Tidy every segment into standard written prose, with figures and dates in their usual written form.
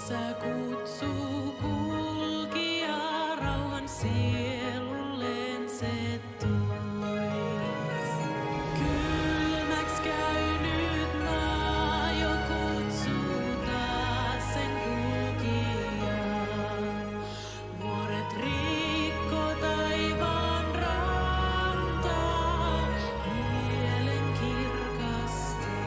Isä kutsuu kulkijaa rauhan sielulleen se tois. Kylmäks käynyt maa jo kutsuu taas sen kulkijaa. Vuoret rikko taivaan rantaa, mielen kirkastaa.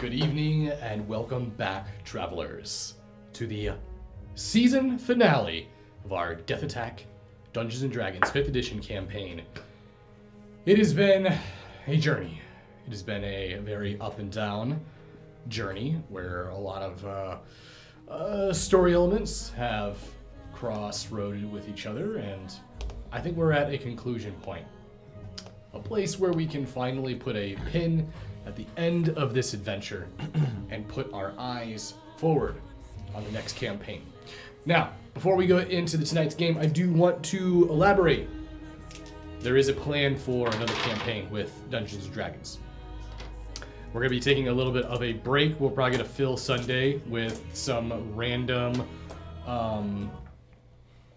Good evening and welcome back, travelers, to the season finale of our Death Attack Dungeons & Dragons 5th edition campaign. It has been a journey. It has been a very up and down journey where a lot of story elements have cross-roaded with each other, and I think we're at a conclusion point. A place where we can finally put a pin at the end of this adventure and put our eyes forward on the next campaign. Now, before we go into tonight's game, I do want to elaborate. There is a plan for another campaign with Dungeons & Dragons. We're going to be taking a little bit of a break. We're probably going to fill Sunday with some random,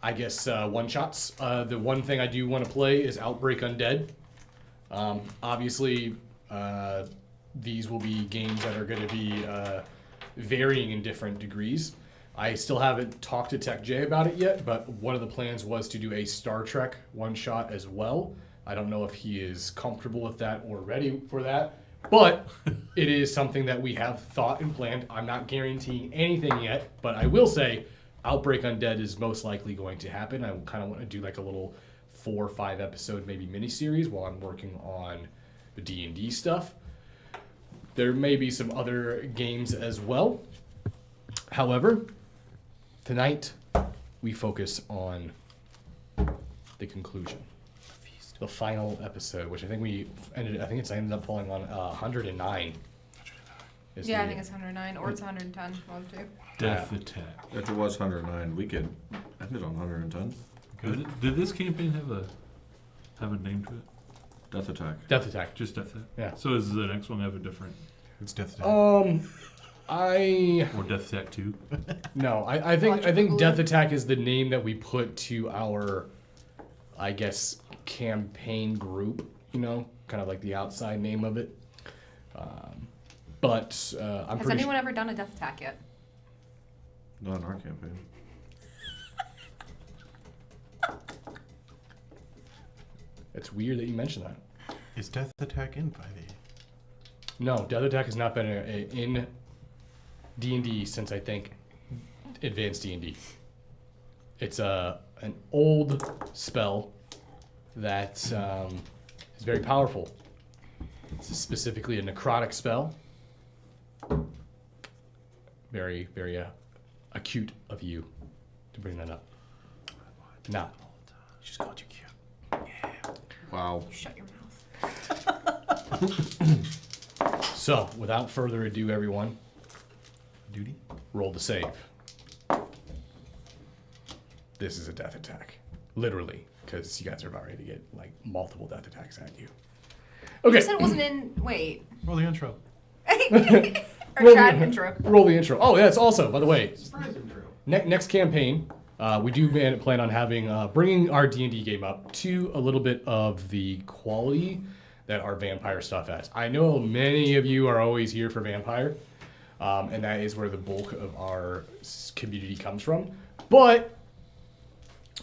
one-shots. The one thing I do want to play is Outbreak Undead. Obviously, these will be games that are going to be varying in different degrees. I still haven't talked to Tech J about it yet, but one of the plans was to do a Star Trek one-shot as well. I don't know if he is comfortable with that or ready for that, but it is something that we have thought and planned. I'm not guaranteeing anything yet, but I will say Outbreak Undead is most likely going to happen. I kind of want to do like a little 4 or 5 episode maybe miniseries while I'm working on the D&D stuff. There may be some other games as well. However, tonight we focus on the conclusion, the final episode, which I think it's ended up falling on 109. Yeah, I think it's 109 or it's 110. One of two. Death Attack. If it was 109, we could end it on 110. Did this campaign have a name to it? Death Attack. Death Attack. Just Death Attack? Yeah. So does the next one have a different? It's Death Attack. Or Death Attack 2? No, I think Death Attack is the name that we put to our, I guess, campaign group, kind of like the outside name of it. But I'm Has pretty anyone ever done a death attack yet? Not in our campaign. It's weird that you mentioned that. Is Death Attack in 5e? No, Death Attack has not been in D&D since I think Advanced D&D. It's an old spell that is very powerful. It's specifically a necrotic spell. Very, very acute of you to bring that up. Now, She's called you cute. Wow. Shut your mouth. so without further ado, everyone, Duty? roll the save. This is a death attack. Literally, because you guys are about ready to get like multiple death attacks at you. Okay. You said it wasn't in. Wait. Roll the intro. Or Chad intro. Roll the intro. Oh, yeah, it's also, by the way, Surprise intro. next campaign, we do plan on having bringing our D&D game up to a little bit of the quality that our vampire stuff has. I know many of you are always here for vampire, and that is where the bulk of our community comes from. But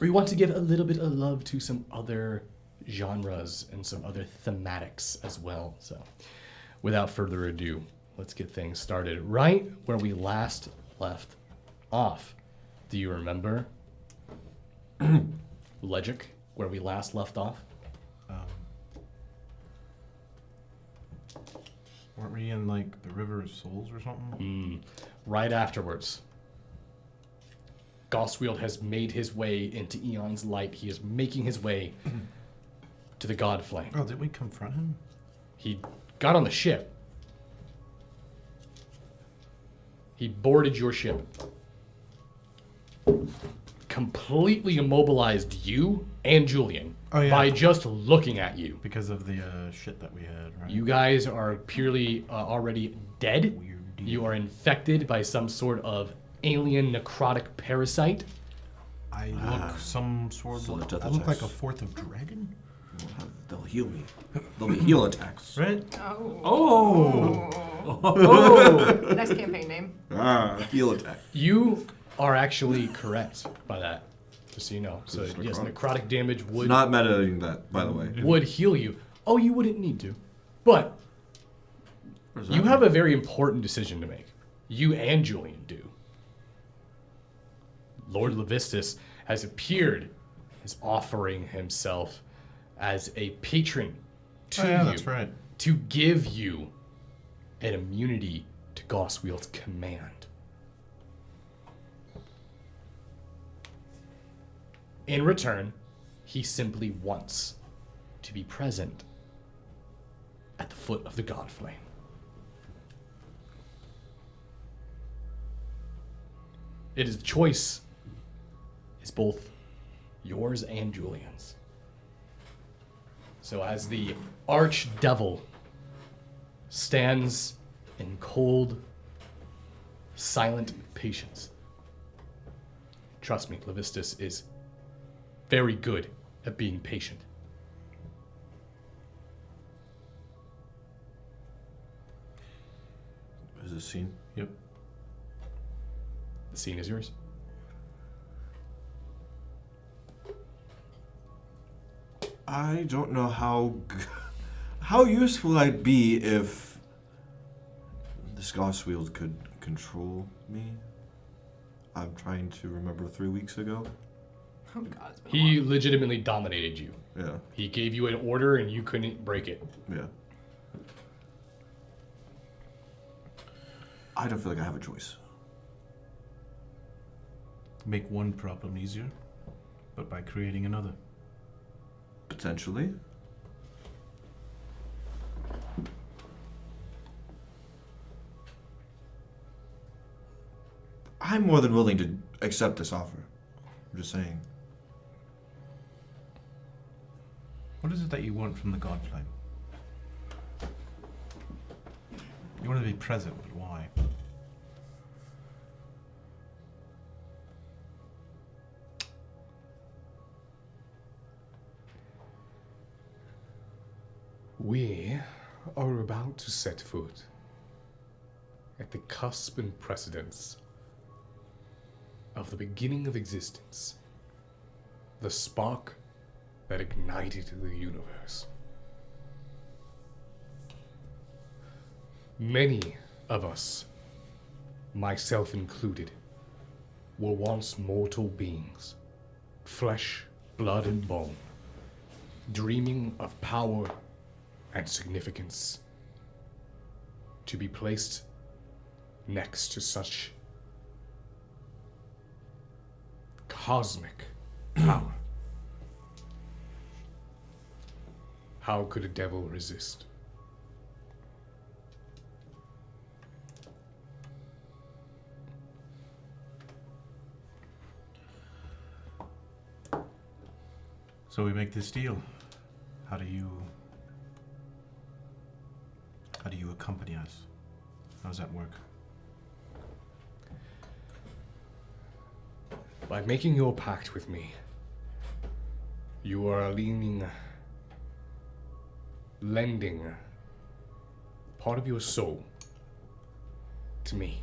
we want to give a little bit of love to some other genres and some other thematics as well. So, without further ado, let's get things started right where we last left off. Do you remember Legic, where we last left off? Weren't we in like the River of Souls or something? Right afterwards. Goswield has made his way into Eon's light. He is making his way to the God Flame. Oh, did we confront him? He got on the ship. He boarded your ship. Completely immobilized you and Julian by just looking at you. Because of the shit that we had, right? You guys are purely already dead. Weird. You are infected by some sort of alien necrotic parasite. I look some sort So of... the death I look like attacks. a fourth of dragon? They'll heal me. There'll be heal attacks. Right? Oh. Oh! Next campaign name. Heal attack. You are actually correct by that, just so you know. So It's yes, necrotic. necrotic damage would Not metaing that, by the way. would heal you. Oh, you wouldn't need to, but What does that You mean? have a very important decision to make. You and Julian do. Lord Levistus has appeared as offering himself as a patron to Oh, yeah, you. that's right. To give you an immunity to Goswield's command. In return, he simply wants to be present at the foot of the God Flame. It is the choice is both yours and Julian's. So as the archdevil stands in cold, silent patience, trust me, Levistus is very good at being patient. Is this scene? Yep. The scene is yours. I don't know how useful I'd be if this Goswield could control me. I'm trying to remember 3 weeks ago. Oh god, it's been He legitimately dominated you. Yeah, He gave you an order and you couldn't break it. yeah. I don't feel like I have a choice. Make one problem easier, but by creating another. Potentially. I'm more than willing to accept this offer. I'm just saying. What is it that you want from the God Flame? You want to be present, but why? We are about to set foot at the cusp and precedence of the beginning of existence, the spark that ignited the universe. Many of us, myself included, were once mortal beings, flesh, blood, and bone, dreaming of power and significance, to be placed next to such cosmic power. How could a devil resist? So we make this deal. How do you accompany us? How does that work? By making your pact with me, you are lending part of your soul to me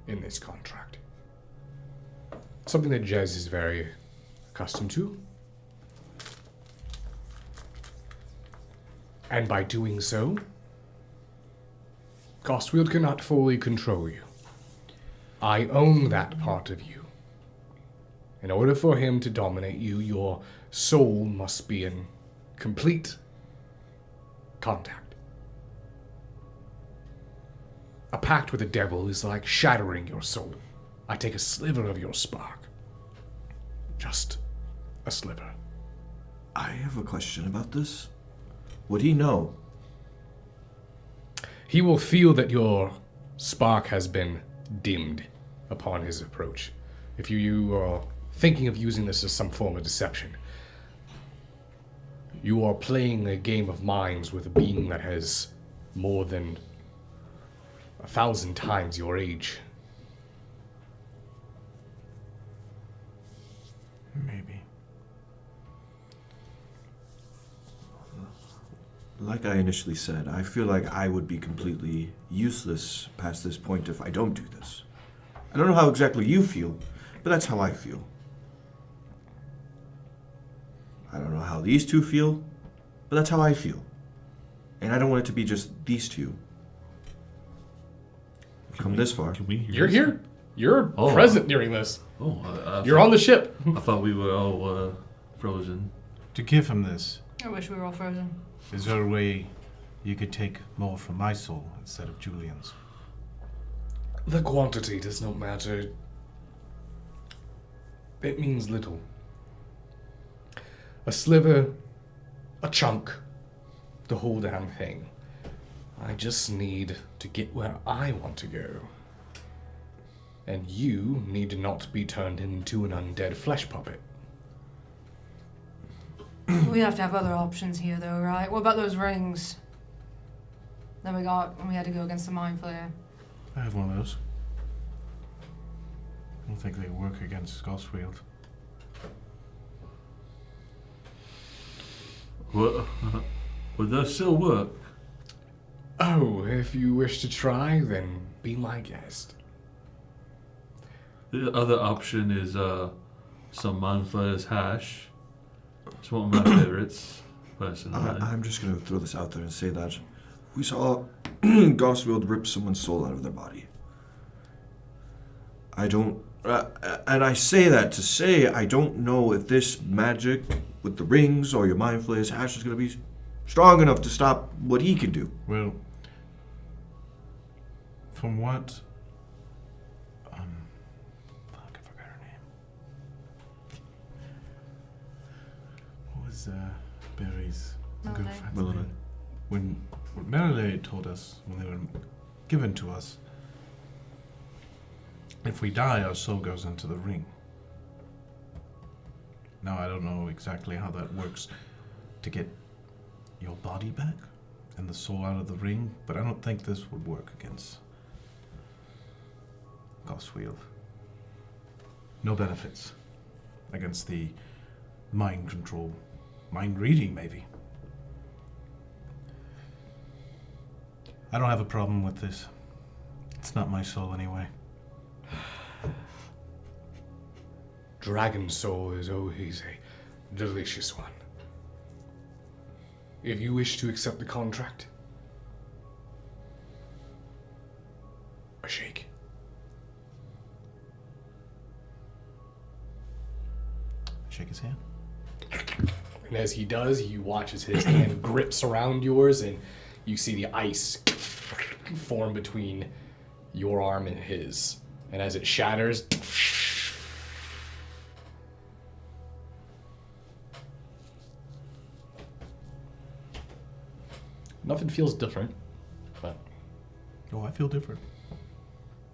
in this contract. Something that Jez is very accustomed to. And by doing so, Gostwield cannot fully control you. I own that part of you. In order for him to dominate you, your soul must be in complete contact. A pact with the devil is like shattering your soul. I take a sliver of your spark. Just a sliver. I have a question about this. Would he know? He will feel that your spark has been dimmed upon his approach. If you are thinking of using this as some form of deception, you are playing a game of minds with a being that has more than 1,000 times your age. Maybe. Like I initially said, I feel like I would be completely useless past this point if I don't do this. I don't know how exactly you feel, but that's how I feel. I don't know how these two feel, but that's how I feel. And I don't want it to be just these two. come this far. Can we hear You're this? here. You're Oh. present during this. Oh, You're on the ship. I thought we were all frozen. To give him this, I wish we were all frozen. is there a way you could take more from my soul instead of Julian's? The quantity does not matter. It means little. A sliver, a chunk, the whole damn thing. I just need to get where I want to go. And you need not be turned into an undead flesh puppet. We have to have other options here, though, right? What about those rings that we got when we had to go against the Mind Flayer? I have one of those. I don't think they work against Goswield. Would those still work? Oh, if you wish to try, then be my guest. The other option is some Mindflayer's hash. It's one of my favorites, personally. I'm just gonna throw this out there and say that we saw Goswield rip someone's soul out of their body. I don't, and I say that to say I don't know if this magic with the rings or your Mind Flayer's hash is gonna be strong enough to stop what he can do. Well, from what... fuck, I forgot her name. What was Barry's Melanie. girlfriend's Melanie. name? When Melanie told us, when they were given to us, if we die, our soul goes into the ring. Now, I don't know exactly how that works to get your body back and the soul out of the ring, but I don't think this would work against Goswield. No benefits against the mind control, mind reading, maybe. I don't have a problem with this. It's not my soul anyway. Dragon soul is always a delicious one. If you wish to accept the contract, a shake. Shake his hand. And as he does, you watch as his hand grips around yours, and you see the ice form between your arm and his. And as it shatters, nothing feels different, but Oh, I feel different.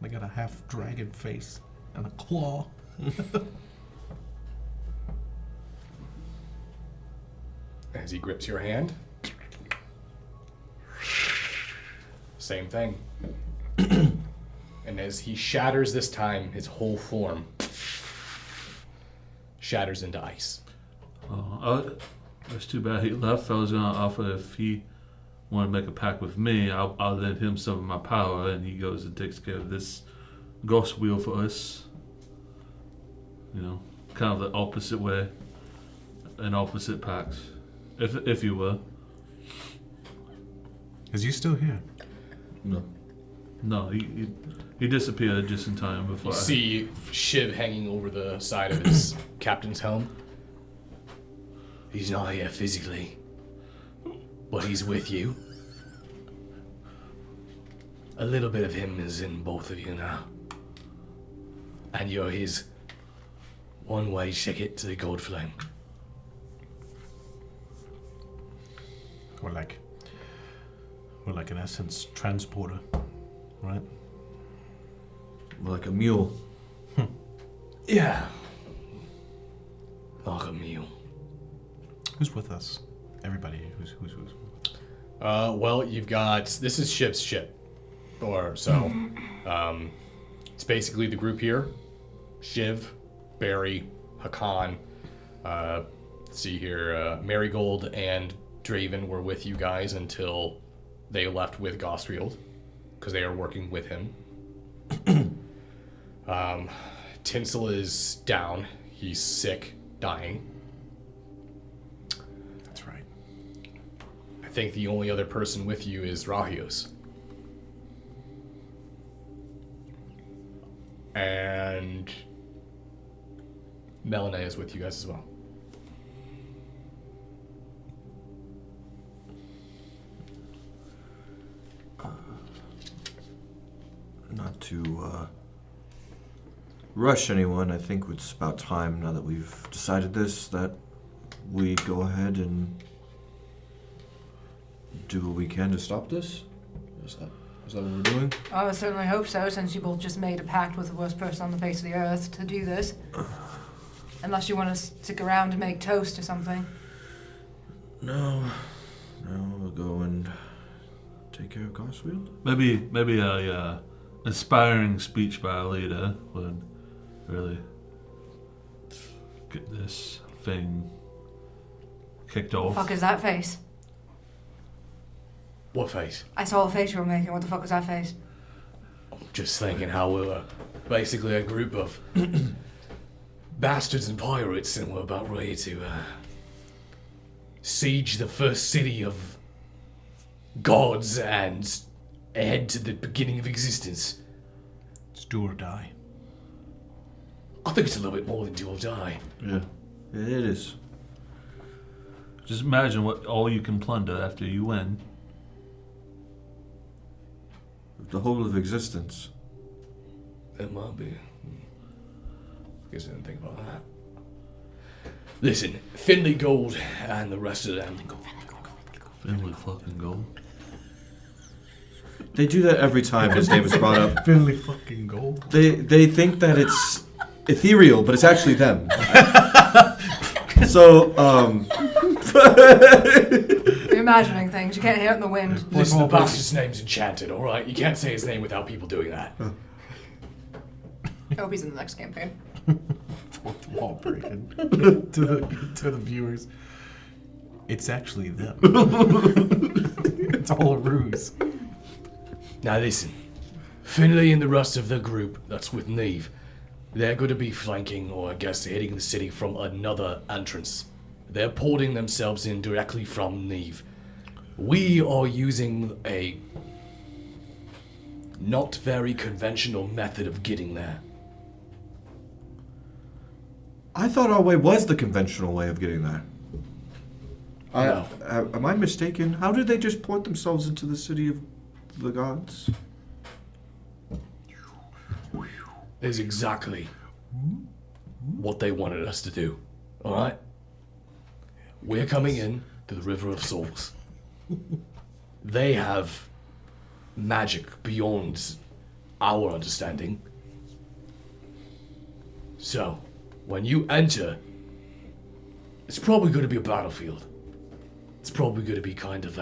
I got a half dragon face and a claw. as he grips your hand, same thing. And as he shatters this time, his whole form shatters into ice. That's too bad he left. I was going to offer if he wanted to make a pact with me, I'll lend him some of my power, and he goes and takes care of this ghost wheel for us. You know, kind of the opposite way, an opposite pacts, if you will. Is you still here? No. No, he disappeared just in time before. You see Shiv hanging over the side of his captain's helm. He's not here physically, but he's with you. A little bit of him is in both of you now. And you're his one-way ticket to the gold flame. We're like an essence transporter, right? Like a mule. Yeah. Like a mule. Who's with us? Everybody. Who's Well, you've got, this is Shiv's ship. It's basically the group here. Shiv, Barry, Hakan, see here, Marigold and Draven were with you guys until they left with Gosrield, because they are working with him. Tinsel is down. He's sick, dying. That's right. I think the only other person with you is Rahios. And Melanea is with you guys as well. Not to rush anyone, I think it's about time, now that we've decided this, that we go ahead and do what we can to stop this. Is that what we're doing? I would certainly hope so, since you both just made a pact with the worst person on the face of the earth to do this. Unless you want to stick around to make toast or something. No, we'll go and take care of Goswield. Maybe a inspiring speech by a leader would really get this thing kicked off. Fuck is that face? What face? I saw the face you were making. What the fuck was that face? Just thinking how we're basically a group of bastards and pirates, and we're about ready to siege the first city of gods and head to the beginning of existence. It's do or die. I think it's a little bit more than do or die. Yeah, it is. Just imagine what all you can plunder after you win. The whole of existence. It might be. Guess I didn't think about that. Listen, Finley Gold and the rest of them. Finley fucking gold. They do that every time his name is brought up. Finley fucking gold. They think that it's ethereal, but it's actually them. So, You're imagining things. You can't hear it in the wind. Listen, the bastard's name's enchanted, alright? You can't say his name without people doing that. I hope he's in the next campaign. Fourth wall breaking to the viewers. It's actually them. It's all a ruse. Now listen, Finley and the rest of the group that's with Neve, they're going to be flanking, or I guess hitting the city from another entrance. They're porting themselves in directly from Neve. We are using a not very conventional method of getting there. I thought our way was the conventional way of getting there. No. Am I mistaken? How did they just port themselves into the city of the gods? Is exactly what they wanted us to do. Alright? We're coming in to the River of Souls. They have magic beyond our understanding. So, when you enter, it's probably going to be a battlefield. It's probably going to be kind of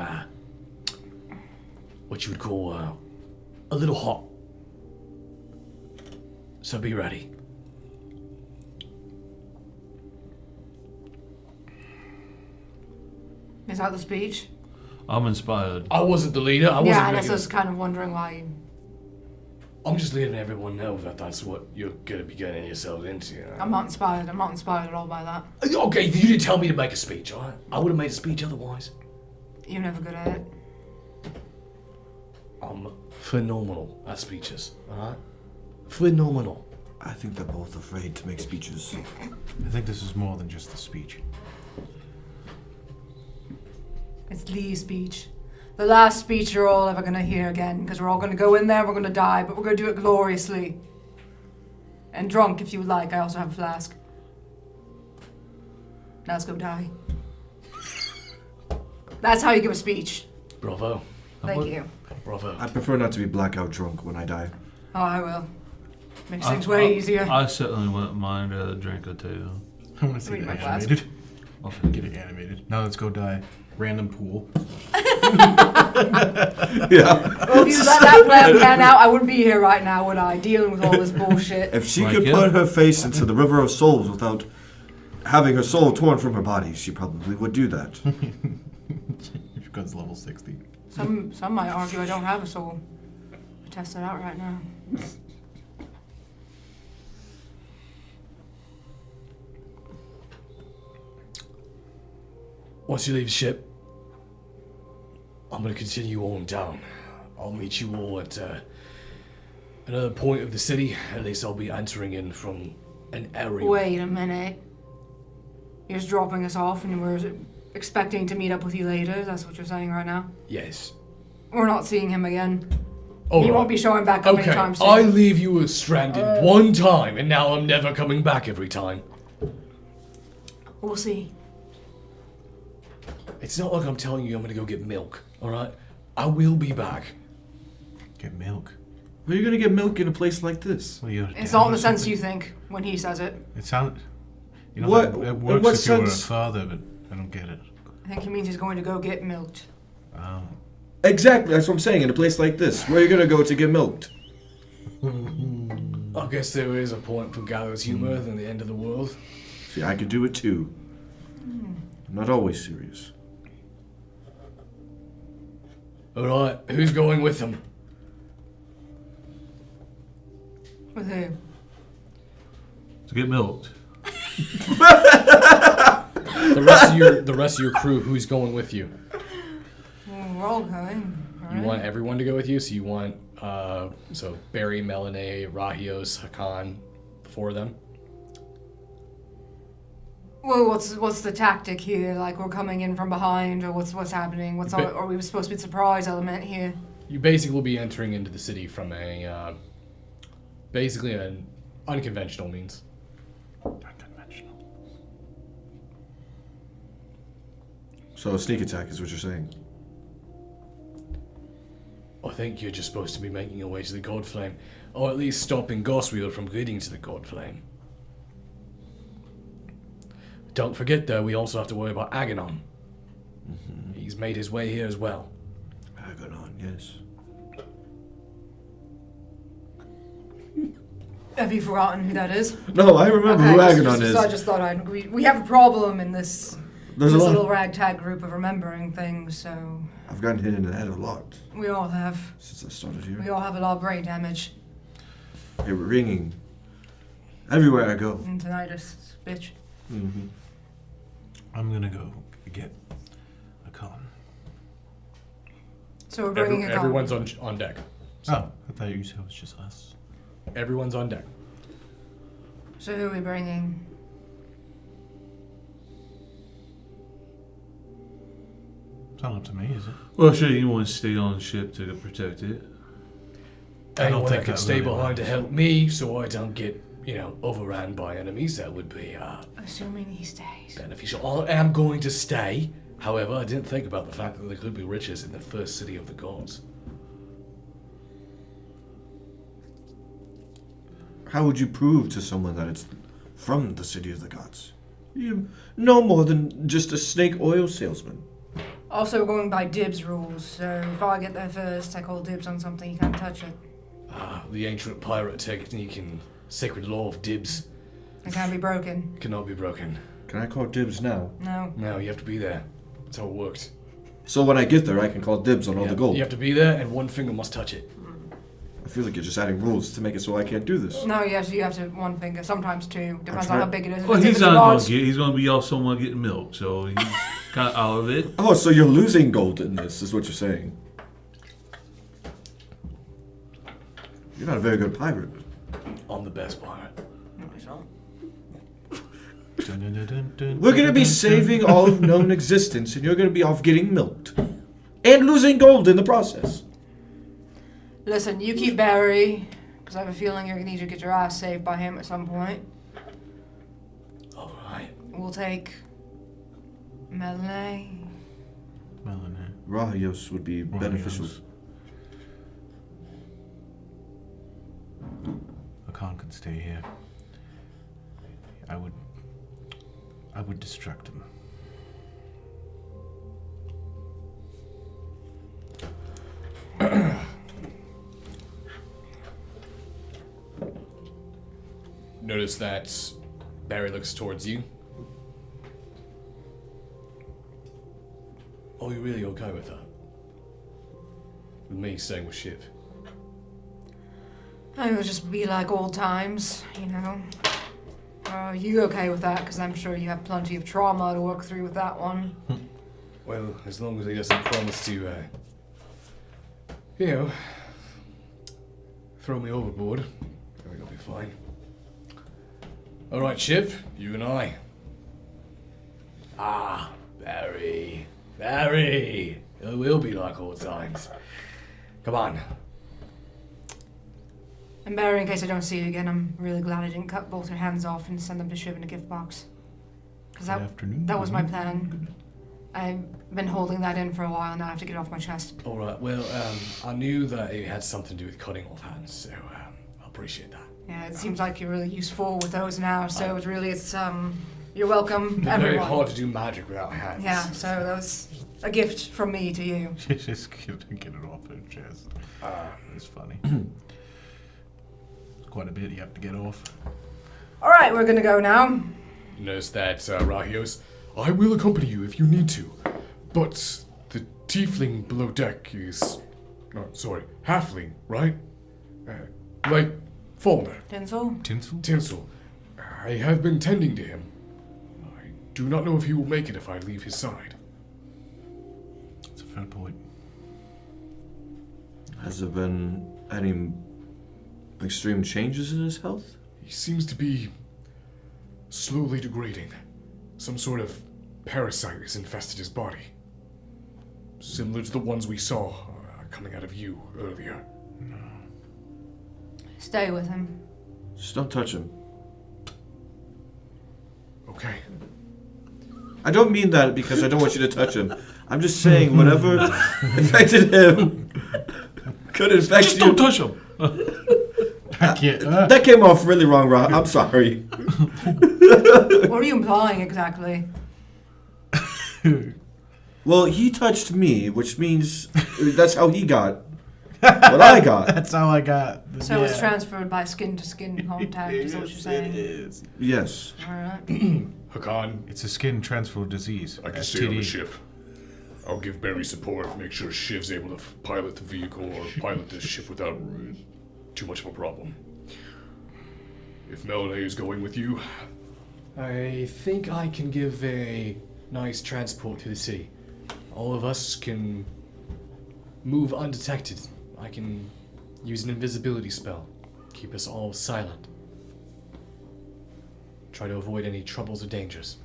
what you would call a little hot. So be ready. Is that the speech? I'm inspired. I wasn't the leader. I wasn't Yeah, I guess making- I was kind of wondering why you... I'm just letting everyone know that that's what you're going to be getting yourselves into. I'm not inspired. I'm not inspired at all by that. Okay, you didn't tell me to make a speech, alright? I would have made a speech otherwise. You're never good at it. I'm phenomenal at speeches, alright? Phenomenal. I think they're both afraid to make speeches. I think this is more than just a speech. It's the speech. The last speech you're all ever going to hear again, because we're all going to go in there, we're going to die, but we're going to do it gloriously. And drunk, if you would like. I also have a flask. Now let's go die. That's how you give a speech. Bravo. Thank you. Bravo. I prefer not to be blackout drunk when I die. Oh, I will. Makes things way easier. I certainly wouldn't mind a drink or two. I want to see Read it my flask. animated. I'll Get it animated. Now let's go die. Random pool. Yeah. Well, if you let that plan pan out, I wouldn't be here right now, would I? Dealing with all this bullshit. If she Like could it? put her face into the river of souls without having her soul torn from her body, she probably would do that. Because level 60. Some might argue I don't have a soul. I'll test that out right now. Once you leave the ship, I'm going to continue on down. I'll meet you all at another point of the city. At least I'll be answering in from an area. Wait a minute. You're just dropping us off and we're expecting to meet up with you later? That's what you're saying right now? Yes. We're not seeing him again. Oh, He won't be showing back up okay, anytime soon. I leave you stranded one time, and now I'm never coming back every time. We'll see. It's not like I'm telling you I'm gonna go get milk, alright? I will be back. Get milk. Where are you gonna get milk in a place like this? Well, you're It's down not in or the sense something? you think when he says it. It sounds. You know, What- it in works what if you were a sense? father, but I don't get it. I think he means he's going to go get milked. Oh. Exactly, that's what I'm saying. In a place like this, where are you gonna go to get milked? I guess there is a point for gallows humor than the end of the world. See, I could do it too. I'm not always serious. Alright, who's going with them? With who? To get milked. The rest of your crew, who's going with you? Well, we're all going. Right? You want everyone to go with you, so you want so Barry, Melanie, Rahios, Hakan, the four of them. Well, what's the tactic here? Like we're coming in from behind, or what's happening? Are we supposed to be a surprise element here? You basically will be entering into the city from a basically an unconventional means. Unconventional. So a sneak attack is what you're saying. I think you're just supposed to be making your way to the God Flame, or at least stopping Goswheel from getting to the God Flame. Don't forget, though, we also have to worry about Aganon. He's made his way here as well. Aganon, yes. Have you forgotten who that is? No, I remember who Aganon is. So I just thought I'd agree. We have a problem in this There's a lot. little ragtag group of remembering things, so I've gotten hit in the head a lot we all have. since I started here. We all have a lot of brain damage. They were ringing everywhere I go. And tinnitus, bitch. Mm-hmm. I'm gonna go get a con. So we're bringing a gun. Everyone's on deck. Oh, I thought you said it was just us. Everyone's on deck. So who are we bringing? It's not up to me, is it? Well, sure, you want to stay on ship to protect it. I don't Anyone think that can that stay really behind to matters. help me so I don't get, overran by enemies, that would be Assuming he stays. beneficial. I am going to stay. However, I didn't think about the fact that there could be riches in the first city of the gods. How would you prove to someone that it's from the city of the gods? You no more than just a snake oil salesman. Also, we're going by dibs rules, so if I get there first, I call dibs on something, you can't touch it. The ancient pirate technique and sacred law of dibs It can't be broken. cannot be broken. Can I call dibs now? No. No, you have to be there. That's how it works. So when I get there, I can call dibs on all the gold. You have to be there, and one finger must touch it. I feel like you're just adding rules to make it so I can't do this. No, you have to one finger, sometimes two. Depends try- on how big it is. If Well, it's- if he's it's a not gonna large- get. He's gonna be off someone getting milk, so he's got out of it. Oh, so you're losing gold in this, is what you're saying. You're not a very good pirate. I'm the best pirate. No, he's not. We're gonna be saving all of known existence, and you're gonna be off getting milked. And losing gold in the process. Listen, you keep Barry, because I have a feeling you're going to need to get your ass saved by him at some point. Alright. We'll take Melanie. Melanie. Rahios would be beneficial. Akan could stay here. I would distract him. Notice that Barry looks towards you. Are you really okay with that? With me staying with Shiv? It would just be like old times, you know. You okay with that? Because I'm sure you have plenty of trauma to work through with that one. Well, as long as he doesn't promise to, throw me overboard. I think I'll be fine. Alright, Chip, you and I. Ah, Barry. Barry! It will be like old times. Come on. And Barry, in case I don't see you again, I'm really glad I didn't cut both your hands off and send them to Shiv in a gift box. Because Good afternoon. that was my plan. I've been holding that in for a while now. I have to get it off my chest. Alright, well, I knew that it had something to do with cutting off hands, so I appreciate that. Yeah, it seems like you're really useful with those now, so you're welcome, It's very everyone. hard to do magic without hands. Yeah, so that was a gift from me to you. Just get it off her chest. It's funny. It's quite a bit you have to get off. Alright, we're gonna go now. You notice that Rahios, I will accompany you if you need to, but the tiefling below deck is, halfling, right? Like Fauna, Tinsel? Tinsel. I have been tending to him. I do not know if he will make it if I leave his side. That's a fair point. Has there been any extreme changes in his health? He seems to be slowly degrading. Some sort of parasite has infested his body. Similar to the ones we saw coming out of you earlier. Stay with him. Just don't touch him. Okay. I don't mean that because I don't want you to touch him. I'm just saying whatever affected him could infect Just you. don't touch him. That came off really wrong, Rob. I'm sorry. What are you implying exactly? Well, he touched me, which means that's how he got what I got. That's how I got. So it's transferred by skin to skin contact, is that what you're saying? It is. Yes. Alright. Hakan, It's a skin transfer disease. I can stay on the STD. ship. I'll give Barry support, make sure Shiv's able to pilot the vehicle or pilot the ship without too much of a problem. If Melanie is going with you, I think I can give a nice transport to the city. All of us can move undetected. I can use an invisibility spell, keep us all silent. Try to avoid any troubles or dangers.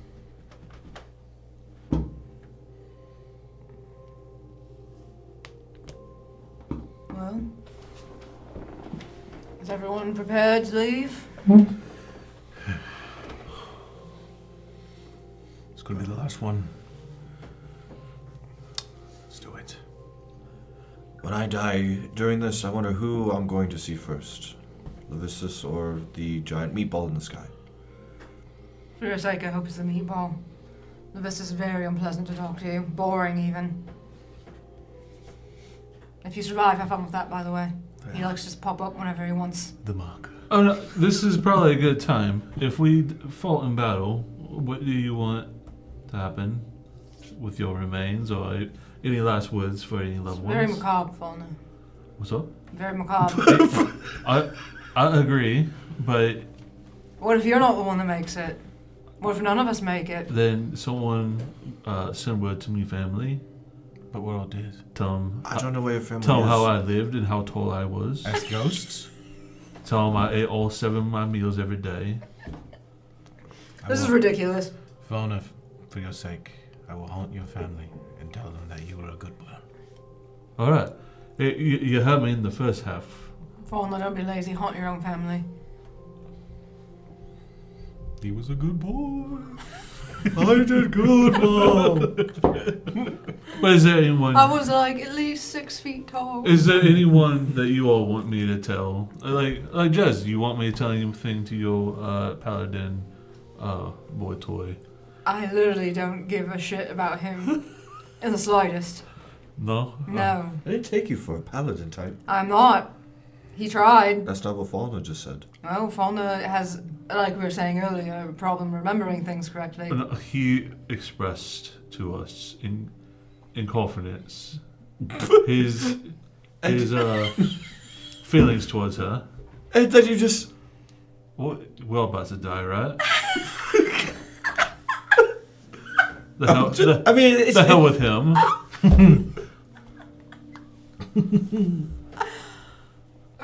Well, is everyone prepared to leave? It's gonna be the last one. Let's do it. When I die during this, I wonder who I'm going to see first. Levistus or the giant meatball in the sky. For your sake, I hope it's the meatball. This is very unpleasant to talk to you. Boring, even. If you survive, have fun with that, by the way. He likes to just pop up whenever he wants. The mark. Oh no, this is probably a good time. If we fall in battle, what do you want to happen with your remains, or any last words for any loved ones? Very macabre, Fauna. What's up? Very macabre. I agree, but What if you're not the one that makes it? What if none of us make it? then someone send word to me family. But we're all dead. Tell them. I don't know where your family Tell is. them how I lived and how tall I was. As ghosts? Tell them I ate all 7 of my meals every day. This is ridiculous. Vona, for your sake, I will haunt your family and tell them that you were a good boy. All right, you heard me in the first half. Fauna, don't be lazy. Haunt your own family. He was a good boy. I did good, Mom. But is there anyone? I was like at least 6 feet tall. Is there anyone that you all want me to tell? Like Jez, you want me to tell anything to your paladin boy toy? I literally don't give a shit about him in the slightest. No. No, I didn't take you for a paladin type. I'm not. He tried. That's not what Fauna just said. Well, Fauna has, like we were saying earlier, a problem remembering things correctly. No, he expressed to us in confidence his feelings towards her. And then you just... What? We're all about to die, right? The hell, I mean, it's... the hell with him.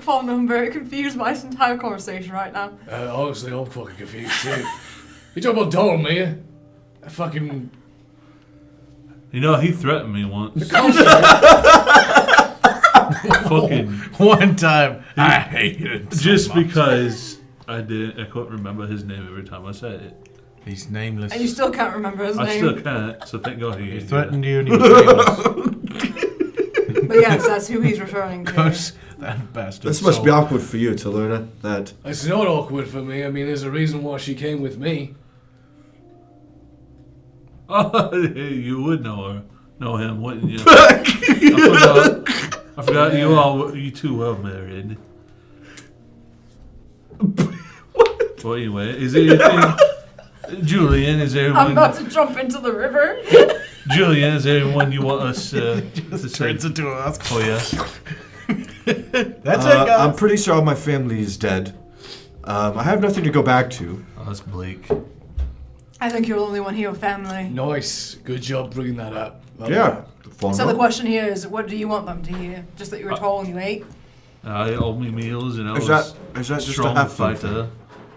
microphone, I'm very confused by this entire conversation right now. Honestly, I'm fucking confused too. You talking about Dom, man? I fucking... You know, he threatened me once. Fucking One time, I hated it so just much. because I couldn't remember his name every time I said it. He's nameless. And you still can't remember his I name. still can't, so thank God He he threatened you and he was nameless. But yes, that's who he's referring to. Curse that bastard. This must soul. be awkward for you to learn that. It's not awkward for me. I mean, there's a reason why she came with me. Oh, you would know him, wouldn't you? I forgot you two were married. Well, anyway, is there anything... Julian, is there I'm anyone... about to jump into the river. Julian, is there anyone you want us to say? Turns into a husk. Oh, yeah. That's it, guys. I'm pretty sure my family is dead. I have nothing to go back to. Oh, that's bleak. I think you're the only one here with family. Nice. Good job bringing that up. Yeah. So the question here is, what do you want them to hear? Just that you were tall and you ate? I owed me meals, and I Is was that just a strong half-thing fighter.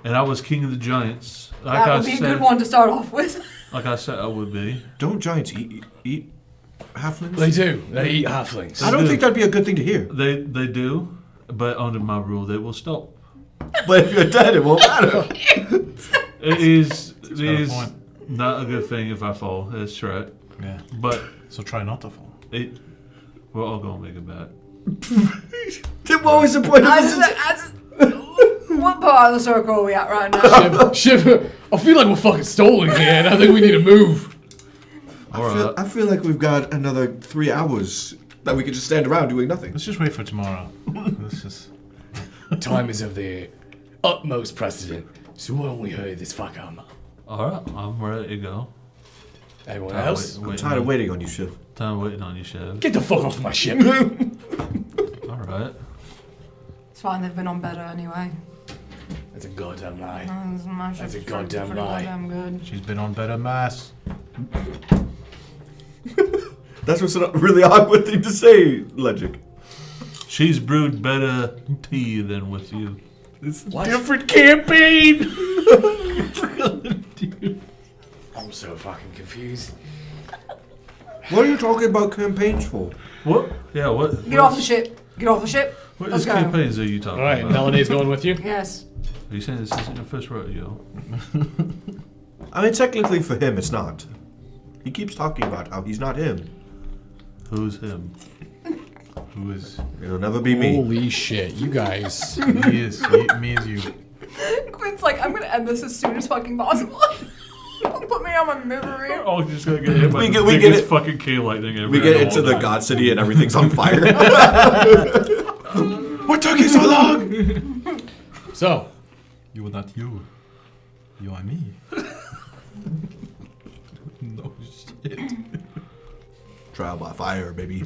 And I was king of the giants. Like That I would be a said, good one to start off with. Like I said I would be. Don't giants eat halflings? They do. They eat halflings. I don't think that'd be a good thing to hear. They do, but under my rule they will stop. But if you're dead, it won't matter. It is got a point. not a good thing if I fall. That's right. Yeah. But So try not to fall. we're all gonna make it back. Then what was the point of this? What part of the circle are we at right now? Shiv, I feel like we're fucking stolen here, and I think we need to move. I feel like we've got another 3 hours that we could just stand around doing nothing. Let's just wait for tomorrow. Let's just... Time is of the utmost precedent. So why don't we hurry this fuck up? Alright, I'm ready to go. Everyone else? I'm tired of waiting on you, Shiv. Time waiting on you, Chef. Get the fuck off my ship. Alright. It's fine, they've been on better anyway. That's a goddamn lie. My That's a ship's goddamn pretty lie. goddamn good. She's been on better mass. That's what's a really awkward thing to say, Legic. She's brewed better tea than with you. It's Different campaign! I'm so fucking confused. What are you talking about campaigns for? What? Yeah, what? Get off the ship. Get off the ship. What Let's go. campaigns are you talking Alright, about? Melanie's going with you? Yes. Are you saying this isn't your first rodeo? I mean, technically for him, it's not. He keeps talking about how he's not him. Who's him? Who is... It'll never be me. Holy shit, you guys. He is. Me is you. Quinn's like, I'm gonna end this as soon as fucking possible. Put me on my misery. Oh, you're just gonna get hit by We the get- we get biggest it- fucking K-lightning ever. We get in into all the time. God City and everything's on fire. What took you so long? So, You are not you. You are me. No shit. Trial by fire, baby.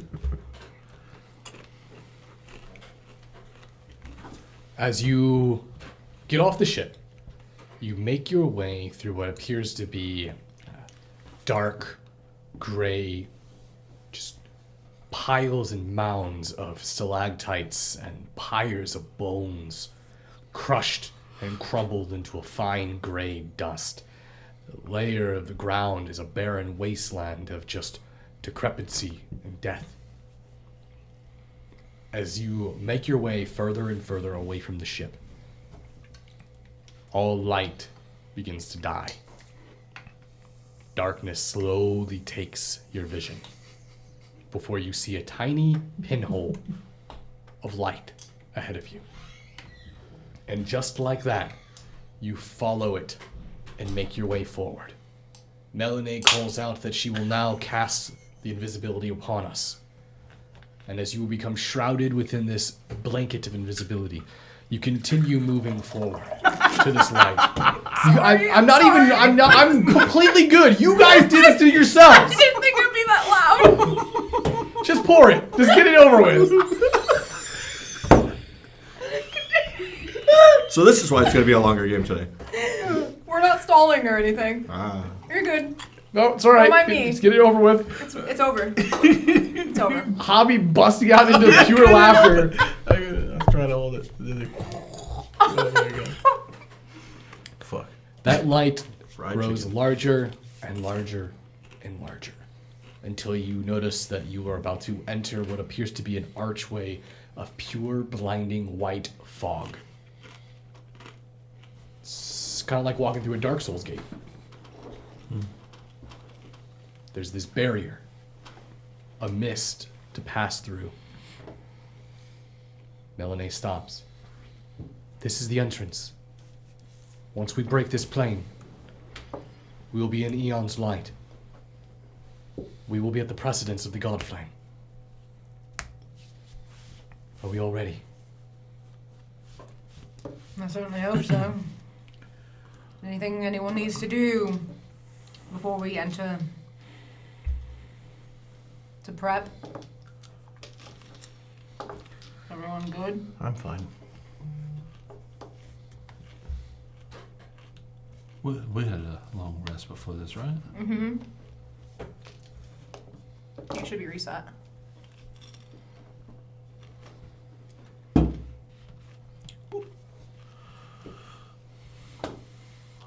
as you get off the ship, you make your way through what appears to be dark, gray, just piles and mounds of stalactites and pyres of bones, crushed and crumbled into a fine gray dust. The layer of the ground is a barren wasteland of just decrepitcy and death. As you make your way further and further away from the ship, all light begins to die. Darkness slowly takes your vision before you see a tiny pinhole of light ahead of you. And just like that, you follow it and make your way forward. Melanie calls out that she will now cast the invisibility upon us. And as you become shrouded within this blanket of invisibility, you continue moving forward to this light. I'm completely good. You guys did this to yourselves. I didn't think it would be that loud. Just pour it. Just get it over with. So this is why it's going to be a longer game today. We're not stalling or anything. Ah. You're good. No, it's all right. Don't mind me. Just get it over with. It's over. It's over. Hobby busting out into pure laughter. trying to hold it. Oh, there you go. Fuck. That light Fried grows chicken. larger and larger and larger until you notice that you are about to enter what appears to be an archway of pure blinding white fog. It's kind of like walking through a Dark Souls gate. There's this barrier, a mist to pass through. Melanie stops. This is the entrance. Once we break this plane, we will be in Eon's light. We will be at the precedence of the God Flame. Are we all ready? I certainly hope so. Anything anyone needs to do before we enter to prep? Everyone good? I'm fine. We had a long rest before this, right? Mm-hmm. You should be reset.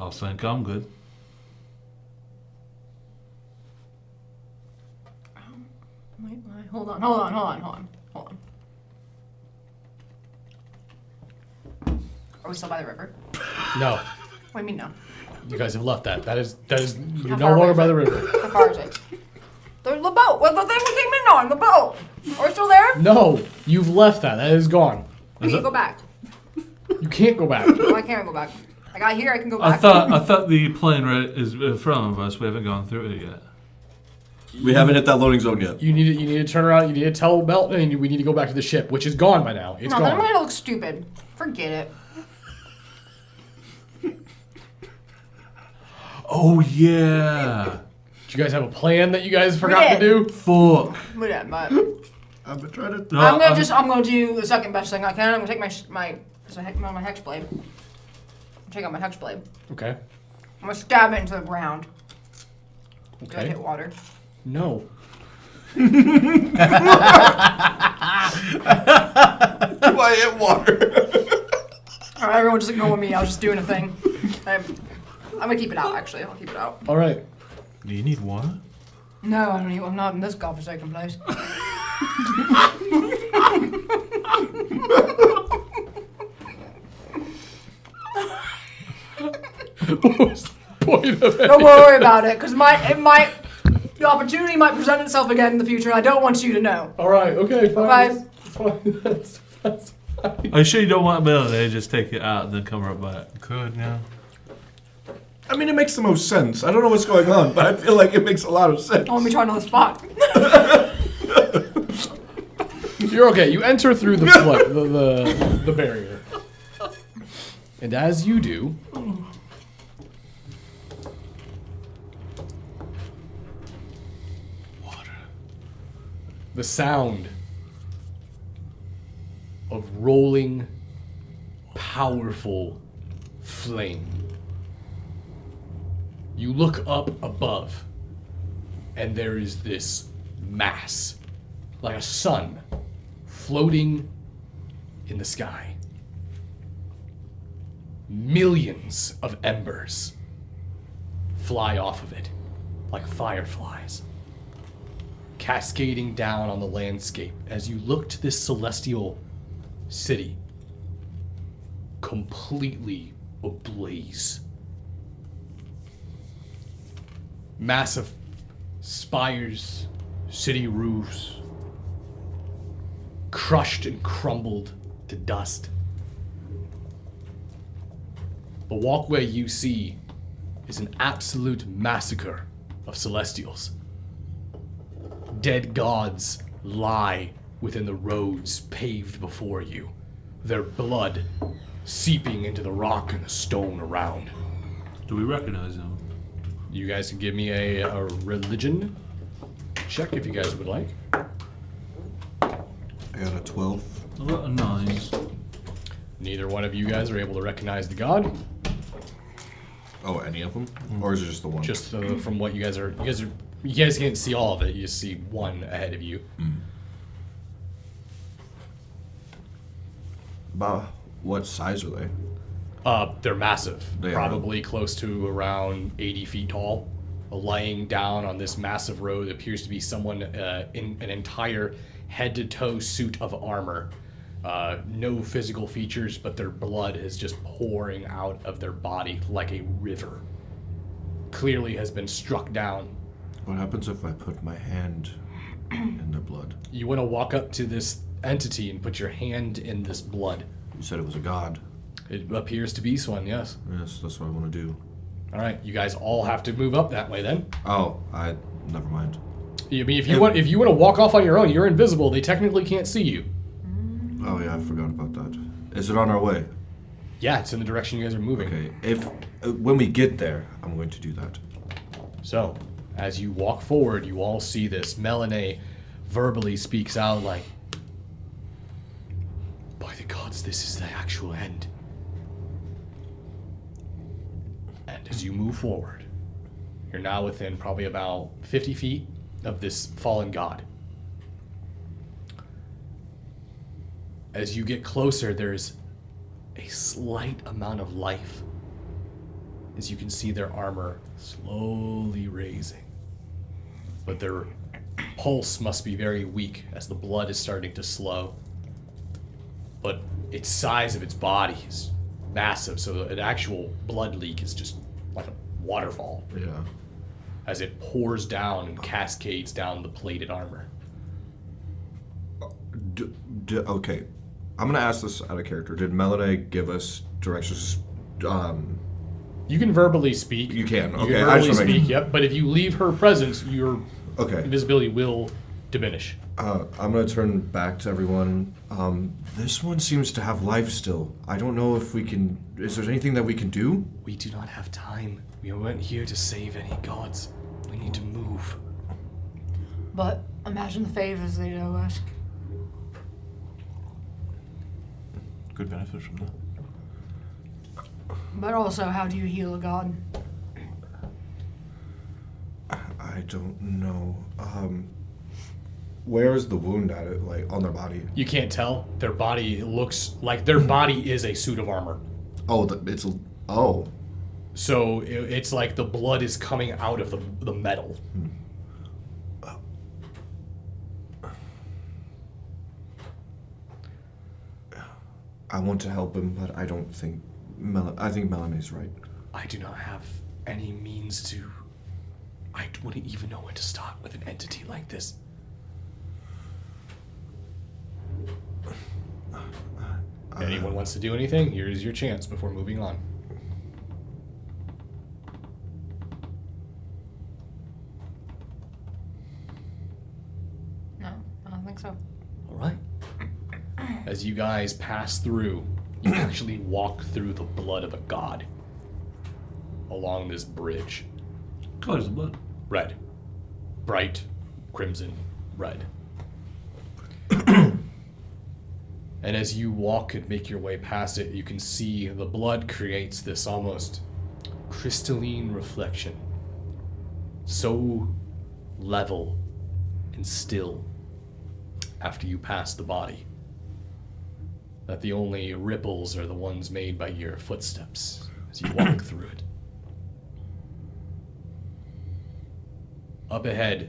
I think I'm good. Wait, hold on. Are we still by the river? No. What do you mean no? You guys have left that. That is you're How no far away longer is by it? the river. How far is it? There's the boat. Well, the thing we came in on, the boat. Are we still there? No, you've left that. That is gone. We need to go back. You can't go back. Why can't I go back? I got here, I can go I back. thought the plane right is in front of us. We haven't gone through it yet. We haven't hit that loading zone yet. You need to turn around. You need to tell Belton, and we need to go back to the ship, which is gone by now. It's No, then I'm gone. gonna look stupid. Forget it. Oh yeah. Do you guys have a plan that you guys forgot to do? Fuck. But yeah, but I've been trying to. No, I'm gonna do the second best thing I can. I'm gonna take my hex blade. Take out my hex blade. Okay. I'm gonna stab it into the ground. Do I Okay. hit water? No. Do I hit water? Alright, everyone just ignore me. I was just doing a thing. I'm gonna keep it out, actually. I'll keep it out. All right. Do you need water? No, I don't need. I'm not in this godforsaken place. What was the point of it? Don't worry about it, because the opportunity might present itself again in the future, and I don't want you to know. All right. Okay. Fine. Okay. Fine. That's fine. Are you sure you don't want Melanie to just take it out and then come right back? Could, yeah. I mean, it makes the most sense. I don't know what's going on, but I feel like it makes a lot of sense. Oh, let me try another spot. You're okay. You enter through the the barrier, and as you do, the sound of rolling, powerful flame. You look up above, and there is this mass, like a sun, floating in the sky. Millions of embers fly off of it, like fireflies, cascading down on the landscape as you look to this celestial city, completely ablaze. Massive spires, city roofs, crushed and crumbled to dust. The walkway you see is an absolute massacre of Celestials. Dead gods lie within the roads paved before you, their blood seeping into the rock and the stone around. Do we recognize him? You guys can give me a religion check if you guys would like. I got a 12. I got a 9. Neither one of you guys are able to recognize the god. Oh, any of them? Or is it just the one? Just from what you guys can't see all of it. You just see one ahead of you. What size are they? They're massive. They are. Probably close to around 80 feet tall. Laying down on this massive road appears to be someone in an entire head-to-toe suit of armor. No physical features, but their blood is just pouring out of their body like a river. Clearly has been struck down. What happens if I put my hand in their blood? You want to walk up to this entity and put your hand in this blood. You said it was a god. It appears to be one, yes. Yes, that's what I want to do. All right, you guys all have to move up that way then. Oh, never mind. I mean, if you want to walk off on your own, you're invisible. They technically can't see you. Oh yeah, I forgot about that. Is it on our way? Yeah, it's in the direction you guys are moving. Okay, if when we get there, I'm going to do that. So, as you walk forward, you all see this. Melanie verbally speaks out like, "By the gods, this is the actual end." And as you move forward, you're now within probably about 50 feet of this fallen god. As you get closer, there's a slight amount of life. As you can see their armor slowly raising. But their pulse must be very weak as the blood is starting to slow. But its size of its body is massive, so an actual blood leak is just like a waterfall Yeah. as it pours down and cascades down the plated armor. Okay, I'm gonna ask this out of character. Did Melody give us directions? You can verbally speak. You can, You okay, can I verbally just wanna make- speak, yep. But if you leave her presence, your Okay. invisibility will diminish. I'm gonna turn back to everyone. This one seems to have life still. I don't know if we can. Is there anything that we can do? We do not have time. We weren't here to save any gods. We need to move. But imagine the favors they owe us. Could benefit from that. But also, how do you heal a god? I don't know. Where is the wound at it? Like on their body? You can't tell. Their body looks like their body is a suit of armor. Oh, it's. Oh. So it's like the blood is coming out of the metal. I want to help him, but I don't think. I think Melanie's right. I do not have any means to. I wouldn't even know where to start with an entity like this. Anyone wants to do anything? Here's your chance before moving on. No, I don't think so. All right. As you guys pass through, you actually walk through the blood of a god along this bridge. Colors of blood. Red. Bright crimson red. And as you walk and make your way past it, you can see the blood creates this almost crystalline reflection. So level and still after you pass the body that the only ripples are the ones made by your footsteps as you walk through it. Up ahead,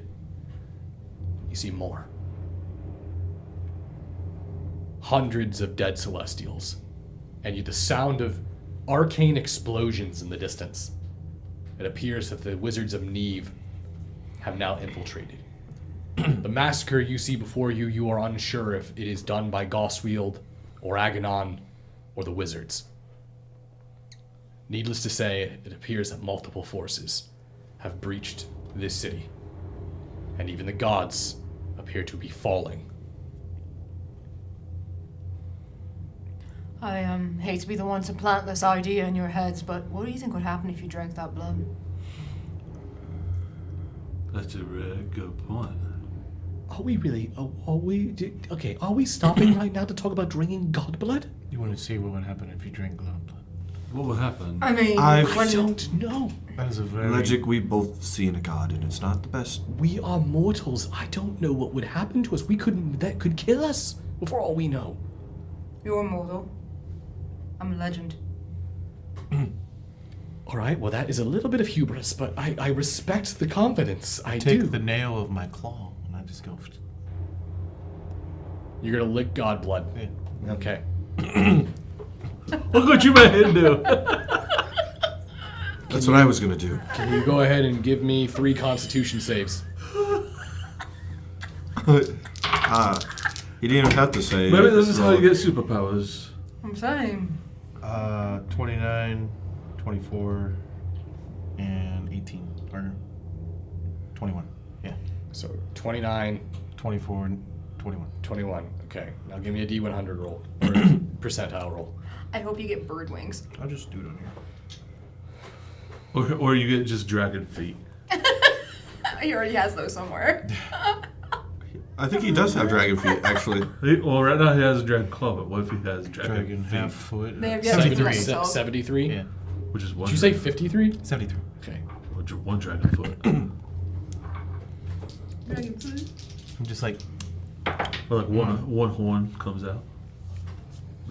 you see more. Hundreds of dead celestials, and the sound of arcane explosions in the distance. It appears that the wizards of Neve have now infiltrated. The massacre you see before you, you are unsure if it is done by Goswield or Aganon or the wizards. Needless to say, it appears that multiple forces have breached this city, and even the gods appear to be falling. I hate to be the one to plant this idea in your heads, but what do you think would happen if you drank that blood? That's a really good point. Are we really? Are we? Okay, are we stopping right now to talk about drinking god blood? You want to see what would happen if you drink blood? What would happen? I mean, I don't know. That is a very... Logic, we both seen a god, and it's not the best. We are mortals. I don't know what would happen to us. That could kill us, for all we know. You're mortal. I'm a legend. All right, well, that is a little bit of hubris, but I respect the confidence. I Take do. the nail of my claw, and I just go. You're going to lick god blood. Yeah. Okay. Look what you made him do. That's what I was gonna do. Can you go ahead and give me 3 constitution saves? He didn't even have to say. Maybe this is how you get superpowers. I'm saying. 29, 24, and 18. Or 21. Yeah. So 29, 24 and 21. 21. Okay, now give me a D100 roll. Or percentile roll. I hope you get bird wings. I'll just do it on here. Or you get just dragon feet. He already has those somewhere. I think he does have dragon feet, actually. Well, right now he has a dragon claw, but what if he has dragon feet? half foot. They have yet to do 73. that. 73? Yeah. Which is one. Did you say 53? 73. Okay. One dragon foot? I'm just like, Or like one horn comes out.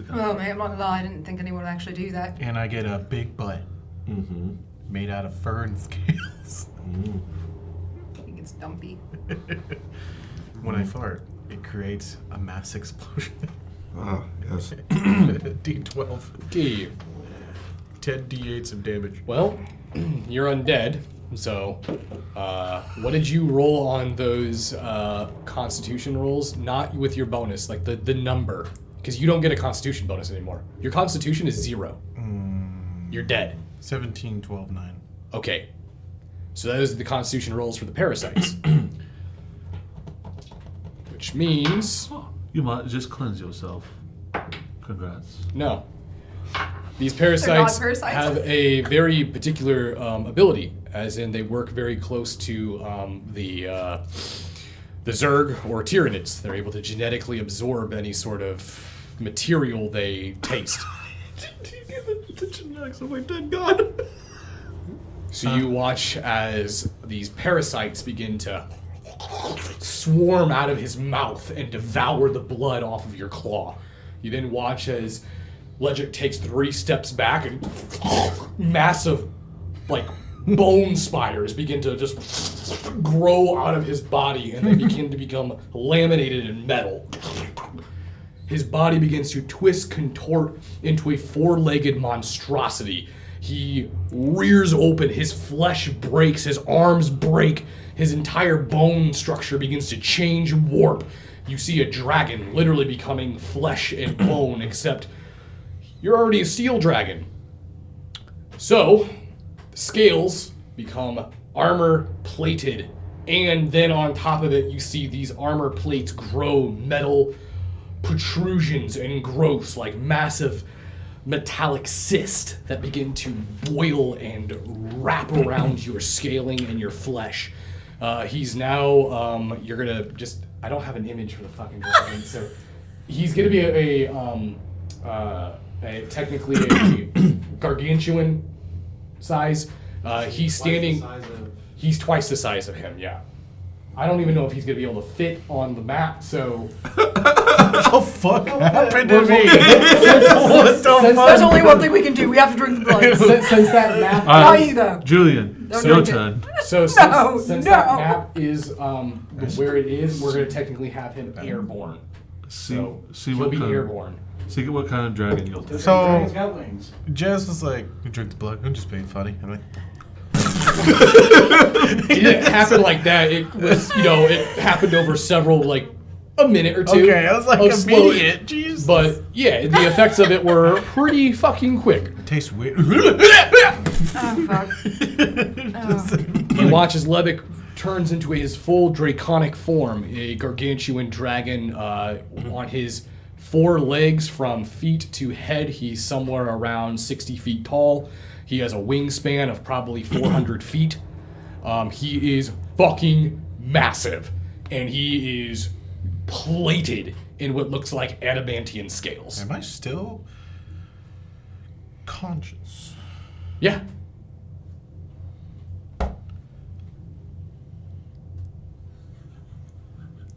Well, mate, I'm not gonna lie. I didn't think anyone would actually do that. and I get a big butt Mm-hmm. made out of fur and scales. I think it's dumpy. When I fart, it creates a mass explosion. Ah, yes. D12. Okay. 10 D8s of damage. Well, you're undead, so what did you roll on those constitution rolls? Not with your bonus, like the number. Because you don't get a constitution bonus anymore. Your constitution is 0. You're dead. 17, 12, 9. Okay. So those are the constitution rolls for the parasites. Which means... You might just cleanse yourself. Congrats. No. These parasites, They're not parasites. have a very particular ability, as in they work very close to the Zerg or Tyranids. They're able to genetically absorb any sort of material they taste. The genetics of my dead god. So you watch as these parasites begin to swarm out of his mouth and devour the blood off of your claw. You then watch as Ledgic takes 3 steps back and massive, like, bone spires begin to just grow out of his body and they begin to become laminated in metal. His body begins to twist, contort into a 4-legged monstrosity. He rears open, his flesh breaks, his arms break, his entire bone structure begins to change and warp. You see a dragon literally becoming flesh and bone, except you're already a steel dragon. So, the scales become armor plated, and then on top of it, you see these armor plates grow metal protrusions and growths like massive metallic cysts that begin to boil and wrap around your scaling and your flesh. He's now, you're gonna just, I don't have an image for the fucking dragon, so he's gonna be technically a gargantuan size. He's standing, he's twice the size of him, yeah. I don't even know if he's gonna be able to fit on the map, so. What the fuck happened to me? There's only one thing we can do. We have to drink the blood. Since that map, Not you, though. Julian, Don't your drink it. turn. so No, since no. that map is where it is, we're gonna technically have him airborne. See He'll what be kind. airborne. See what kind of dragon you'll take. So, got wings. Jess was like, you drink the blood. I'm just being funny. I'm like, It didn't happen like that. It was, it happened over several, like, a minute or two. okay, I was like, of slow- immediate. Jeez. But, yeah, the effects of it were pretty fucking quick. It tastes weird. Oh, fuck. Oh. You watch as Levick turns into his full draconic form, a gargantuan dragon on his 4 legs from feet to head. He's somewhere around 60 feet tall. He has a wingspan of probably 400 feet. He is fucking massive, and he is plated in what looks like adamantium scales. Am I still conscious? Yeah.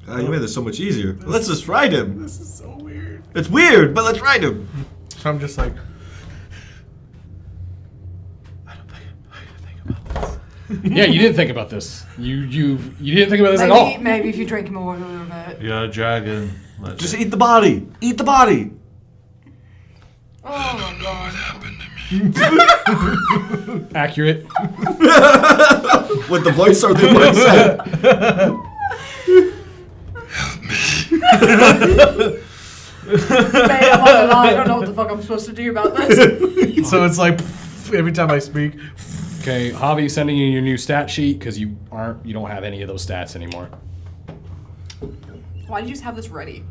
You made this so much easier. Let's just ride him. This is so weird. It's weird, but let's ride him. So I'm just like, Yeah, you didn't think about this. You didn't think about this at all. Maybe if you drink more, it'll revert. Yeah, dragon. Just eat the body. Eat the body. Oh my god. Accurate. With the voice or the voice said. Man, I'm not gonna lie, I don't know what the fuck I'm supposed to do about this. So it's like every time I speak. Okay, Javi, sending you your new stat sheet because you don't have any of those stats anymore. Why did you just have this ready?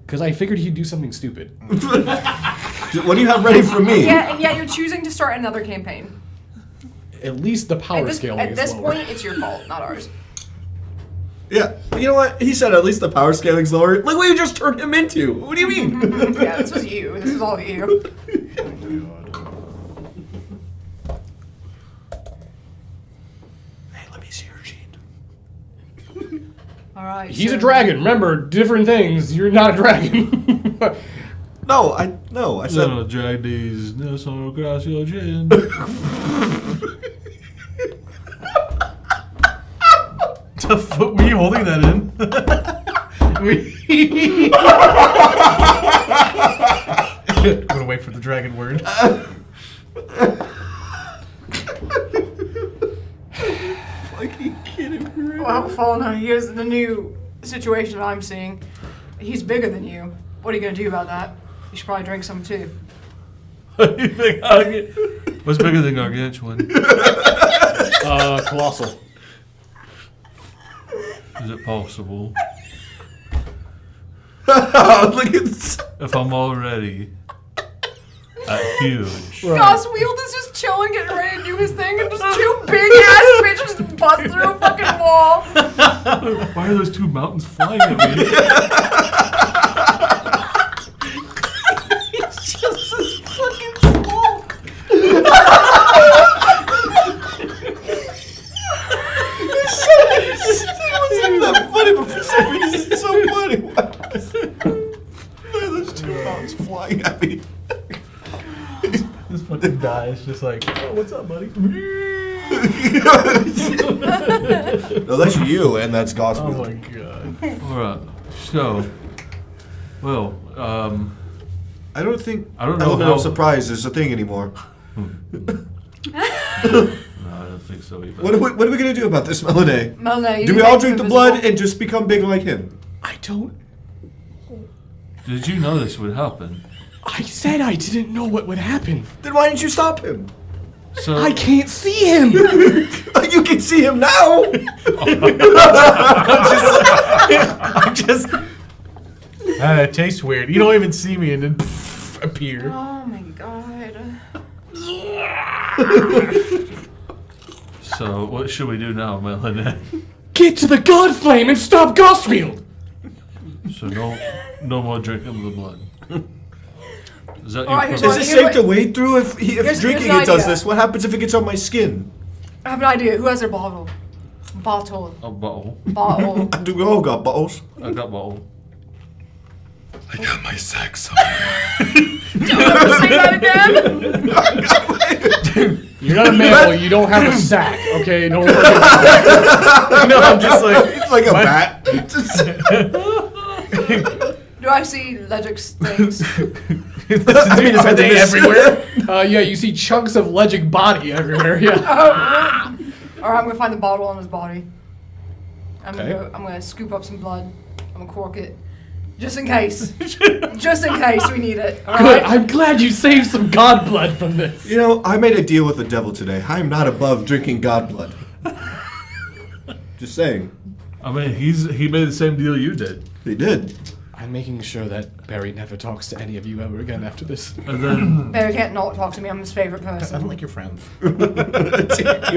Because I figured he'd do something stupid. What do you have ready for me? Yeah, and yet you're choosing to start another campaign. At least the power scaling At is this lower. point, it's your fault, not ours. Yeah, you know what? He said at least the power scaling's lower. Look what you just turned him into. What do you mean? Yeah, this was you. This was all you. Hey, let me see your sheet. All right. He's so- a dragon. Remember, different things. You're not a dragon. No, I said. No, drag these nuts all across your chin. The fuck, were you holding that in? I'm gonna wait for the dragon word. Fucking kidding me right Well, Fauna, here's the new situation I'm seeing. He's bigger than you. What are you gonna do about that? You should probably drink some too. What do you think? What's bigger than gargantuan? Colossal. Is it possible? now. Look at this. If I'm already huge. Goswield is just chilling, getting ready to do his thing, and just two big ass bitches bust through a fucking wall. Why are those two mountains flying at me? That funny, but for some reason it's so funny. Why are those two mountains flying at me? This fucking guy is just like, oh, what's up, buddy? No, that's you, and that's Oh Goswield. my god. Alright, so, well, I don't think I don't know element how- of surprise is a thing anymore. no, I don't think so either. What are we gonna do about this, Melanie? Melanie, you Do we make all him drink the invisible. blood and just become big like him? I don't. Did you know this would happen? I said I didn't know what would happen. Then why didn't you stop him? So, I can't see him. You can see him now. I'm just. It tastes weird. You don't even see me and then appear. Oh my god. so what should we do now, Melanie? Get to the god flame and stop Goswield. So no more drinking of the blood. Is that Alright, your here's Is what- it safe to wade through if Here's drinking an it does idea. this? What happens if it gets on my skin? I have an idea. Who has their bottle? Bottle. a bottle? Bottle. Do we all got bottles? I got bottle. I got my sack Say that again. You're not a mammal. You don't have a sack. Okay, don't worry. No, I'm just like, It's like a bat. Do I see Legic's things? I mean, are they everywhere? Yeah, you see chunks of Legic body everywhere. Yeah. Alright, I'm gonna find the bottle on his body. I'm Okay. gonna scoop up some blood. I'm gonna cork it. Just in case. Just in case we need it. Good. Alright? I'm glad you saved some god blood from this. You know, I made a deal with the devil today. I'm not above drinking god blood. Just saying. I mean, he made the same deal you did. He did. I'm making sure that Barry never talks to any of you ever again after this. And then Barry can't not talk to me. I'm his favorite I don't person. like your friends. Your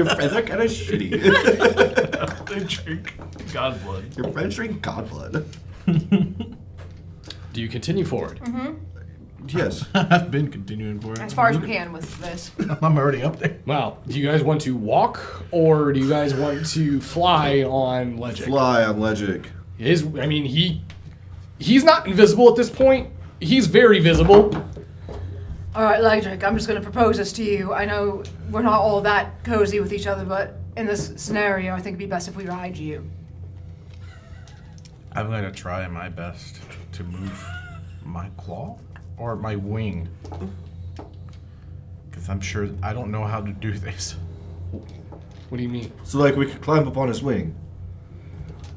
friends are kind of shitty. they drink god blood. Your friends drink god blood. Do you continue forward? Yes. I've been continuing for it. As far as we can with this. I'm already up there. Wow. Do you guys want to walk or do you guys want to fly on Legic? Fly on Legic. He's not invisible at this point. He's very visible. All right, Ledric, I'm just going to propose this to you. I know we're not all that cozy with each other, but in this scenario, I think it'd be best if we ride you. I'm going to try my best to move my claw or my wing. Because I'm sure I don't know how to do this. What do you mean? So, like, we could climb up on his wing,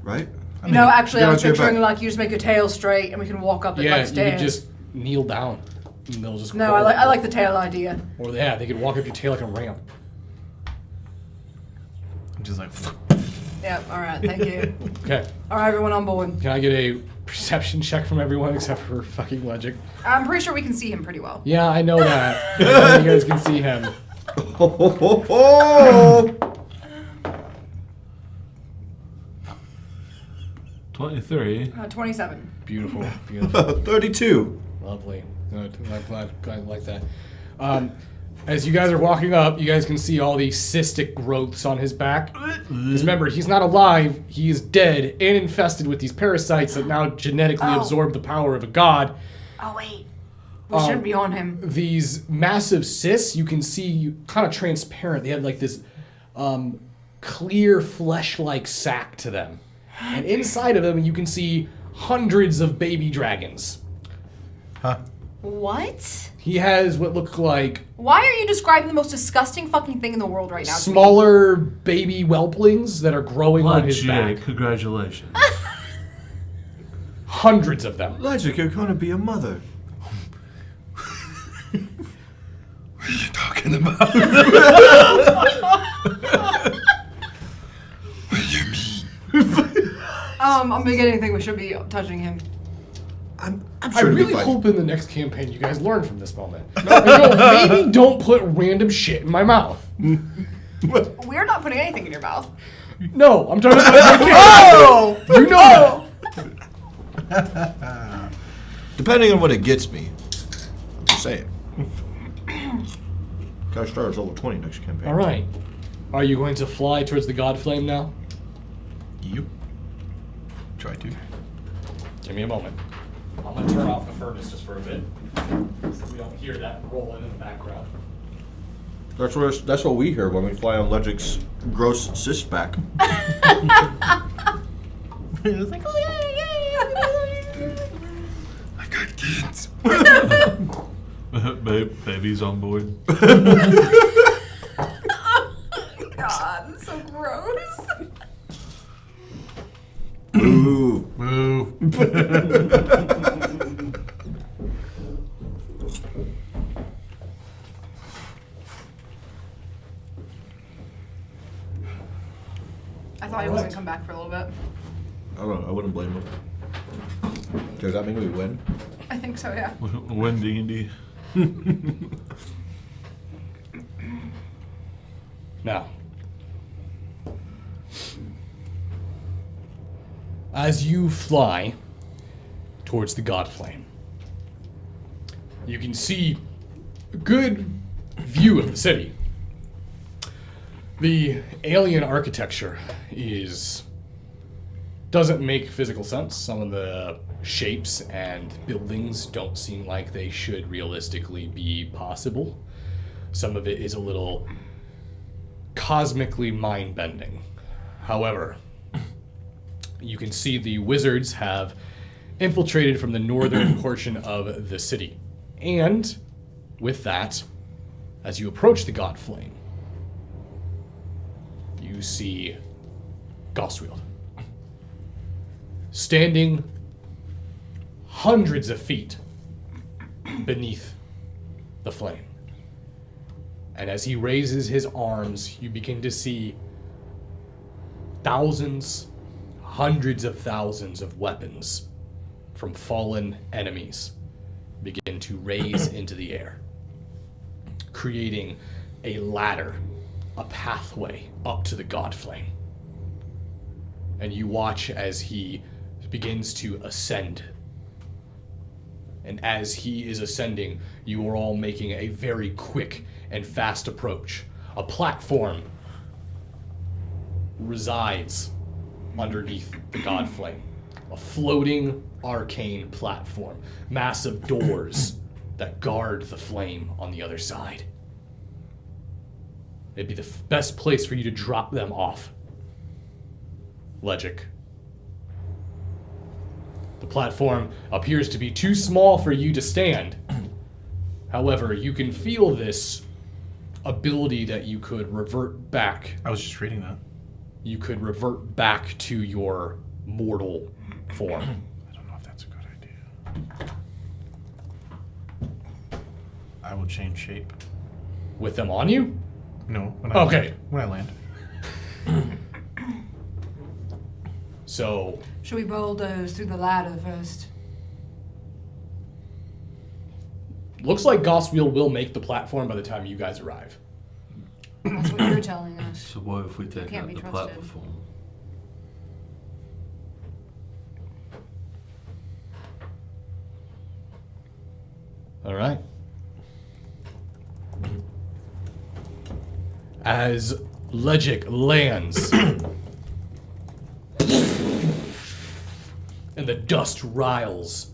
right? No, actually, get I was onto your picturing back. like you just make your tail straight and we can walk up it Yeah, like you stairs. could just kneel down. And they'll just No, crawl I up. like the tail idea. Or yeah, they could walk up your tail like a ramp. I'm just like, Yeah, all right, thank you. Okay. All right, everyone on board. Can I get a perception check from everyone except for fucking Logic? I'm pretty sure we can see him pretty well. Yeah, I know that. I know you guys can see him. Ho, ho, ho, ho! 23. 27. Beautiful, beautiful. 32. Lovely. Good. I'm glad I like that. As you guys are walking up, you guys can see all these cystic growths on his back. Because remember, he's not alive, he is dead and infested with these parasites that now genetically Oh. absorb the power of a god. Oh, wait. We shouldn't be on him. These massive cysts, you can see kind of transparent. They have like this clear flesh-like sac to them. And inside of them, you can see hundreds of baby dragons. huh? What? He has what look like Why are you describing the most disgusting fucking thing in the world right now? to me? smaller baby whelplings that are growing on his back. Legit. Congratulations. Hundreds of them. Logic, you're gonna be a mother. What are you talking about? What do you mean? I'm beginning to think we should be touching him. I'm I sure it'll be really fine. hope in the next campaign you guys learn from this moment. Maybe don't put random shit in my mouth. We're not putting anything in your mouth. No, I'm talking about oh! You know that. Depending on what it gets me. I'm just saying. Gotta start as level 20 next campaign. All right. Are you going to fly towards the God Flame now? You? Try to. Give me a moment. I'm going to turn off the furnace just for a bit, so we don't hear that rolling in the background. That's what we hear when we fly on Legic's gross cyst back. It's like, oh yeah. I got kids. Baby's on board. God, that's so gross. Ooh. Boo. I thought he was gonna come back for a little bit. I don't know. I wouldn't blame him. Does that mean we win? I think so, yeah. When D&D. Now, as you fly towards the God Flame, you can see a good view of the city. The alien architecture doesn't make physical sense. Some of the shapes and buildings don't seem like they should realistically be possible. Some of it is a little cosmically mind-bending. However, you can see the wizards have infiltrated from the northern portion of the city. And with that, as you approach the God Flame, you see Goswield standing hundreds of feet beneath the flame. And as he raises his arms, you begin to see thousands, hundreds of thousands of weapons from fallen enemies begin to raise into the air, creating a ladder, a pathway up to the God Flame. And you watch as he begins to ascend. And as he is ascending, you are all making a very quick and fast approach. A platform resides underneath the God Flame. A floating arcane platform. Massive doors that guard the flame on the other side. It'd be the best place for you to drop them off. Legic. The platform appears to be too small for you to stand. However, you can feel this ability that you could revert back. I was just reading that. You could revert back to your mortal form. I don't know if that's a good idea. I will change shape. With them on you? No. When Okay. When I land. So, Should we bulldoze through the ladder first? looks like Goswheel will make the platform by the time you guys arrive. That's what you're telling us. So what if we take Can't out be the trusted. platform? All right. As Legic lands, and the dust riles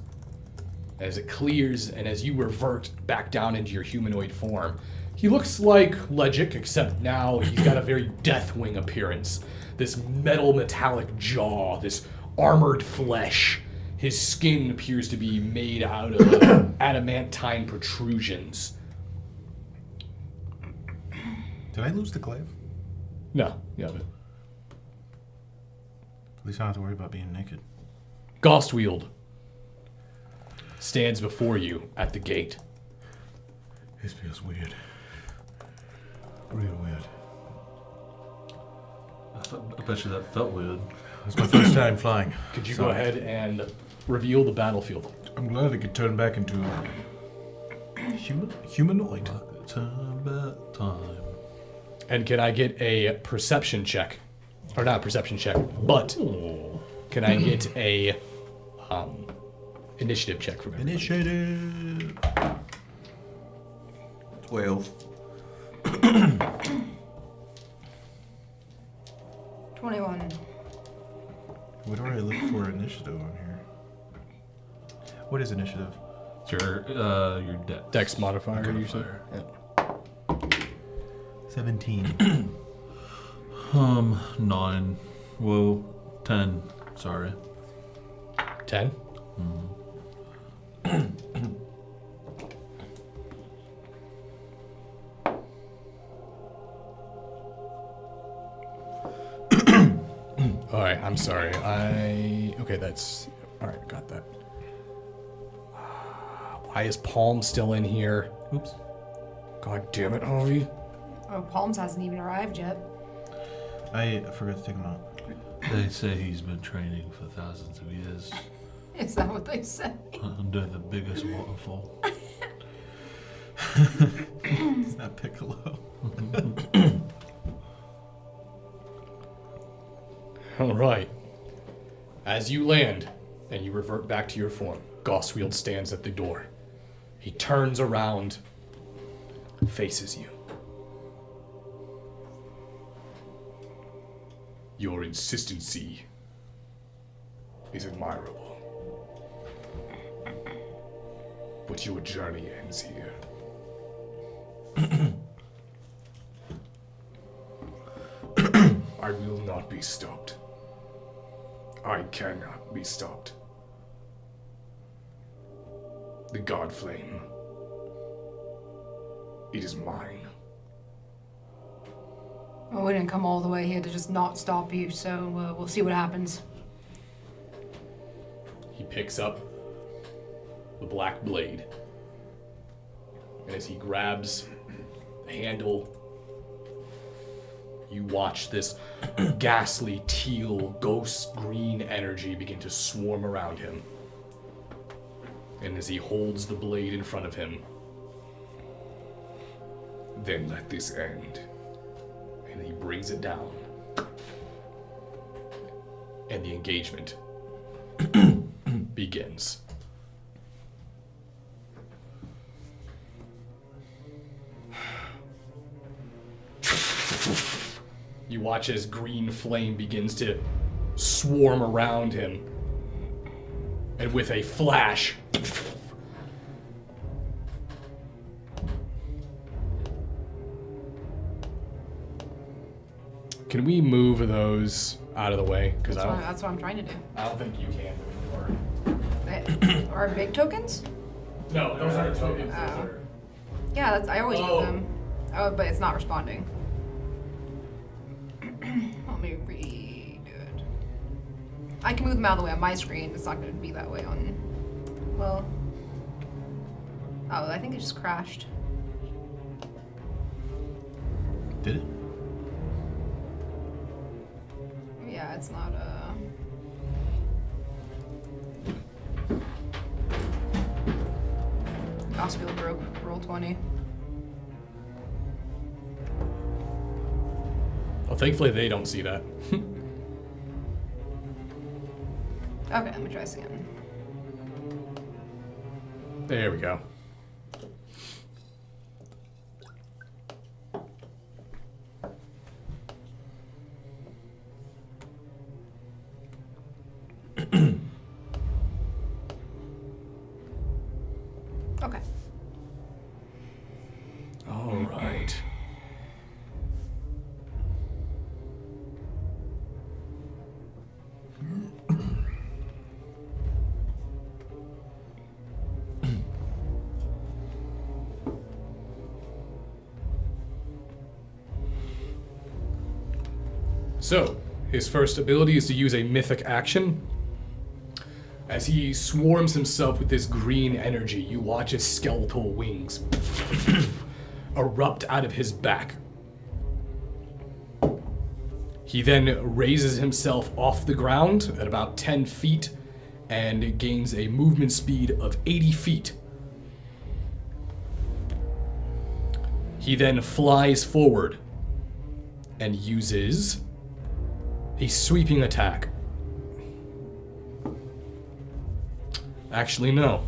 as it clears, and as you revert back down into your humanoid form, he looks like Legic, except now he's got a very Deathwing appearance. This metallic jaw, this armored flesh. His skin appears to be made out of adamantine protrusions. Did I lose the glaive? No, you haven't. At least I don't have to worry about being naked. Gostwield stands before you at the gate. This feels weird. Real weird. I bet you that felt weird. It's my first time flying. Could you So go ahead and reveal the battlefield? I'm glad I could turn back into humanoid. Turn back time. And can I get a perception check? Or not a perception check, but can I get a initiative check from everybody? Initiative. 12. 21. What do I look for initiative on here? What is initiative? It's your deck. Dex modifier, Okay. usually. Yeah. 17. 9. Well, 10. Sorry. 10? Alright, I'm sorry. Okay, that's... Alright, got that. Why is Palm still in here? Oops. God damn it, Harvey. Oh, Palms hasn't even arrived yet. I forgot to take them out. They say he's been training for thousands of years Is that what they say? under the biggest waterfall. It's not Piccolo. Alright. As you land and you revert back to your form, Goswield stands at the door. He turns around, faces you. Your insistency is admirable. But your journey ends here. I will not be stopped. I cannot be stopped. The God Flame. It is mine. Well, we didn't come all the way here to just not stop you, so we'll see what happens. He picks up the black blade. And as he grabs the handle, you watch this ghastly teal ghost green energy begin to swarm around him. And as he holds the blade in front of him, then let this end. And he brings it down. And the engagement begins. You watch as green flame begins to swarm around him. And with a flash, Can we move those out of the way? Because That's what I'm trying to do. I don't think you can move. Are big tokens? No, those aren't tokens. Oh. Those are... Yeah, I always Oh. use them. Oh, but it's not responding. Let me redo it. I can move them out of the way on my screen. It's not going to be that way on. Well. Oh, I think it just crashed. Did it? Yeah, it's not Gospel broke. Roll 20. Well, thankfully they don't see that. Okay, let me try this again. There we go. Okay. All right. So, his first ability is to use a mythic action. As he swarms himself with this green energy, you watch his skeletal wings erupt out of his back. He then raises himself off the ground at about 10 feet and gains a movement speed of 80 feet. He then flies forward and uses a sweeping attack. Actually, no.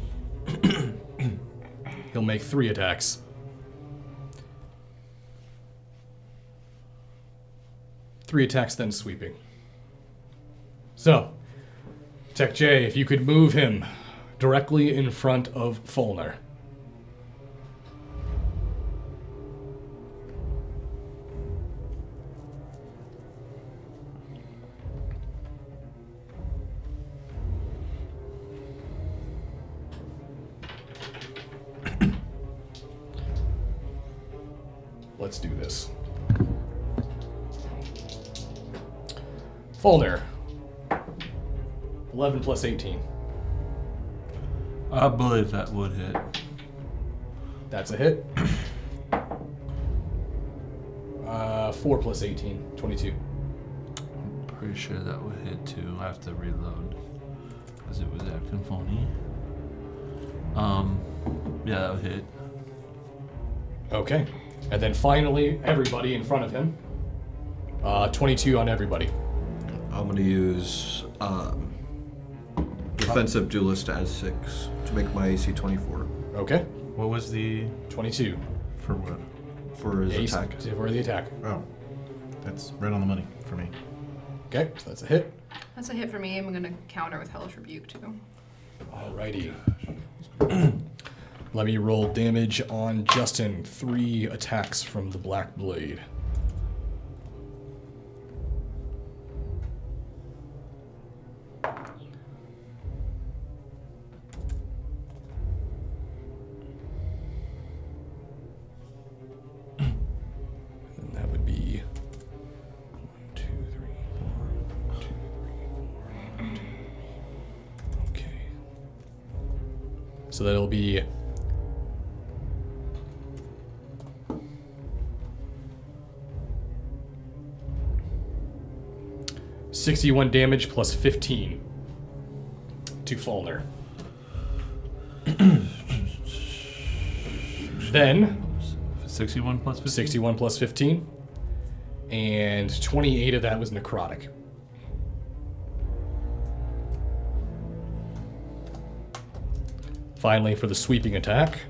He'll make 3 attacks. Three attacks, then sweeping. So, Tech J, if you could move him directly in front of Fulner. Let's do this. Fulner. 11 plus 18. I believe that would hit. That's a hit. 4 plus 18. 22. I'm pretty sure that would hit too. I have to reload because it was acting funny. Yeah, that would hit. Okay. And then finally, everybody in front of him. 22 on everybody. I'm gonna use defensive duelist as 6 to make my AC 24 Okay. What was the 22. for what? for his Ace attack. for the attack. Oh, that's right on the money for me. Okay, so that's a hit. That's a hit for me. I'm gonna counter with Hellish Rebuke too. Alrighty. Let me roll damage on Justin. 3 attacks from the Black Blade. And that would be 1, 2, 3, 4, 1, 2, 3, 4, 1, 2. Okay. So that'll be 61 damage plus 15 to Fulner. Then 61 plus 15? 61 plus 15, and 28 of that was necrotic. Finally, for the sweeping attack.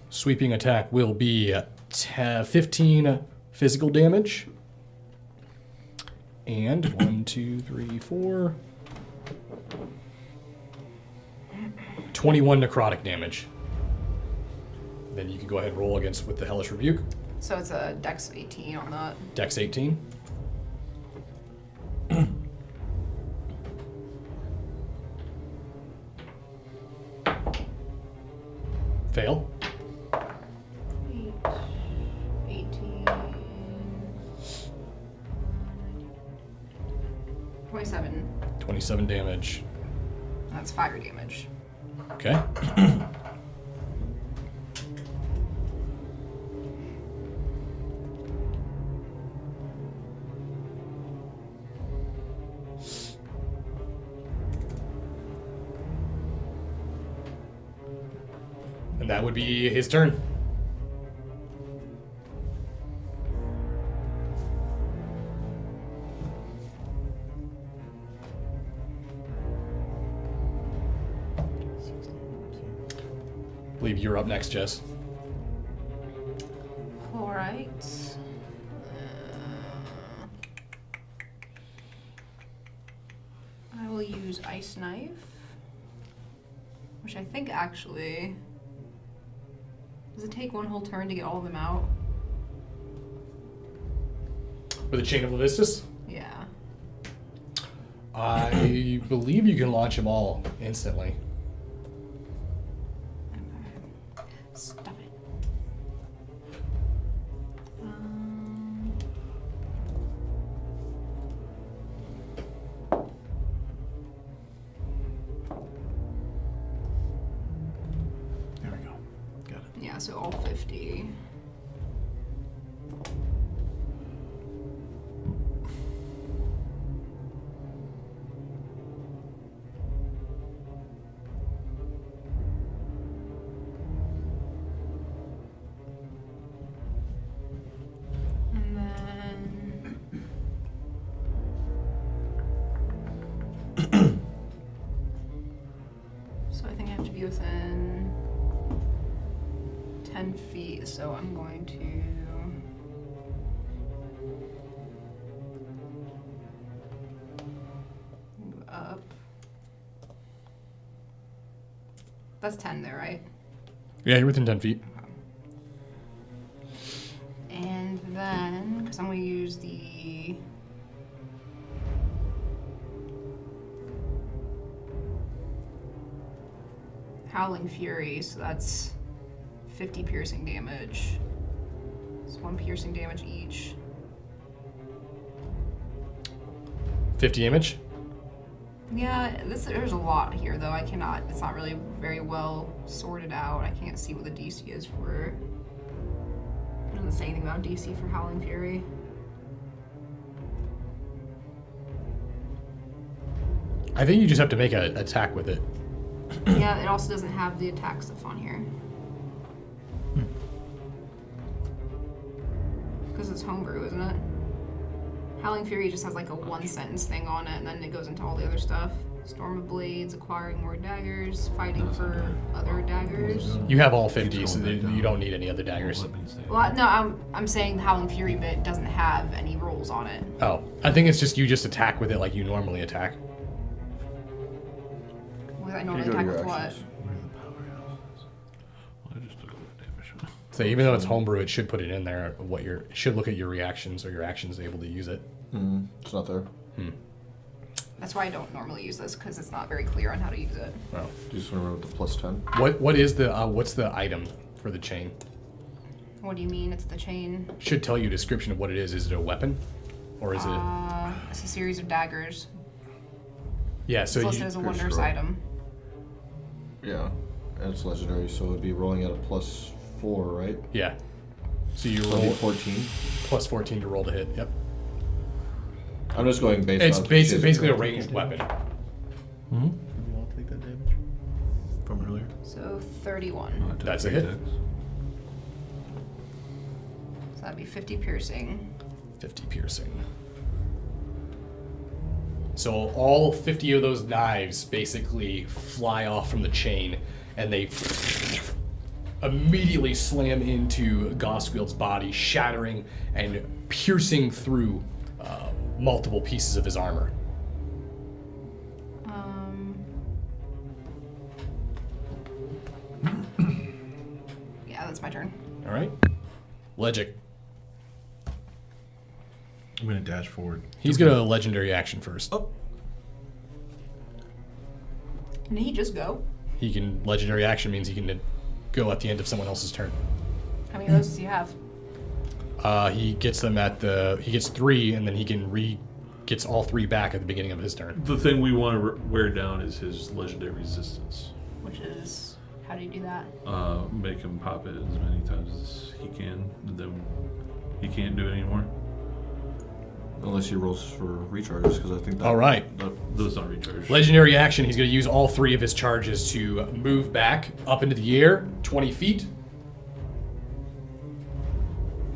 Sweeping attack will be 15 physical damage. And 1, 2, 3, 4. 21 necrotic damage. Then you can go ahead and roll against with the Hellish Rebuke. So it's a Dex 18 on that. Dex 18. Fail. 18. 27. 27 damage. That's fire damage. Okay. And that would be his turn. I believe you're up next, Jess. Alright. I will use Ice Knife. Which I think actually... Does it take one whole turn to get all of them out? With a Chain of Levistus? Yeah. I believe you can launch them all instantly. Stop it. There we go. Got it. Yeah, so all 50. And then... So I think I have to be within 10 feet, so I'm going to move up. That's 10 there, right? Yeah, you're within 10 feet. And then, because I'm going to use the... Howling Fury, so that's 50 piercing damage. It's 1 piercing damage each. 50 damage? Yeah, there's a lot here though. I cannot, it's not really very well sorted out. I can't see what the DC is for. It doesn't say anything about DC for Howling Fury. I think you just have to make an attack with it. Yeah, it also doesn't have the attack stuff on here. Because it's homebrew, isn't it? Howling Fury just has like a one sentence thing on it, and then it goes into all the other stuff. Storm of Blades, acquiring more daggers, fighting for other daggers. You have all 50, so you don't need any other daggers. Well, no, I'm saying the Howling Fury bit doesn't have any rolls on it. Oh, I think it's just you just attack with it like you normally attack. Well, I Can normally you go to attack your with what? actions? I just took all the damage. So even though it's homebrew, it should put it in there. It should look at your reactions, or your actions able to use it. It's not there. That's why I don't normally use this, because it's not very clear on how to use it. Oh. Do you just want to remember the plus 10? What is the what's the item for the chain? What do you mean it's the chain? Should tell you a description of what it is. Is it a weapon, or is it? It's a series of daggers. Yeah. So It's listed you, as a Pretty wondrous sure. item. Yeah. And it's legendary, so it'd be rolling at a plus 4, right? yeah. So you So it'd be roll 14. plus 14 to roll to hit. Yep. I'm just going based It's on... basically a ranged weapon. You all take that damage from earlier? So 31. I took That's a 3 hit. decks. So that'd be 50 piercing. 50 piercing. So all 50 of those knives basically fly off from the chain, and they immediately slam into Gosquield's body, shattering and piercing through multiple pieces of his armor. my turn. All right. Legic. I'm gonna dash forward. He's got a legendary action first. Oh. Did he just go? He can legendary action means he can go at the end of someone else's turn. How many of those does he have? He gets them he gets 3, and then he can gets all 3 back at the beginning of his turn. The thing we want to wear down is his legendary resistance. Which is, how do you do that? Make him pop it as many times as he can, and then he can't do it anymore. Unless he rolls for recharges, because I think that. All right. Those don't recharge. Legendary action, he's going to use all 3 of his charges to move back up into the air, 20 feet.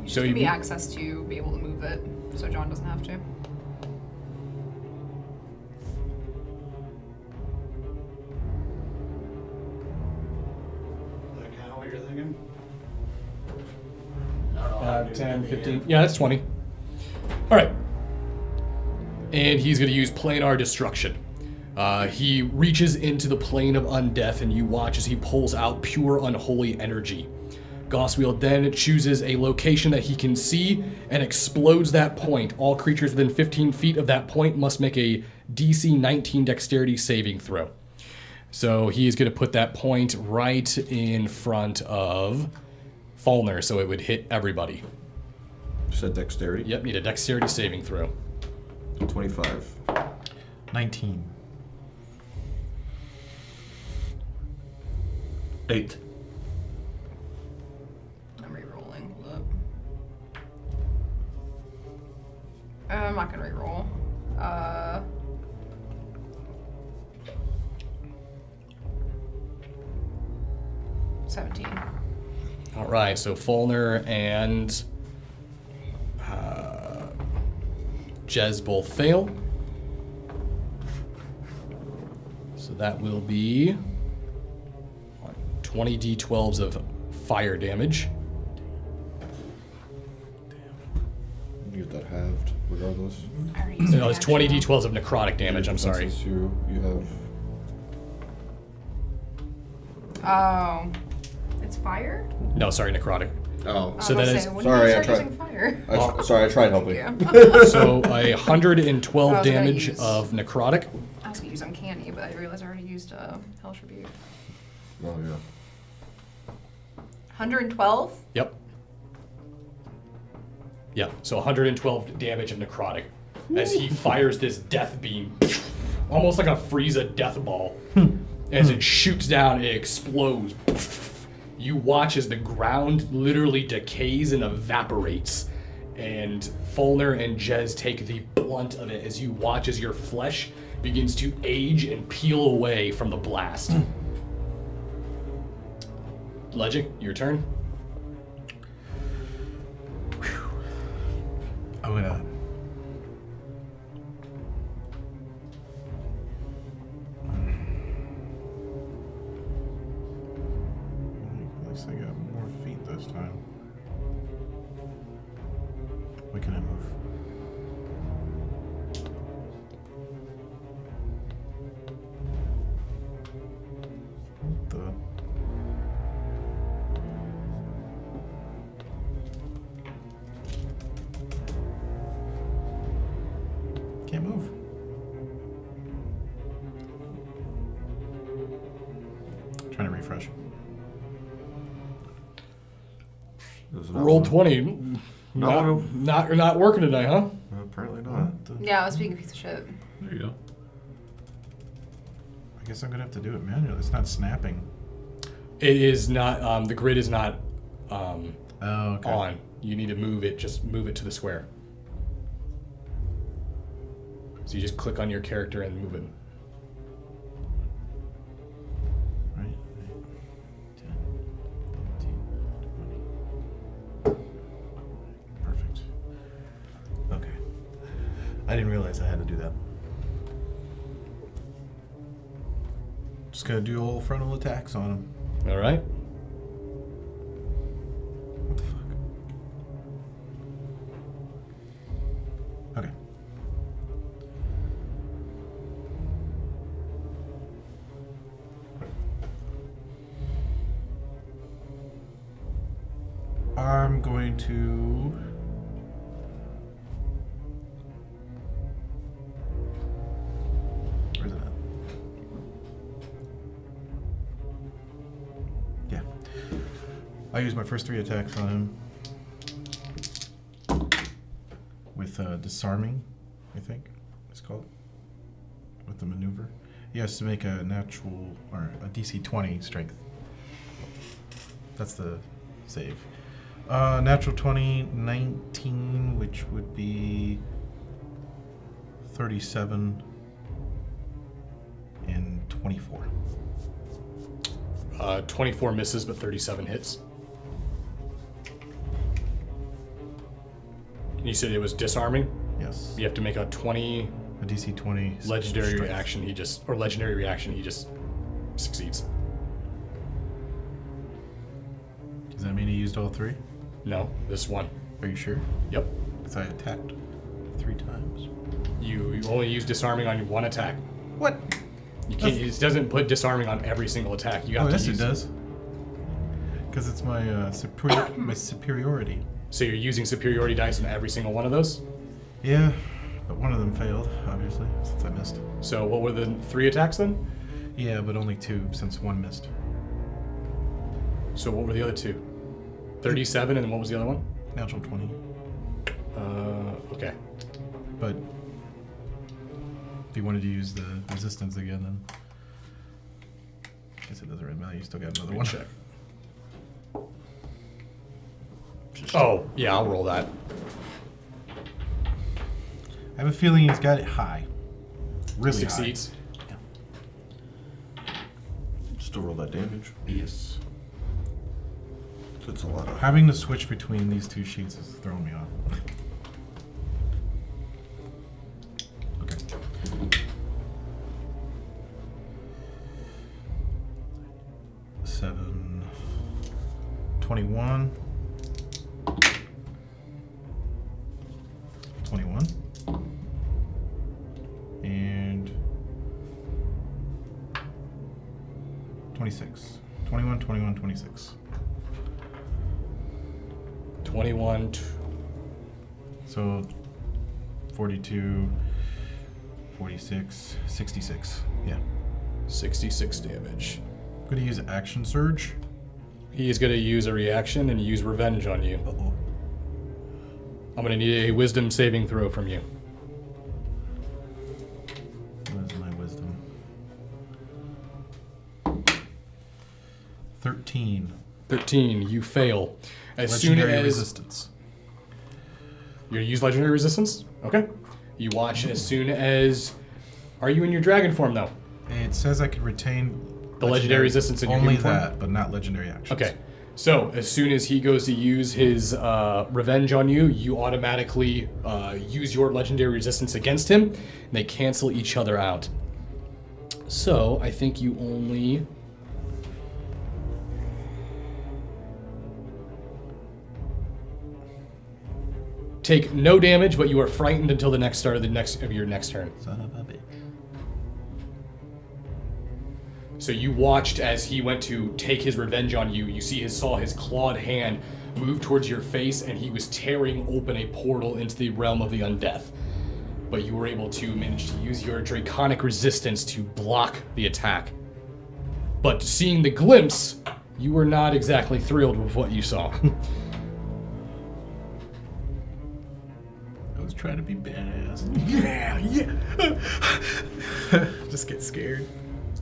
So give me access to be able to move it, so John doesn't have to. Like how you're thinking? 10, 15. Yeah, that's 20. All right. And he's going to use planar destruction. He reaches into the plane of undeath, and you watch as he pulls out pure unholy energy. Goswiel then chooses a location that he can see and explodes that point. All creatures within 15 feet of that point must make a DC 19 dexterity saving throw. So he is going to put that point right in front of Falner, so it would hit everybody. You said dexterity? Yep, need a dexterity saving throw. 25. 19. 8. I'm re-rolling. Hold up. I'm not gonna re-roll. 17. All right, so Falner and Jez both fail. So that will be 20 d12s of fire damage. You get that halved, regardless. I already used No, my it's 20 action. d12s of necrotic damage, I'm sorry. Since you have. Oh. It's fire? No, sorry, necrotic. Oh. So I was that gonna is- say, when Sorry, did I you start tried- using fire? Sorry, I tried helping. Yeah. So 112 I was gonna damage use- of necrotic. I was gonna use Uncanny, but I realized I already used Hellish Rebuke. Oh, yeah. 112? Yep. Yeah, so 112 damage of necrotic as he fires this death beam, almost like a Frieza death ball. As it shoots down, it explodes. You watch as the ground literally decays and evaporates. And Falner and Jez take the blunt of it as you watch as your flesh begins to age and peel away from the blast. Legic, your turn. I'm gonna. At least I got more feet this time. Where can I move? The. Can't move. Trying to refresh. Is it not Roll one? 20. Not working today, huh? Apparently not. Yeah, I was being a piece of shit. There you go. I guess I'm gonna have to do it manually. It's not snapping. It is not. The grid is not Oh, okay. on. You need to move it. Just move it to the square. So you just click on your character and move it. Right. 10, 15, 20. Perfect. Okay. I didn't realize I had to do that. Just gonna do all frontal attacks on him. All right. What the fuck? Okay. I'm going to. Where's it at? Yeah. I use my first 3 attacks on him with disarming, I think it's called, with the maneuver. He has to make a natural or a DC 20 strength. That's the save. Natural 20, 19, which would be 37 and 24. 24 misses, but 37 hits. You said it was disarming? Yes. You have to make a 20 A DC 20 legendary strength. reaction. He just succeeds. Does that mean he used all 3? No, this one. Are you sure? Yep. Because I attacked 3 times. You only use disarming on 1 attack. What? You can't. It doesn't put disarming on every single attack. You have Oh, to yes, use it does. Because it's my my superiority. So you're using superiority dice on every single one of those? Yeah, but one of them failed, obviously, since I missed. So what were the 3 attacks then? Yeah, but only 2 since 1 missed. So what were the other 2? 37 and then what was the other one? Natural 20. Okay. But if you wanted to use the resistance again, then I guess it doesn't really matter. You still got another one. Check. Oh, yeah, I'll roll that. I have a feeling he's got it high. Really Succeeds. Still roll that damage. high. Yes. So it's a lot of. Having to switch between these 2 sheets is throwing me off. Okay. Seven. 21. 21. And 26. 21, 21, 26. 21. So 42, 46, 66. Yeah. 66 damage. I'm going to use Action Surge. He's going to use a reaction and use revenge on you. Uh-oh. I'm going to need a wisdom saving throw from you. What is my wisdom? 13. 13, you fail. As Legendary soon as resistance. you're going to use legendary resistance? Okay. You watch as soon as... Are you in your dragon form, though? It says I can retain The legendary resistance in your only human form? that, but not legendary actions. Okay. So, as soon as he goes to use his revenge on you, you automatically use your legendary resistance against him, and they cancel each other out. So, I think you only... take no damage, but you are frightened until the next start of your next turn. Son of a bitch. So you watched as he went to take his revenge on you. You saw his clawed hand move towards your face, and he was tearing open a portal into the realm of the undeath. But you were able to manage to use your draconic resistance to block the attack. But seeing the glimpse, you were not exactly thrilled with what you saw. I was trying to be badass. Yeah. Just get scared.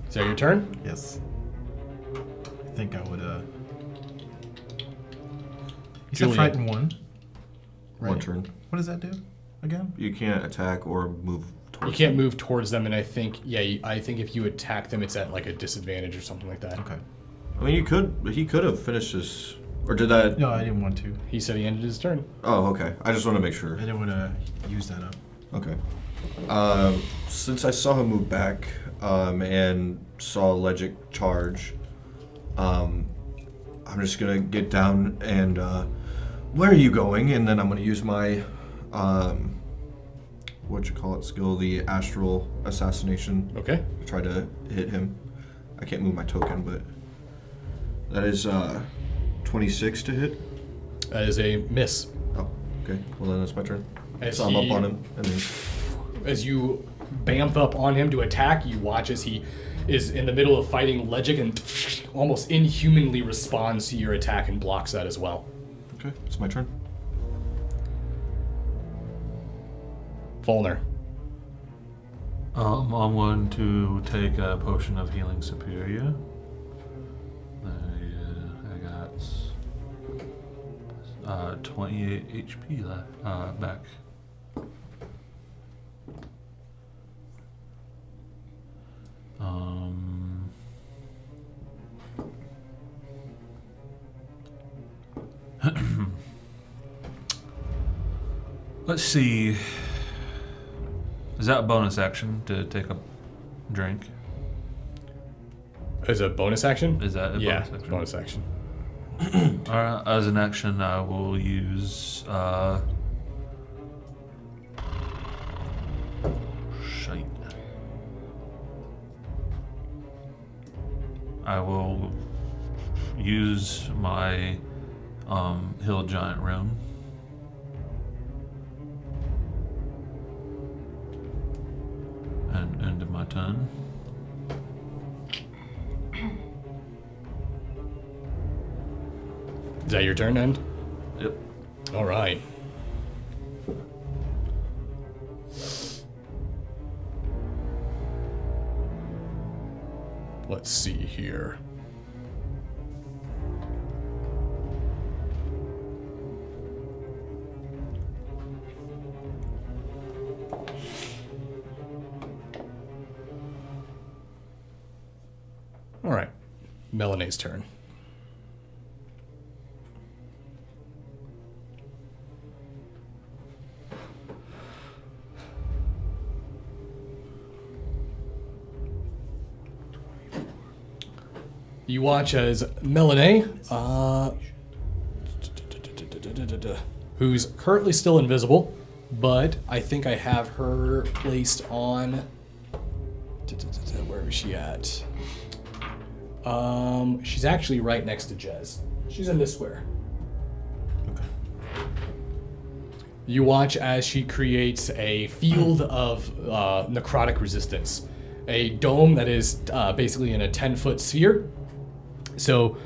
Is that your turn? Yes. I think I would, You said Julian. frighten 1. One turn. What does that do again? You can't attack or move towards You can't move towards them, and I think, I think if you attack them, it's at like a disadvantage or something like that. Okay. I mean, he could have finished his... Or did that... No, I didn't want to. He said he ended his turn. Oh, okay. I just want to make sure. I didn't want to use that up. Okay. Since I saw him move back and saw Legic charge, I'm just going to get down and... where are you going? And then I'm going to use my... skill, the Astral Assassination. Okay. Try to hit him. I can't move my token, but... That is 26 to hit. That is a miss. Oh, okay. Well, then it's my turn. As So I'm he- up on him. And then, As you bamf up on him to attack, you watch as he is in the middle of fighting Legic and almost inhumanly responds to your attack and blocks that as well. okay, it's my turn. Volner. I'm going to take a potion of healing superior. I got 28 HP left back. Let's see. Is that a bonus action to take a drink? As a bonus action? Is that a yeah, bonus action? bonus action. Alright, as an action, I will use shite. I will use my Hill Giant Rune. And end of my turn. Is that your turn, end? Yep. All right. Let's see here. All right. Melanie's turn. You watch as Melanie, who's currently still invisible, but I think I have her placed on. Where is she at? She's actually right next to Jez. She's in this square. You watch as she creates a field of necrotic resistance. A dome that is basically in a 10-foot sphere. So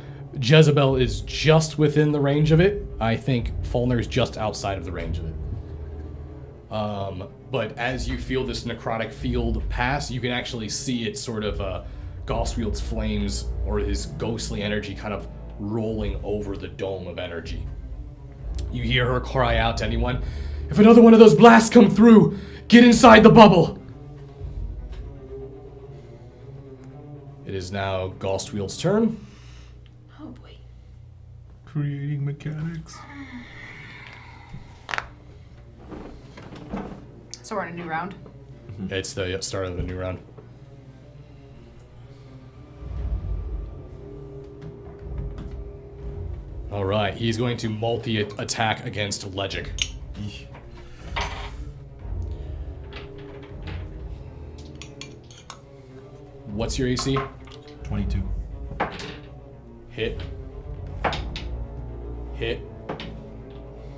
Jezebel is just within the range of it. I think Fulner's just outside of the range of it. But as you feel this necrotic field pass, you can actually see it sort of Goswield's flames or his ghostly energy kind of rolling over the dome of energy. You hear her cry out to anyone, "If another one of those blasts come through, get inside the bubble!" It is now Goswield's turn. Oh boy. Creating mechanics. So we're in a new round. It's the start of the new round. All right, he's going to multi-attack against Legic. What's your AC? 22. Hit. Hit.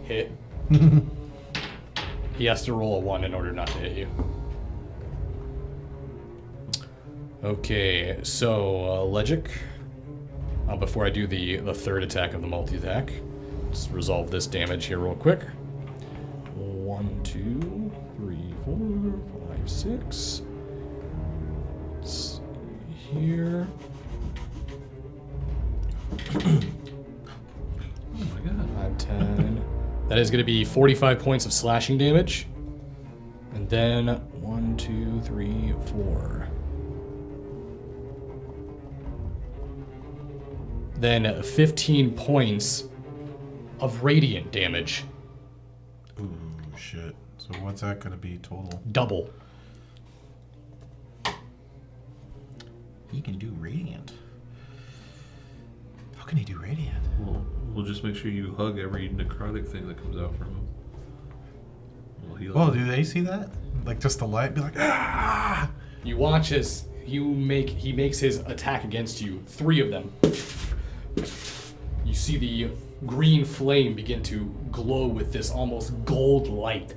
Hit. He has to roll a 1 in order not to hit you. Okay, so Legic. Before I do the third attack of the multi-attack, let's resolve this damage here real quick. 1, 2, 3, 4, 5, 6. Let's see here. Oh my god. 5, 10. That is going to be 45 points of slashing damage. And then 1, 2, 3, 4. Then 15 points of radiant damage. Ooh, shit. So what's that gonna be total? Double. He can do radiant. How can he do radiant? We'll just make sure you hug every necrotic thing that comes out from him. We'll heal Oh, him. do they see that? Like just the light, be like, ah! You watch as he makes his attack against you. 3 of them. You see the green flame begin to glow with this almost gold light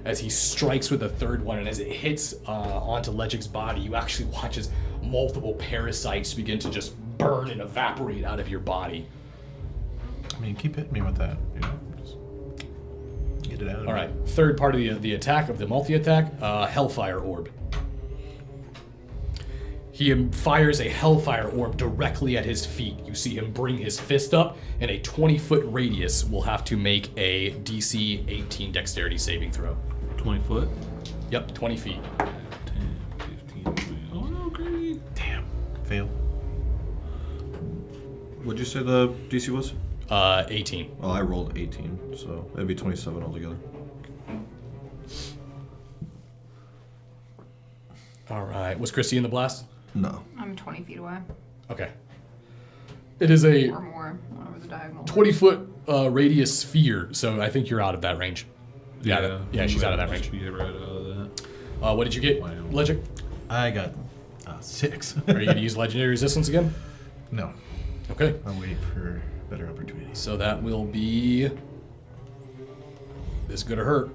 as he strikes with the third one, and as it hits onto Legic's body, you actually watch as multiple parasites begin to just burn and evaporate out of your body. I mean, keep hitting me with that. You know, just get it out of me. All right, third part of the attack, of the multi-attack, Hellfire Orb. He fires a Hellfire Orb directly at his feet. You see him bring his fist up, and a 20-foot radius will have to make a DC 18 Dexterity saving throw. 20 foot? Yep, 20 feet. 10, 15, 20. Oh no, great. Damn. Fail. What'd you say the DC was? 18. Well, I rolled 18, so it'd be 27 altogether. All right, was Christy in the blast? No. I'm 20 feet away. Okay. It is a Or more, whatever the diagonal. 20-foot radius sphere, so I think you're out of that range. Yeah, she's out of that range. Be right out of that. What did you get, Wow. Legic? I got 6. Are you going to use Legendary Resistance again? No. Okay. I'll wait for better opportunities. So that will be this good or hurt.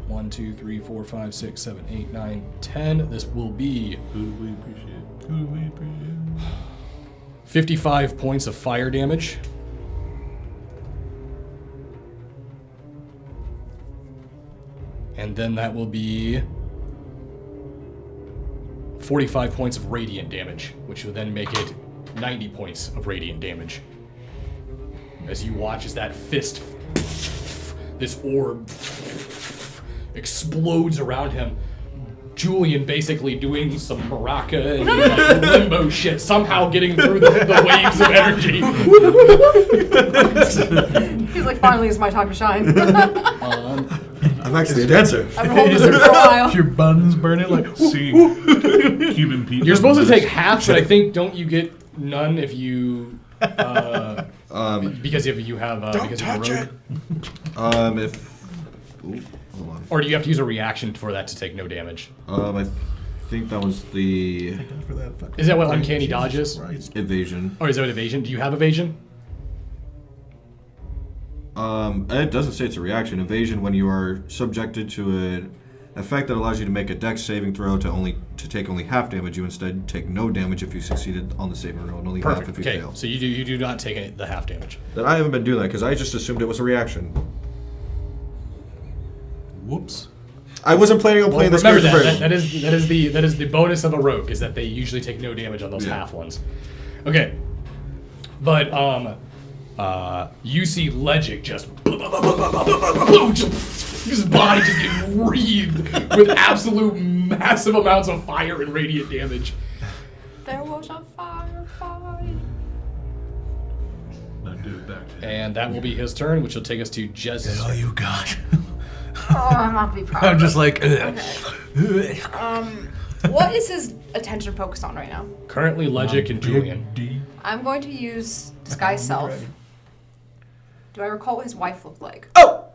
1, 2, 3, 4, 5, 6, 7, 8, 9, 10. This will be Who do we appreciate? 55 points of fire damage. And then that will be 45 points of radiant damage, which will then make it 90 points of radiant damage. As you watch as that fist, this orb, explodes around him. Julian basically doing some maraca and like, limbo shit, somehow getting through the waves of energy. He's like, finally, it's my time to shine. I'm actually a dancer. I've been holding this in for a while. Your buns burning like. See, Cuban pizza. You're supposed to take half, but I think don't you get none if you because if you have because of the rogue? Hold on. Or do you have to use a reaction for that to take no damage? I think that was the For that fucking Is that what thing. uncanny Jesus dodge is? Christ. evasion. Or is that evasion? Do you have evasion? It doesn't say it's a reaction. Evasion, when you are subjected to an effect that allows you to make a dex saving throw to take only half damage, you instead take no damage if you succeeded on the saving roll, and only half if you Okay, fail. so you do not take the half damage. Then I haven't been doing that because I just assumed it was a reaction. Whoops. I wasn't planning on playing this remember character that very that is the bonus of a rogue, is that they usually take no damage on those Yeah. half ones. Okay, but you see Legic just his body just getting wreathed with absolute massive amounts of fire and radiant damage. There was a firefight. Now do it back to him. And that will be his turn, which will take us to Jez's All turn. you got. Oh, I'm not be proud. I'm of just it. like. What is his attention focused on right now? Currently Legic and Julian. I'm going to use disguise self. Do I recall what his wife looked like? Oh!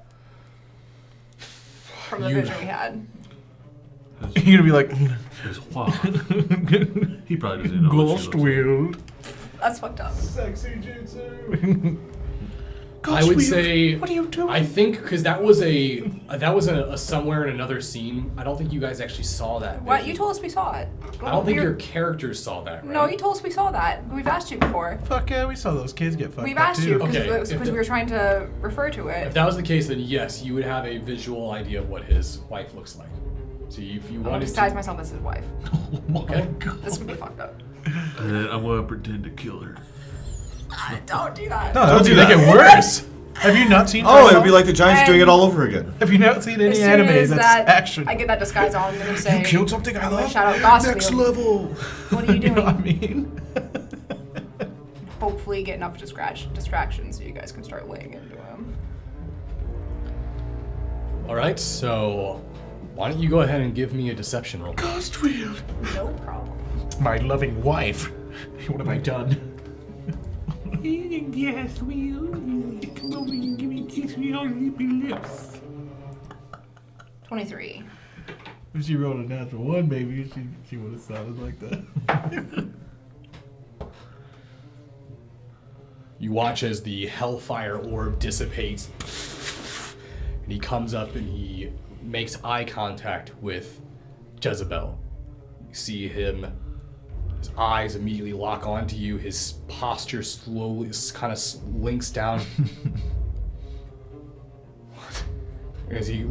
From the vision we had. You're gonna be like. His wife. He probably doesn't know what she Ghost looks like. wheel. That's fucked up. Sexy jutsu. I would say, What are you doing? I think, because that was a somewhere in another scene. I don't think you guys actually saw that. What? vision. You told us we saw it. I don't think your characters saw that, right? No, you told us we saw that. We've asked you before. Fuck yeah, we saw those kids get fucked We've up asked too. you Okay, because if the- we were trying to refer to If it. that was the case, then yes, you would have a visual idea of what his wife looks like. So if you I'm gonna wanted disguise to, myself as his wife. Oh my god. This could be fucked up. And then I'm gonna pretend to kill her. Don't do that. No, that'll make it worse. Have you not seen? Oh, it would be like the Giants doing it And- all over again. Have you not seen any As soon anime as that's that action? I get that disguise on, I'm gonna say, You killed something I I'm gonna love. shout out Gospel. Next level. What are you You know what I doing? mean? Hopefully get enough distractions so you guys can start laying into him. all right. So why don't you go ahead and give me a deception roll? Ghost wheel. No problem. My loving wife. What have I done? Yes, will. Come over and give me a kiss with your lippy lips. 23. If she rolled a natural one, maybe she would have sounded like that. You watch as the hellfire orb dissipates, and he comes up and he makes eye contact with Jezebel. You see him, his eyes immediately lock onto you, his posture slowly kind of links down. As he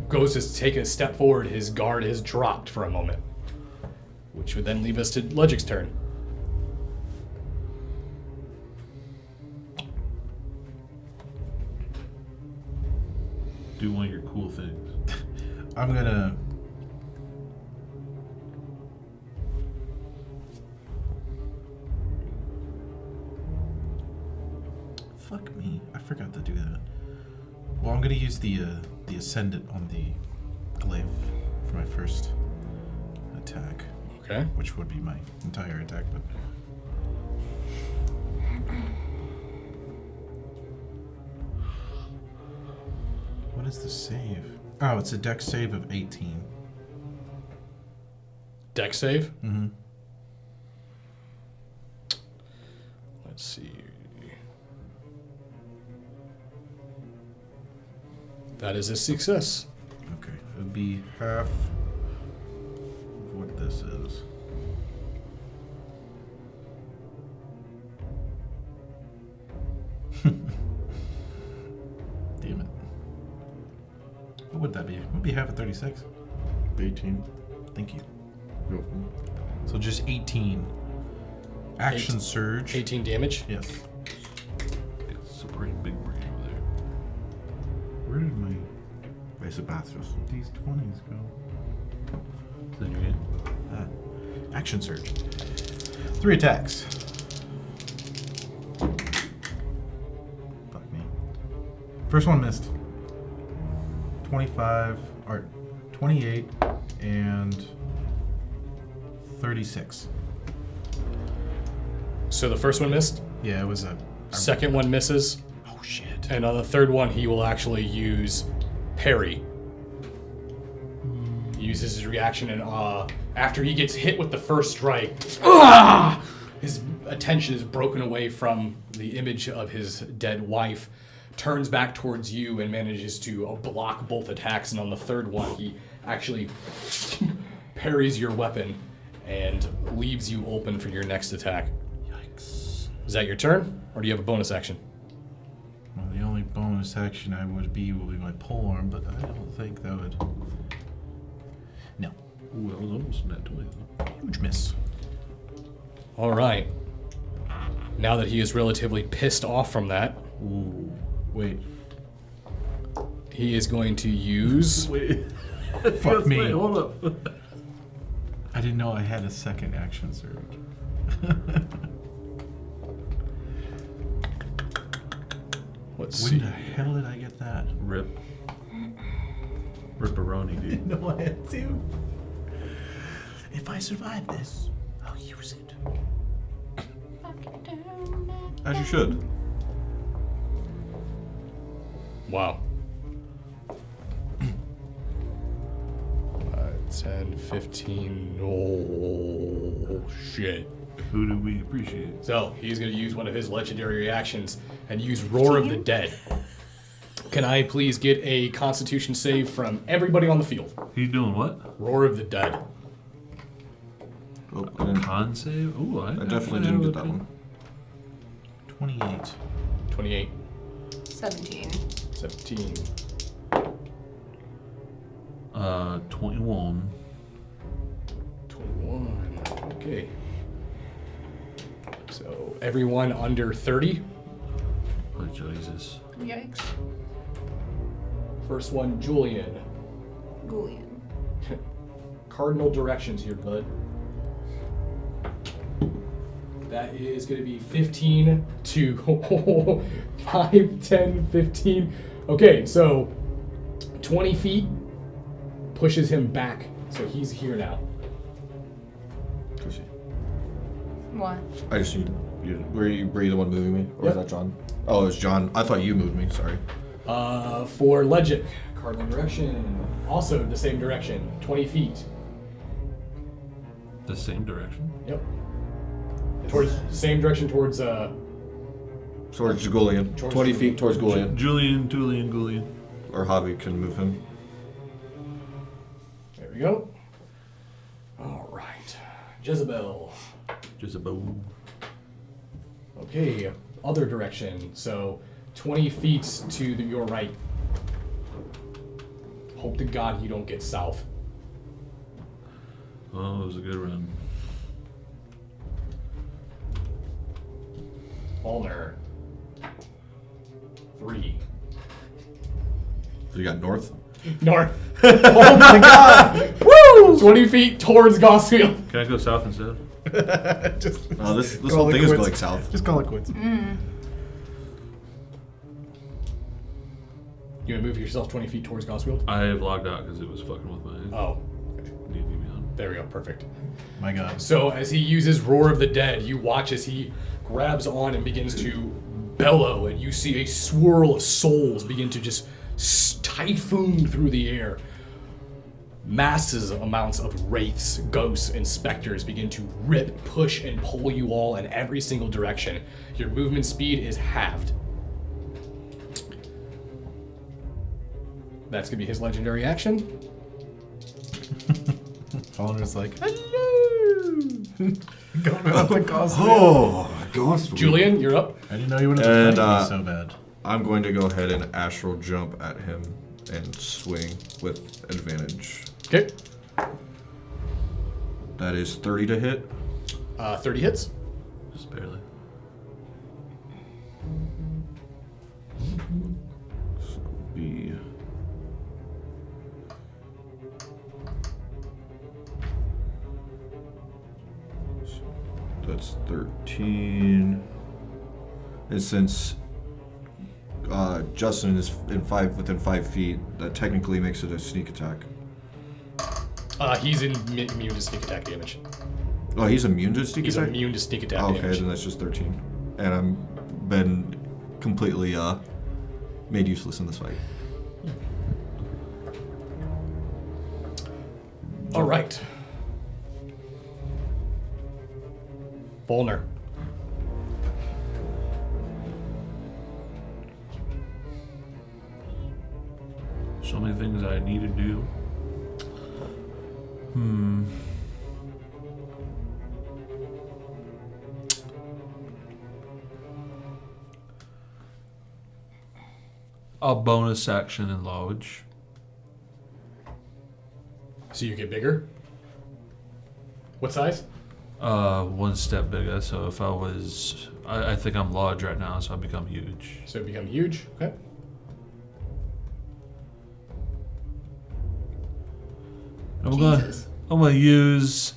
goes to take a step forward, his guard has dropped for a moment, which would then leave us to Legic's turn. Do one of your cool things. I'm gonna. Fuck me! I forgot to do that. Well, I'm gonna use the ascendant on the glaive for my first attack, Okay. which would be my entire attack, but. What is the save? Oh, it's a dex save of 18. Dex save. Mm-hmm. Let's see. That is a success. Okay, it would be half of what this is. Damn it. What would that be? It would be half of 36. 18. Thank you. You're welcome. So just 18. Action surge. 18 damage. Yes. Got supreme big brain over there. Where did my Base of Bathos. these 20s go? Then you're in. Action surge. 3 attacks. Fuck me. First one missed. 25 or 28 and 36. So the first one missed. Yeah, it was a Second one misses. Oh shit. And on the third one, he will actually use parry. He uses his reaction, and after he gets hit with the first strike, his attention is broken away from the image of his dead wife, turns back towards you, and manages to block both attacks. And on the third one, he actually parries your weapon and leaves you open for your next attack. Yikes. Is that your turn, or do you have a bonus action? Well, the only bonus action I would be will be my polearm, but I don't think that would. No. Ooh, that was almost net 20. Huge miss. All right. Now that he is relatively pissed off from that, Ooh. Wait. he is going to use. Wait. Fuck me. Wait, hold up. I didn't know I had a second action surge. Let's When see. the hell did I get that? Rip. Ripperoni, dude. No, I had to. If I survive this, I'll use it. As you should. Wow. 10, 15. Oh, shit. Who do we appreciate? So he's going to use one of his legendary reactions and use Roar of the Dead. Can I please get a Constitution save from everybody on the field? He's doing what? Roar of the Dead. Oh, I, didn't, Con save? Ooh, I definitely didn't get that one. 28. 28, 17. 17. 21. 21. Okay. So everyone under 30. Oh, Jesus. Yikes. First one, Julian. Goulian. Cardinal directions here, bud. That is going to be 15 to 5, 10, 15. Okay, so 20 feet pushes him back. So he's here now. What? I just need you. Were you the one moving me? Or Yep. was that John? Oh, it was John. I thought you moved me. Sorry. For Legend, cardinal direction. Also the same direction, 20 feet. The same direction? Yep. Towards same direction towards Towards Julian. Towards 20 Julian. feet towards Julian. Julian. Or Javi can move him. There we go. All right. Jezebel. Just a bow. Okay, other direction. So 20 feet to your right. Hope to God you don't get south. Oh, it was a good run. Ulner. 3. So you got north? North. Oh my God! Woo! 20 feet towards Gosfield. Can I go south instead? Just Oh, this call whole it thing is quits. going south. Just call it quits. You want to move yourself 20 feet towards Gosfield? I have logged out because it was fucking with my Oh, okay. D&D Beyond. There we go. Perfect. My God. So as he uses Roar of the Dead, you watch as he grabs on and begins to bellow, and you see a swirl of souls begin to just typhoon through the air. Masses amounts of wraiths, ghosts, and specters begin to rip, push, and pull you all in every single direction. Your movement speed is halved. That's gonna be his legendary action. Fallen's like, hello! Going around the Gosfield. Oh, ghost. Julian, you're up. I didn't know you wanted to And, fight me so bad. I'm going to go ahead and astral jump at him and swing with advantage. Okay. That is 30 to hit. 30 hits. Just barely. So it'll be that's 13. And since Justin is within 5 feet, that technically makes it a sneak attack. He's immune to sneak attack damage. Oh, he's immune to sneak He's attack? immune to sneak attack Okay, damage. then that's just 13. And I'm been completely made useless in this fight. All right. Volner. So many things I need to do. A bonus action enlarge. So you get bigger. What size? 1 step bigger. So if I think I'm large right now, so I become huge. So it become huge. Okay. I'm Jesus. gonna use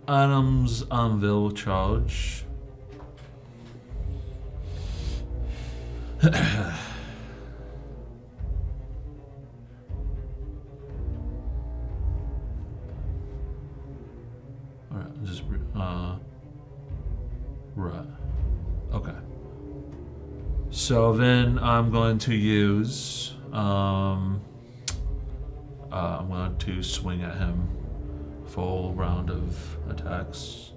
Adam's Anvil charge. Alright, just right. Okay. So then I'm going to use I'm going to swing at him. Full round of attacks.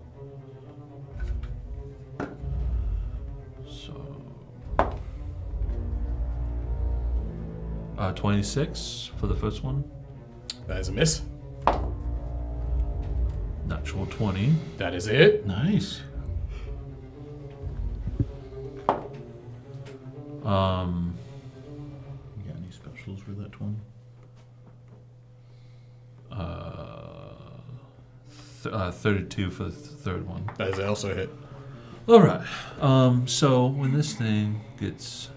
So 26 for the first one. That is a miss. Natural 20. That is it. Nice. Um You got any specials for that one? 32 for the third one. That is also a hit. All right. So when this thing gets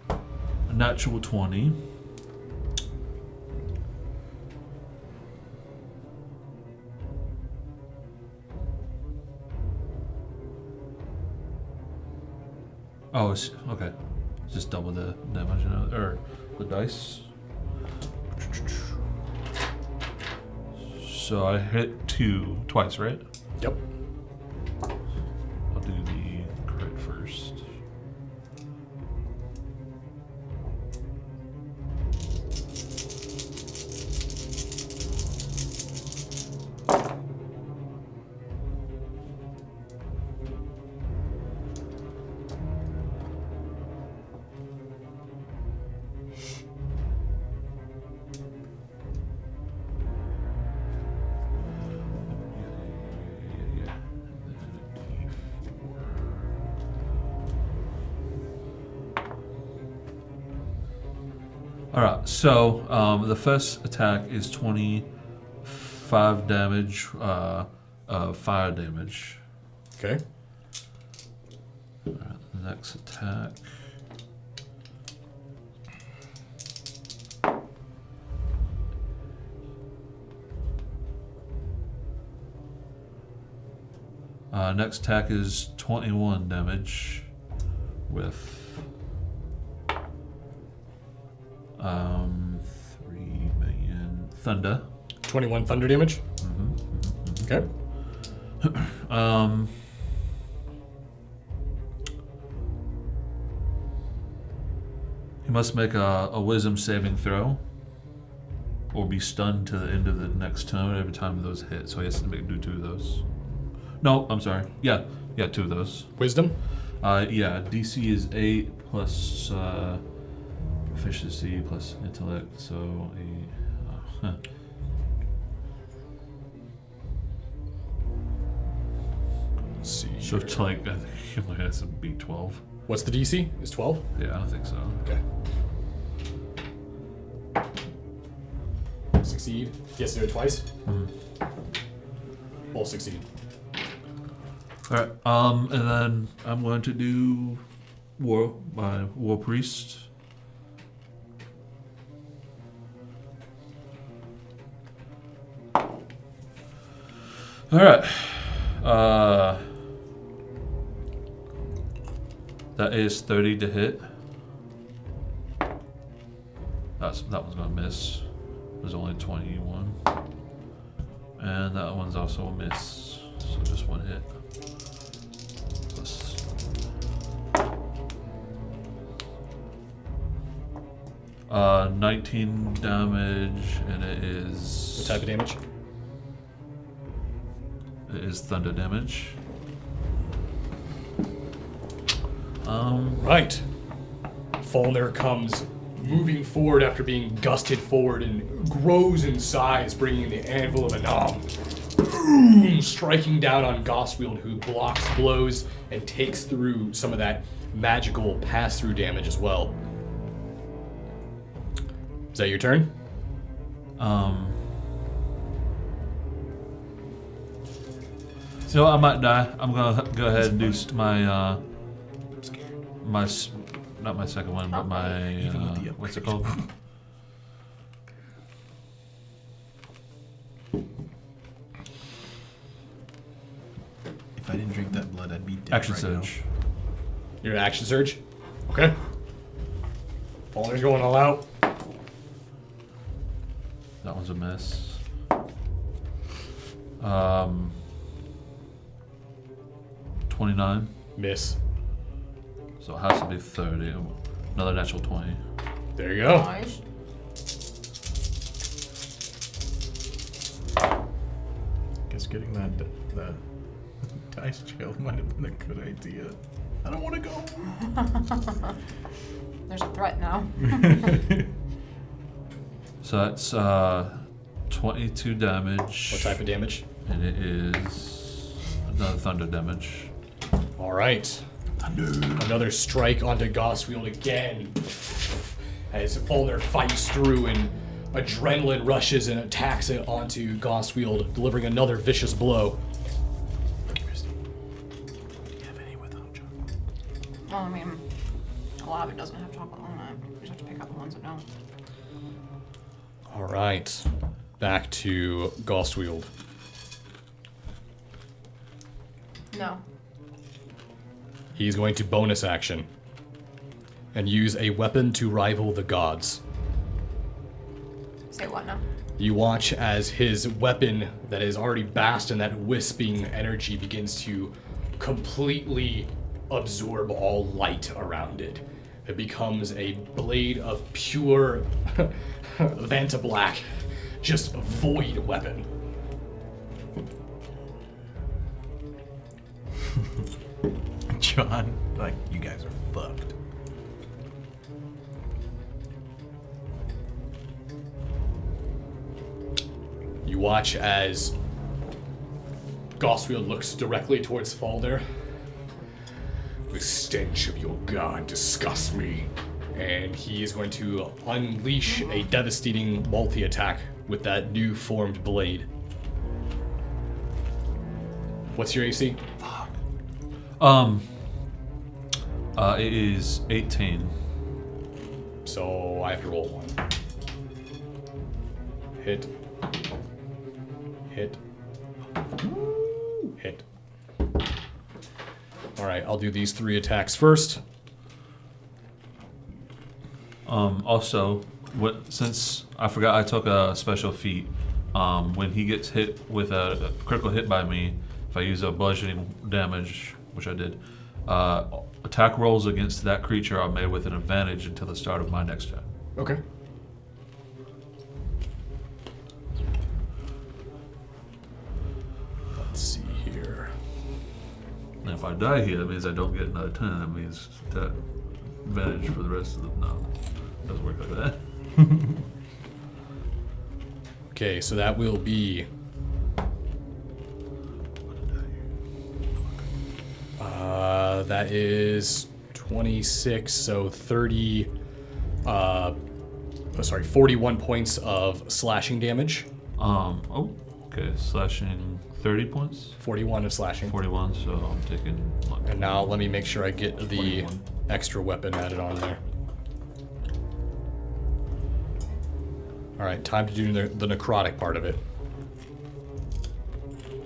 a natural 20, oh, it's okay. Just double the damage or the dice. So I hit twice, right? Yep. I'll do the crit first. Alright, so the first attack is 25 damage, fire damage. Okay. Alright, the next attack. Next attack is 21 damage with 3 million thunder. 21 thunder damage. Okay. He must make a wisdom saving throw or be stunned to the end of the next turn every time those hit. So he has to do 2 of those. No, I'm sorry. Yeah, 2 of those. Wisdom. Yeah, DC is 8 plus proficiency plus intellect, so Let's see. so it's like I think he only has a B12. What's the DC? Is 12? Yeah, I don't think so. Okay. Succeed. He has to do it twice. Both succeed. All right. And then I'm going to do war priest. All right. That is 30 to hit. That one's gonna miss. There's only 21. And that one's also a miss. So just one hit. Plus 19 damage, and it is. What type of damage? It is thunder damage. Right. Fulner comes moving forward after being gusted forward and grows in size, bringing the anvil of Anam, striking down on Goswield, who blocks blows and takes through some of that magical pass-through damage as well. Is that your turn? So I might die. I'm gonna go ahead and do my not my second one, but my what's it called? If I didn't drink that blood, I'd be dead Action right surge. Your action surge? Okay. Fulner's going all out. That one's a miss. 29. Miss. So it has to be 30. Another natural 20. There you go. Nice. Guess getting that dice jail might have been a good idea. I don't want to go. There's a threat now. So that's 22 damage. What type of damage? And it is another thunder damage. All right. Another strike onto Goswield again. As Fulner fights through and adrenaline rushes and attacks it onto Goswield, delivering another vicious blow. Do you have any with hot chocolate? Well, I mean, a lot of it doesn't have chocolate on it. You just have to pick out the ones that don't. All right. Back to Goswield. No. He's going to bonus action and use a weapon to rival the gods. Say what now? You watch as his weapon that is already basked in that wisping energy begins to completely absorb all light around it. It becomes a blade of pure Vanta Black, just a void weapon. John, like, you guys are fucked. You watch as Goswield looks directly towards Fulner. The stench of your god disgusts me. and he is going to unleash a devastating multi-attack with that new formed blade. What's your AC? It is 18. So I have to roll 1. Hit. Hit. Hit. Alright, I'll do these 3 attacks first. Also, since I forgot I took a special feat, when he gets hit with a critical hit by me, if I use a bludgeoning damage, which I did, attack rolls against that creature are made with an advantage until the start of my next turn. Okay. Let's see here. And if I die here, that means I don't get another turn. That means that advantage for the rest of the... No, it doesn't work like that. Okay, so that will be... that is 26, so 30... 41 points of slashing damage. Okay, slashing 30 points? 41 of slashing. 41, so I'm taking... And now let me make sure I get the 21. extra weapon added on there. Alright, time to do the necrotic part of it.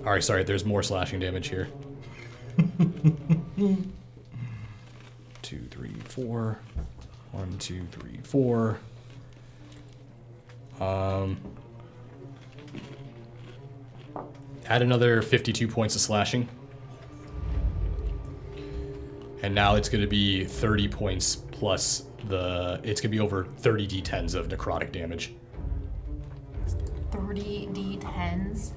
Alright, sorry, there's more slashing damage here. 2, 3, 4. 1, 2, 3, 4. Add another 52 points of slashing. And now it's going to be 30 points plus it's going to be over 30 d10s of necrotic damage. 30 d10s.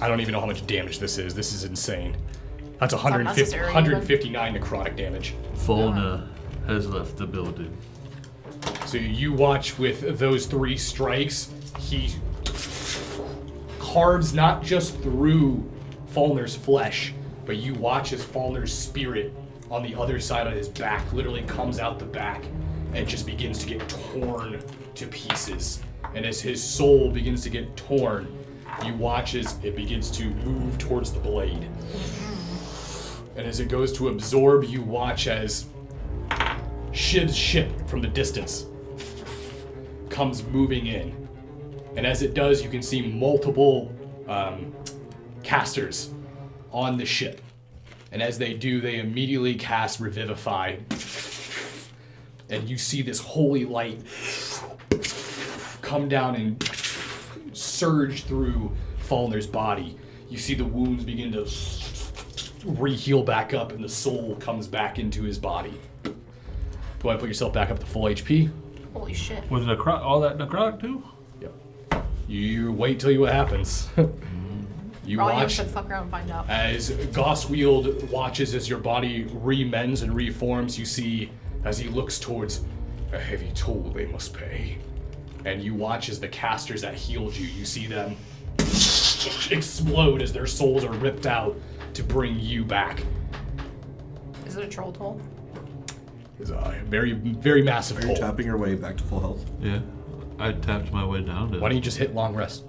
I don't even know how much damage this is. This is insane. That's 150, unnecessary, 159 necrotic damage. Fulna has left the building. So you watch with those 3 strikes, he carves not just through Falner's flesh, but you watch as Falner's spirit on the other side of his back literally comes out the back and just begins to get torn to pieces. And as his soul begins to get torn, you watch as it begins to move towards the blade. And as it goes to absorb, you watch as Shiv's ship from the distance comes moving in. And as it does, you can see multiple casters on the ship. And as they do, they immediately cast Revivify. And you see this holy light come down and surge through Falner's body. You see the wounds begin to re-heal back up and the soul comes back into his body. Go ahead and put yourself back up to full HP. Holy shit. Was all that necrotic too? Yep. You wait till what happens. You Probably watch should fuck around and find out. as Goswield watches as your body remends and reforms. You see as he looks towards a heavy toll they must pay. And you watch as the casters that healed you, you see them explode as their souls are ripped out to bring you back. Is it a troll toll? It's a very, very massive Are you hole. tapping your way back to full health? Yeah. I tapped my way down to Why don't you just hit long rest?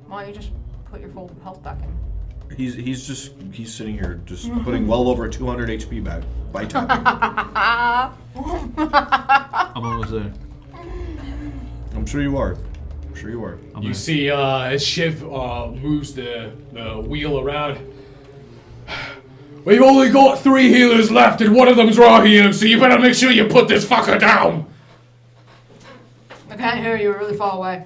Why don't you just put your full health back in? He's sitting here just putting well over 200 HP back by tapping. I'm almost there. I'm sure you are. I'm sure you are. I'm You there. see as Shiv moves the wheel around. We've only got 3 healers left and one of them's raw healer, so you better make sure you put this fucker down! I can't hear you, you're really far away.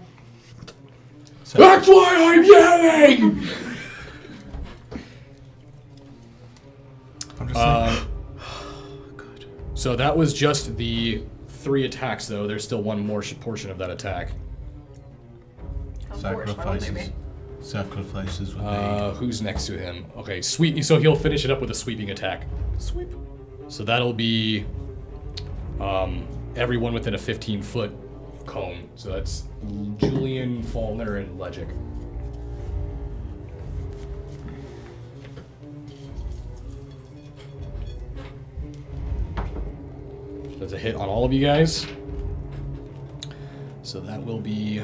That's why I'm yelling! I'm just saying. So that was just the 3 attacks, though. There's still one more portion of that attack. Of course, why would there be? Sacrifices would be. Who's next to him? Okay, so he'll finish it up with a sweeping attack. Sweep. So that'll be everyone within a 15-foot cone. So that's Julian, Falner, and Legic. a hit on all of you guys. So that will be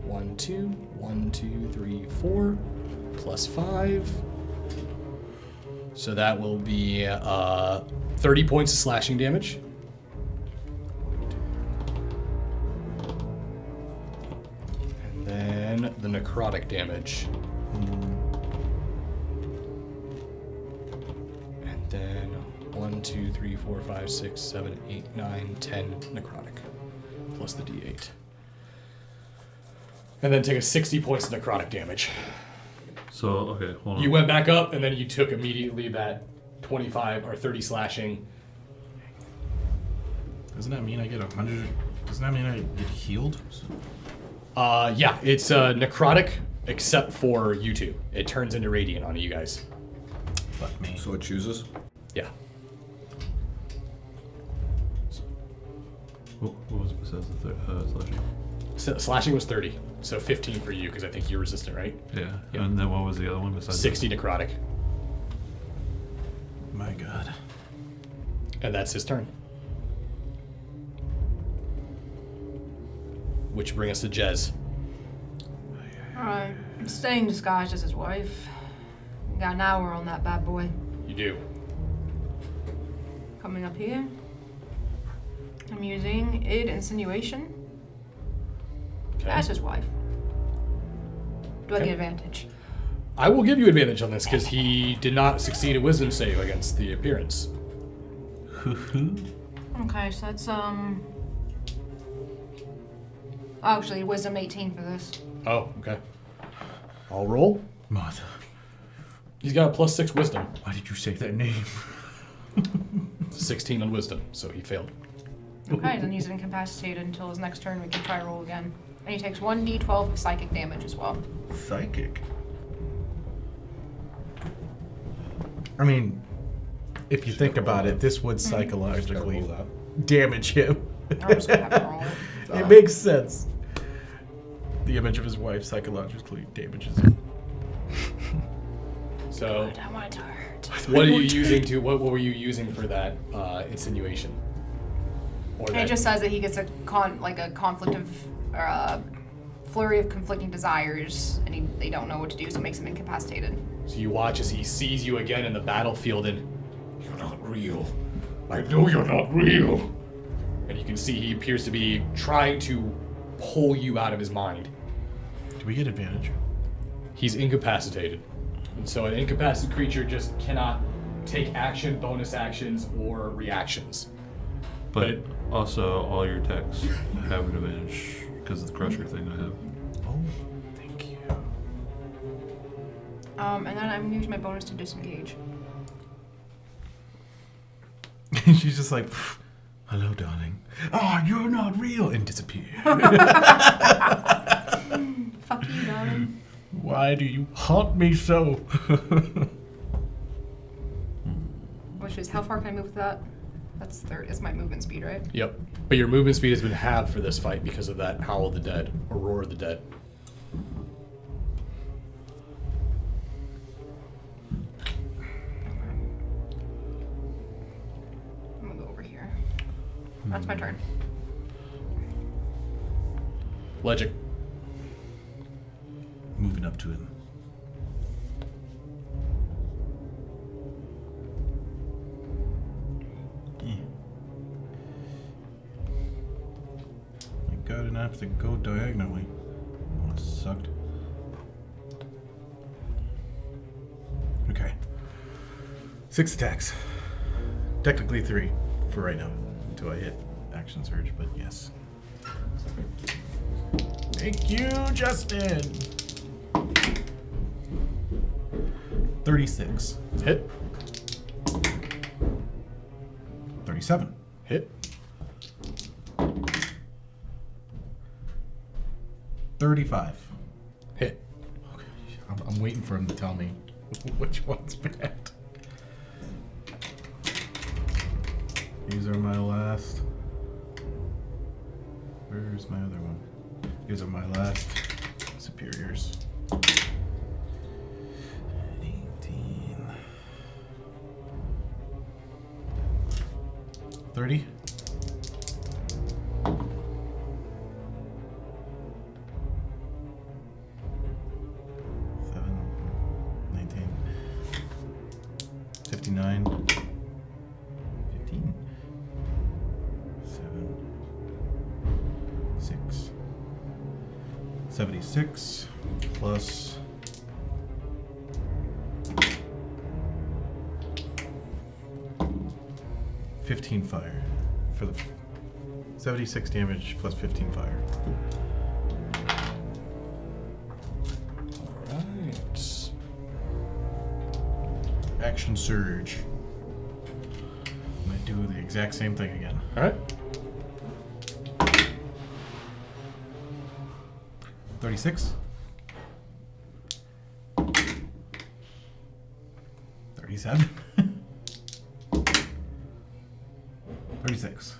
1, 2, 3, 4, plus 5. So that will be 30 points of slashing damage. And then the necrotic damage. And then 1, 2, 3, 4, 5, 6, 7, 8, 9, 10 necrotic. Plus the d8. And then take a 60 points of necrotic damage. So, okay, hold on. You went back up, and then you took immediately that 25 or 30 slashing. Doesn't that mean I get 100? Doesn't that mean I get healed? Yeah, it's necrotic except for you two. It turns into radiant on you guys. Fuck me. So it chooses? Yeah. What was it besides the slashing? Slashing was 30, so 15 for you because I think you're resistant, right? Yeah. Yep. And then what was the other one besides 60 necrotic. My God. And that's his turn. Which brings us to Jez. Alright, I'm staying disguised as his wife. Got an hour on that bad boy. You do. Coming up here. I'm using Insinuation Okay. as his wife. Do I Okay. get advantage? I will give you advantage on this because he did not succeed a wisdom save against the appearance. Okay, so that's actually wisdom 18 for this. Oh, okay. I'll roll. Mother, He's got a +6 wisdom. why did you say that name? 16 on wisdom, so he failed. Okay, then he's incapacitated until his next turn. We can try roll again. And he takes 1d12 of psychic damage as well. Psychic. I mean, if you think about it, this would psychologically Roll that. damage him. I'm just gonna have to roll. It makes sense. The image of his wife psychologically damages him. So, I want it to hurt. what are you using to? What were you using for that insinuation? Or And it just says that he gets a conflict of, flurry of conflicting desires, and they don't know what to do, so it makes him incapacitated. So you watch as he sees you again in the battlefield, and you're not real. I know you're not real. And you can see he appears to be trying to pull you out of his mind. Do we get advantage? He's incapacitated. And so an incapacitated creature just cannot take action, bonus actions, or reactions. But also, all your attacks have an advantage because of the crusher thing I have. Oh, thank you. And then I'm gonna use my bonus to disengage. She's just like, hello, darling. Oh, you're not real, and disappear. Fuck you, darling. Why do you haunt me so? Which is, how far can I move with that? That's 30. That's my movement speed, right? Yep. But your movement speed has been halved for this fight because of that Howl of the Dead, or Roar of the Dead. I'm gonna go over here. That's my turn. Legic. Moving up to him. Thank God I didn't have to go diagonally. Oh, it sucked. Okay. 6 attacks. Technically 3 for right now. Until I hit action surge, but yes. Thank you, Justin! 36. Hit. 37. Hit. 35. Hit. Okay. I'm waiting for him to tell me which one's bad. These are my last. Where's my other one? These are my last superiors. 18. 30? 59. 15. 7. 6. 76 plus 15 fire for the 76 damage plus 15 fire. Alright. Action surge. I'm gonna do the exact same thing again. Alright. 36. 37. 36.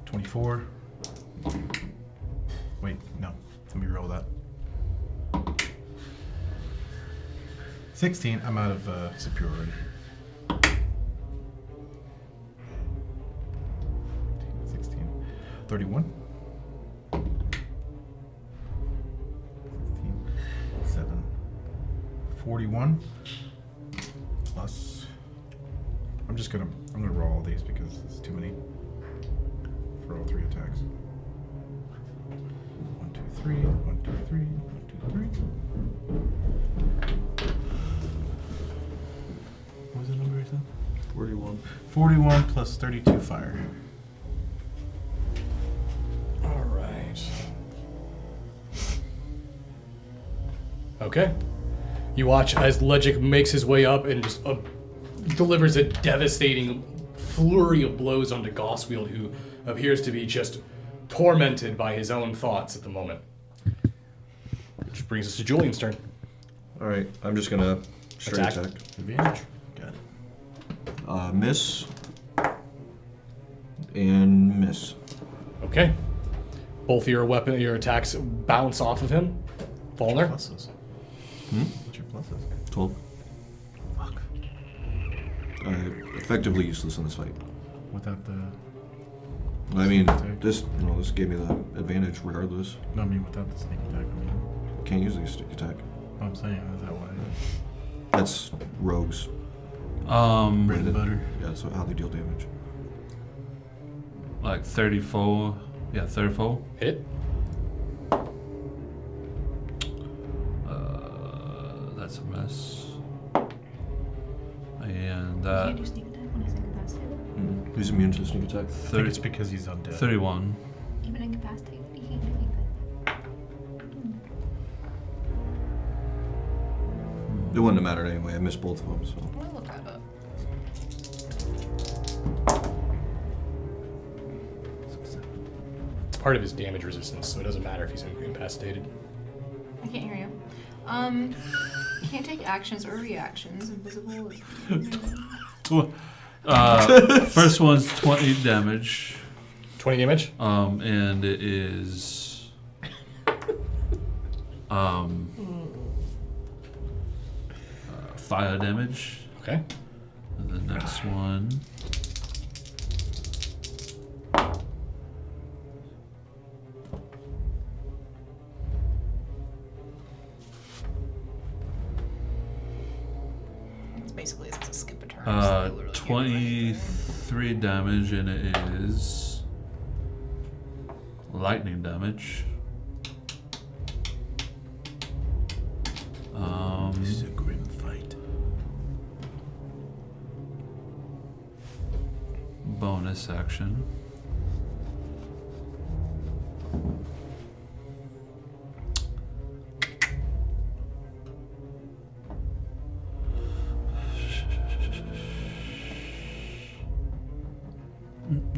24. Wait, no. Let me roll that. 16. I'm out of superiority. 16. 31. 16. 7. 41. Plus. I'm gonna roll all these because it's too many for all 3 attacks. 1, 2, 3. 1, 2, 3. 1, 2, 3. What was the number I said? 41. 41 plus 32 fire. Alright. Okay. You watch as Legic makes his way up and just delivers a devastating flurry of blows onto Goswield, who appears to be just tormented by his own thoughts at the moment. Which brings us to Julian's turn. Alright, I'm just gonna straight Attack. attack. Advantage. Got it. Miss. And miss. Okay. Both your attacks bounce off of him. Falner. Pluses. What's your pluses? 12. Fuck. Effectively useless in this fight. Without the. I mean, Attack. this gave me the advantage regardless. No, I mean without the sneak attack. I mean, Can't use the sneak attack. I'm saying, is that why? That's rogues. Bread and butter. Yeah, so how they deal damage. Like 34. Yeah, 34. Hit. That's a miss. And You can't do sneak attack when he's incapacitated. He's immune to sneak attack. I think it's because he's undead. 31. Even incapacitated, you can't do anything. It wouldn't have mattered anyway. I missed both of them, so. I'm gonna look that up. It's part of his damage resistance, so it doesn't matter if he's incapacitated. I can't hear you. Can't take actions or reactions. Invisible. First one's 20 damage. 20 damage? And it is fire damage. Okay. And the next one It's basically it's a skip a turn. so you literally can't do anything. 23 damage, and it is lightning damage. This is a grim fight. Bonus action.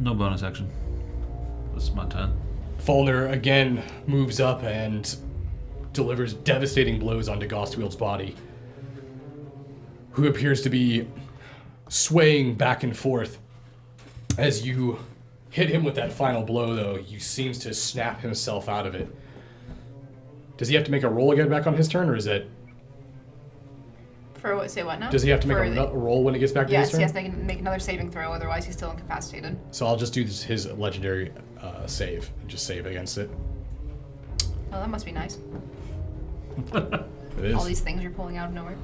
No bonus action. This is my turn. Falner again moves up and delivers devastating blows onto Gostwield's body, who appears to be swaying back and forth. As you hit him with that final blow, though, he seems to snap himself out of it. Does he have to make a roll again back on his turn, or is it... For what? Say what now? Does he have to make For a roll when it gets back to his Yes, turn? he has to make another saving throw, otherwise he's still incapacitated. So I'll just do his legendary save. Just save against it. Oh, that must be nice. It is. All these things you're pulling out of nowhere.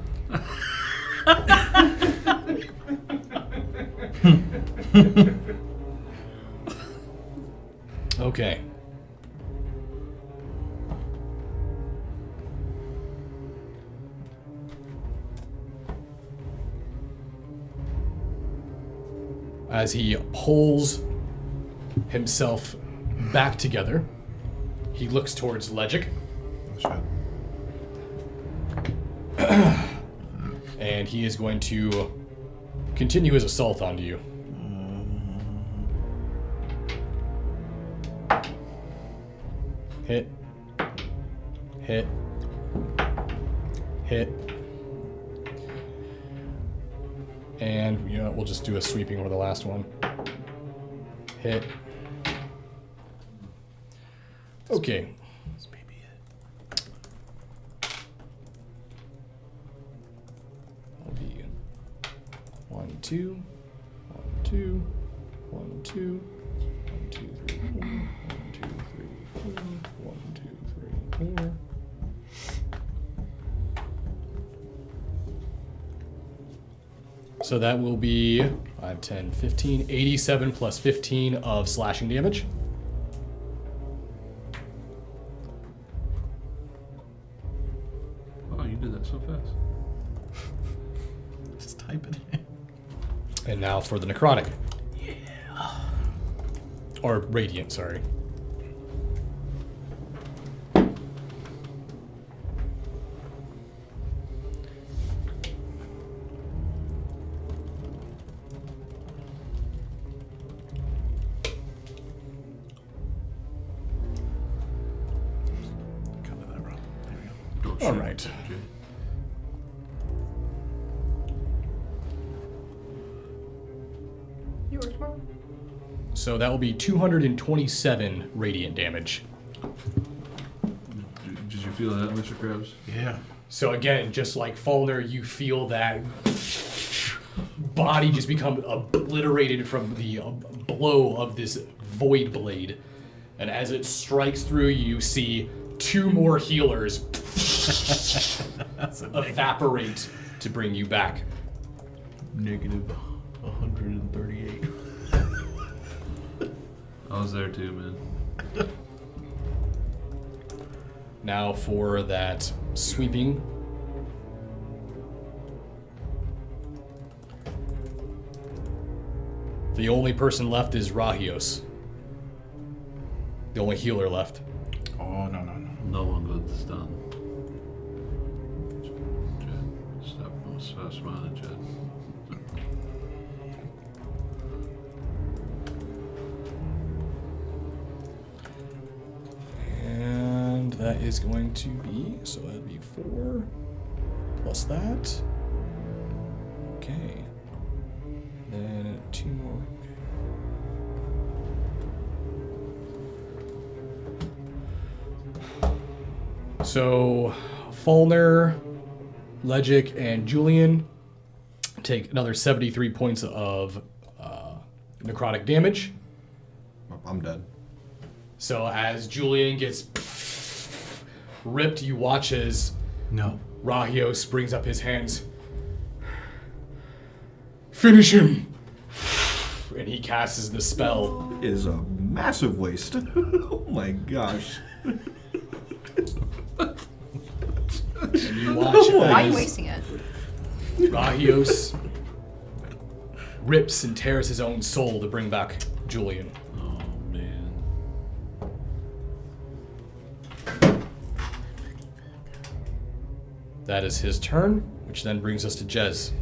Okay. As he pulls himself back together, he looks towards Legic. Oh, shit. And he is going to continue his assault onto you. Hit. Hit. Hit. And, you know, we'll just do a sweeping over the last one. Hit. Okay. This may be it. That'll be 1, 2, 1, 2, 1, 2, 1, 2, 3, 4, 1, 2, 3, 4, 1, 2, 3, 4. So that will be 5, 10, 15, 87 plus 15 of slashing damage. Oh, you did that so fast. Just type it in. And now for the necrotic. Yeah. Or radiant, sorry. Cover that wrong. There we go. All right. Okay. You worked well. So that will be 227 radiant damage. Did you feel that, Mr. Krabs? Yeah. So again, just like Falner, you feel that body just become obliterated from the blow of this void blade. And as it strikes through, you see 2 more healers evaporate to bring you back. Negative 138. I was there too, man. Now for that sweeping. The only person left is Rahios. The only healer left. Oh, no, no, no. No one got this done. Stop smiling, Jed. And that is going to be, so that'd be 4 plus that. Okay. Then 2 more. So Falner, Legic, and Julian take another 73 points of necrotic damage. I'm dead. So as Julian gets ripped, you watch as No. Rahios brings up his hands. Finish him! And he casts the spell. It is a massive waste. Oh my gosh. And you watch Why are you as wasting it? Rahios rips and tears his own soul to bring back Julian. Oh, man. That is his turn, which then brings us to Jez.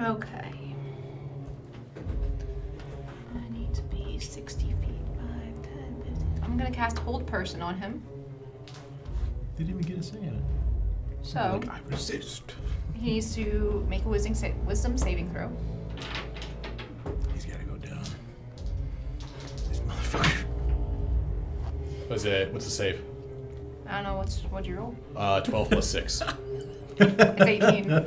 Okay. I need to be 60 feet, 5, 10, 15. I'm gonna cast Hold Person on him. Didn't even get a say in it. So Like, I resist. he needs to make a wisdom saving throw. He's gotta go down. This motherfucker. What's the save? I don't know what'd you roll? 12 plus 6. It's 18.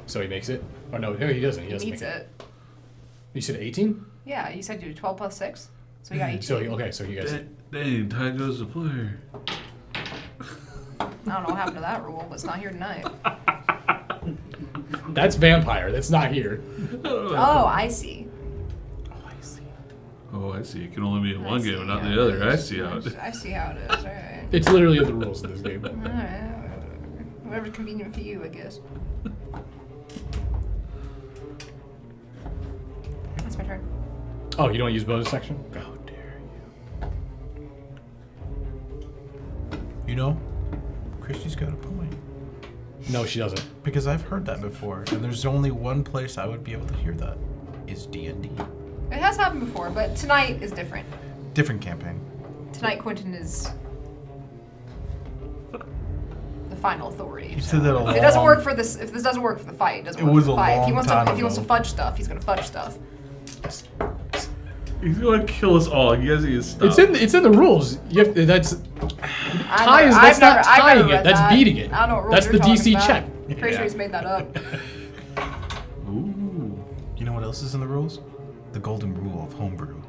So he makes it? Oh no, he doesn't. He He doesn't beats make it. You said 18? Yeah, you said you did 12 plus 6, so you got 18. So okay, so you guys. Dang, Ty goes the player. I don't know what happened to that rule, but it's not here tonight. That's vampire. That's not here. Oh, I see. Oh, I see. It can only be in I one see game and not how the it other. I is. see how it is. I see how it is. All right. It's literally in the rules of this game. All right. Whatever's convenient for you, I guess. That's my turn. Oh, you don't use bonus section? How dare You know, Christy's got a point. you. No, she doesn't. Because I've heard that before, and there's only one place I would be able to hear that. Is D&D. It has happened before, but tonight is different. Different campaign. Tonight, Quentin is the final authority. You said that a If it doesn't work for this, if this doesn't work for the fight, it doesn't It work was for the a fight. long time If he wants to ago. fudge stuff, he's gonna fudge stuff. He's going to kill us all. You guys need to stop. It's in the rules. You have that's tie is I've that's never- not I've never tying it. read That's that. beating it. I don't know what rules That's you're the talking DC about. check. Pretty sure he's made that up. Ooh. You know what else is in the rules? The golden rule of homebrew.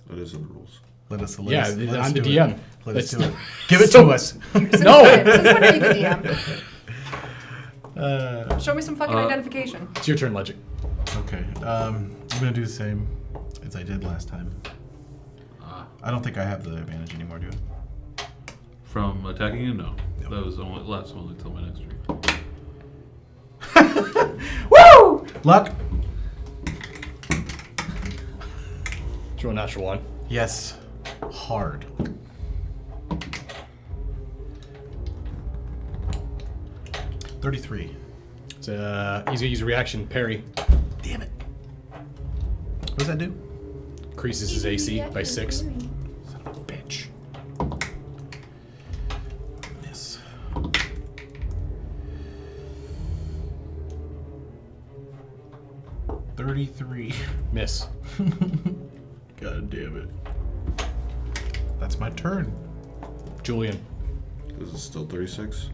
That is in the rules. Let us. Yeah, let us I'm the do DM. It. Let us That's- do it. Give it to us. No, Since when are you the DM? Show me some fucking Uh, identification. it's your turn, Logic. Okay. I'm gonna do the same as I did last time. I don't think I have the advantage anymore, do I? From attacking you? No. That was the only, last one until my next turn. Woo! Luck. Draw a natural one. Yes. Hard. $33. It's, he's gonna use a reaction parry. Damn it. What does that do? Increases his AC by 6. Son of a bitch. Miss. $33. Miss. God damn it. That's my turn. Julian. This is still 36.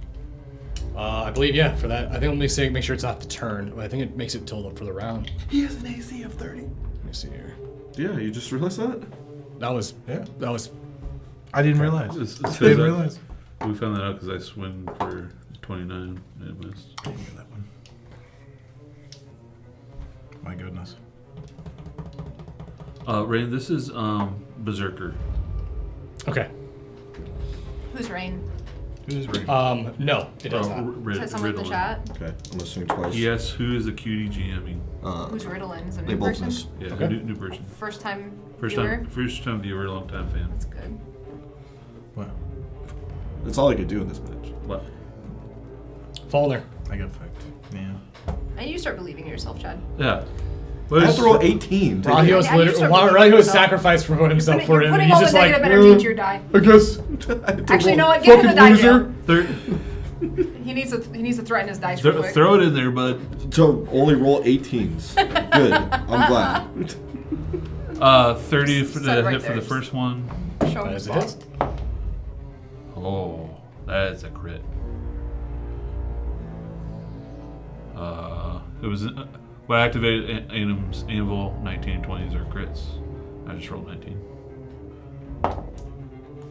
I believe, yeah, for that. I think let me make sure it's not the turn. But I think it makes it till for the round. He has an AC of 30. Let me see here. Yeah, you just realized that? That was Yeah. that was I didn't realize. It's- I it's didn't that- realize. We found that out because I swing for 29 and missed. I didn't hear that one. My goodness. Rain, this is Berserker. okay. Who's Rain? Who's Ray? No, it does not. Said someone in the chat. Okay, I'm listening twice. Yes, who is the cutie GMing? Who's Ritalin? Is it a They new both person? miss. Yeah, Okay. new person. First time First viewer? time viewer, long time fan. That's good. What? That's all I could do in this match. What? Faulkner. I got fucked. Yeah. And you start believing in yourself, Chad. Yeah. I have to roll 18. to- Rahio's Yeah, you literally start believing Rahio's yourself. sacrificed for himself for You're him. putting And all he's the just like, negative energy into your die. I guess. I have to Actually, roll- no what? Give him the die loser. jail. He needs to threaten his dice real quick. Throw it in there, bud. So only roll 18s. Good. I'm glad. 30 for Set the right hit for there. the first one. Show him That his is a boss. hit. Oh, that's a crit. It was when I activated Anim's Anvil. 19 and 20s are crits. I just rolled 19.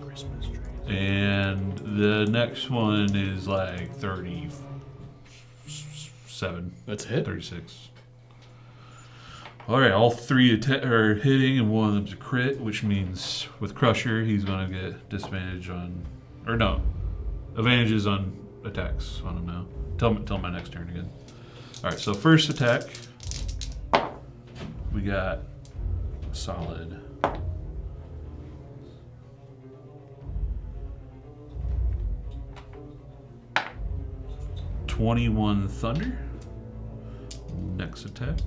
Christmas tree. And the next one is like 37. That's a hit. 36. All right, all three are hitting, and one of them's a crit, which means with Crusher, he's going to get disadvantage on, or no, advantages on attacks on him now. Till my next turn again. All right, so first attack, we got a solid 21 thunder. Next attack.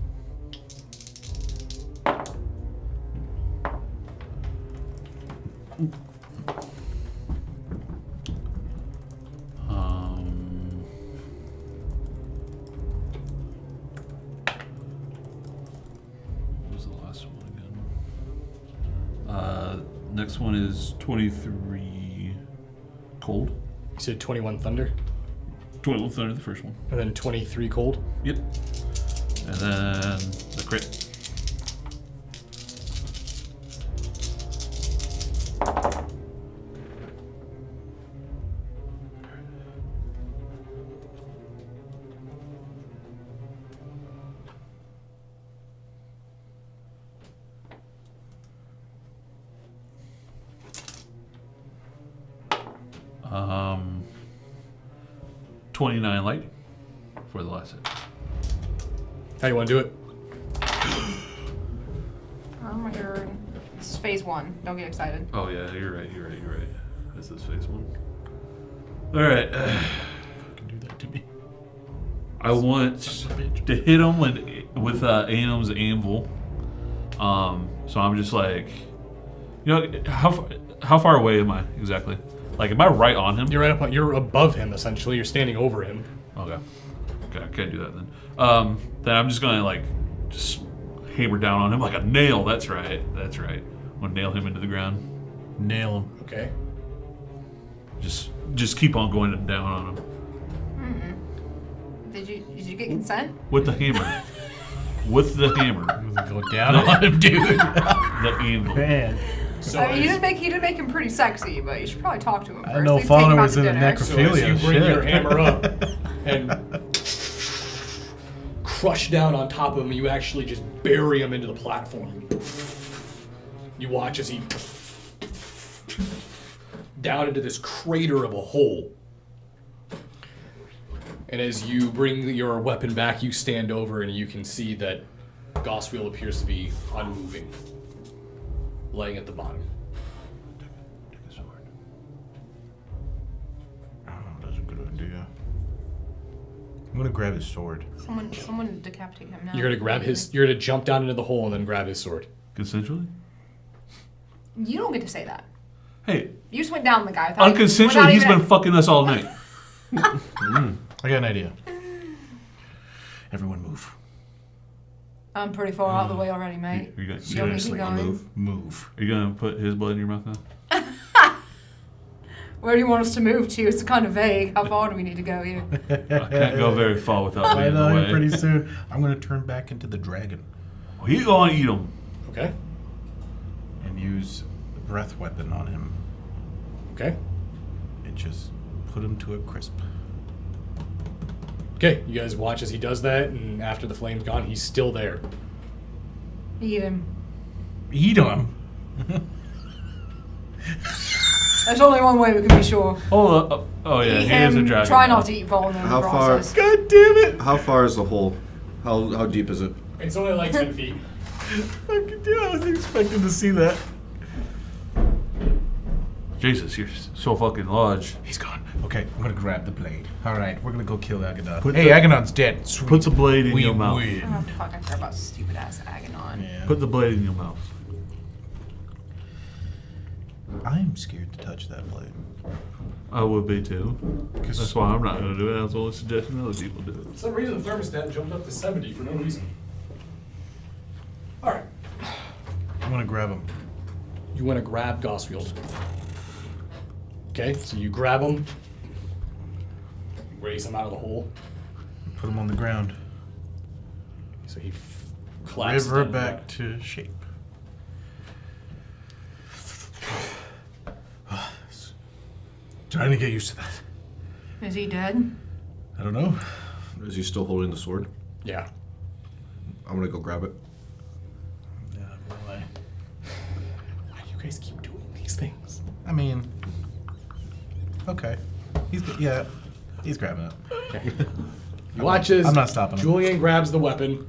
What was the last one again? Next one is 23 cold. You said 21 thunder, 21 thunder, the first one. and then 23 cold. Yep. And then the crit. 29 light for the last hit. How you want to do it? Oh my god. This is phase 1. Don't get excited. Oh yeah, you're right. This is phase 1. All right. Fucking do that to me. I want to hit him with Anom's anvil. So I'm just like, how far away am I exactly? Like, am I right on him? You're right up. You're above him essentially. You're standing over him. Okay, I can't do that then. Then I'm just gonna just hammer down on him like a nail. That's right. I'm gonna nail him into the ground. Nail him. Okay. Just keep on going down on him. Did you get consent? With the hammer. With the hammer. Go down on him, dude. The anvil. Man. So I mean, he did make him pretty sexy, but you should probably talk to him first. I know Like, take Fauna him out was to in a dinner. necrophilia. So as you bring shit. your hammer up and crush down on top of him, you actually just bury him into the platform. You watch as he down into this crater of a hole. And as you bring your weapon back, you stand over and you can see that Goswheel appears to be unmoving, laying at the bottom. Take a sword. Oh, that's a good idea. I'm gonna grab his sword. Someone decapitate him now. You're gonna jump down into the hole and then grab his sword. Consensually? You don't get to say that. Hey, You just went down the guy. without unconsensually, he's even- been fucking us all night. I got an idea. Everyone move. I'm pretty far out of the way already, mate. Are you gonna, You don't need to Seriously, keep going. Move. are you gonna put his blood in your mouth now? Where do you want us to move to? It's kind of vague. How far do we need to go here? I can't go very far without I being in the know. way. Pretty soon, I'm gonna turn back into the dragon Well, you gonna eat him. Okay? and use the breath weapon on him Okay? and just put him to a crisp. Okay, you guys watch as he does that, and after the flame's gone, he's still there. Eat him. Eat him. There's only one way we can be sure. Hold up. Oh yeah, Eat he is a him. dragon. Try now. not to eat Volna in the How far- process. God damn it! How far is the hole? How deep is it? It's only like 10 feet. Fucking dude, I wasn't expecting to see that. Jesus, you're so fucking large. He's gone. Okay, I'm gonna grab the blade. All right, we're gonna go kill Agadon. Put Hey, the- Agadon's dead. Sweet. Put the blade in we your mouth. win. Oh, fuck, I forgot about stupid ass Aganon. Yeah. Put the blade in your mouth. I am scared to touch that blade. I would be too. That's why I'm not gonna do it. I was only suggesting other people do it. For some reason, the thermostat jumped up to 70 for no reason. Alright. I'm gonna grab him. You want to grab Gosfield. Okay, so you grab him, raise him out of the hole. Put him on the ground. So he collapses. River down back to shape. Trying to get used to that. Is he dead? I don't know. Is he still holding the sword? Yeah. I'm gonna go grab it. Yeah, boy. Why do you guys keep doing these things? I mean, okay. He's grabbing it. Okay. You watch as I'm not stopping him. Julian grabs the weapon,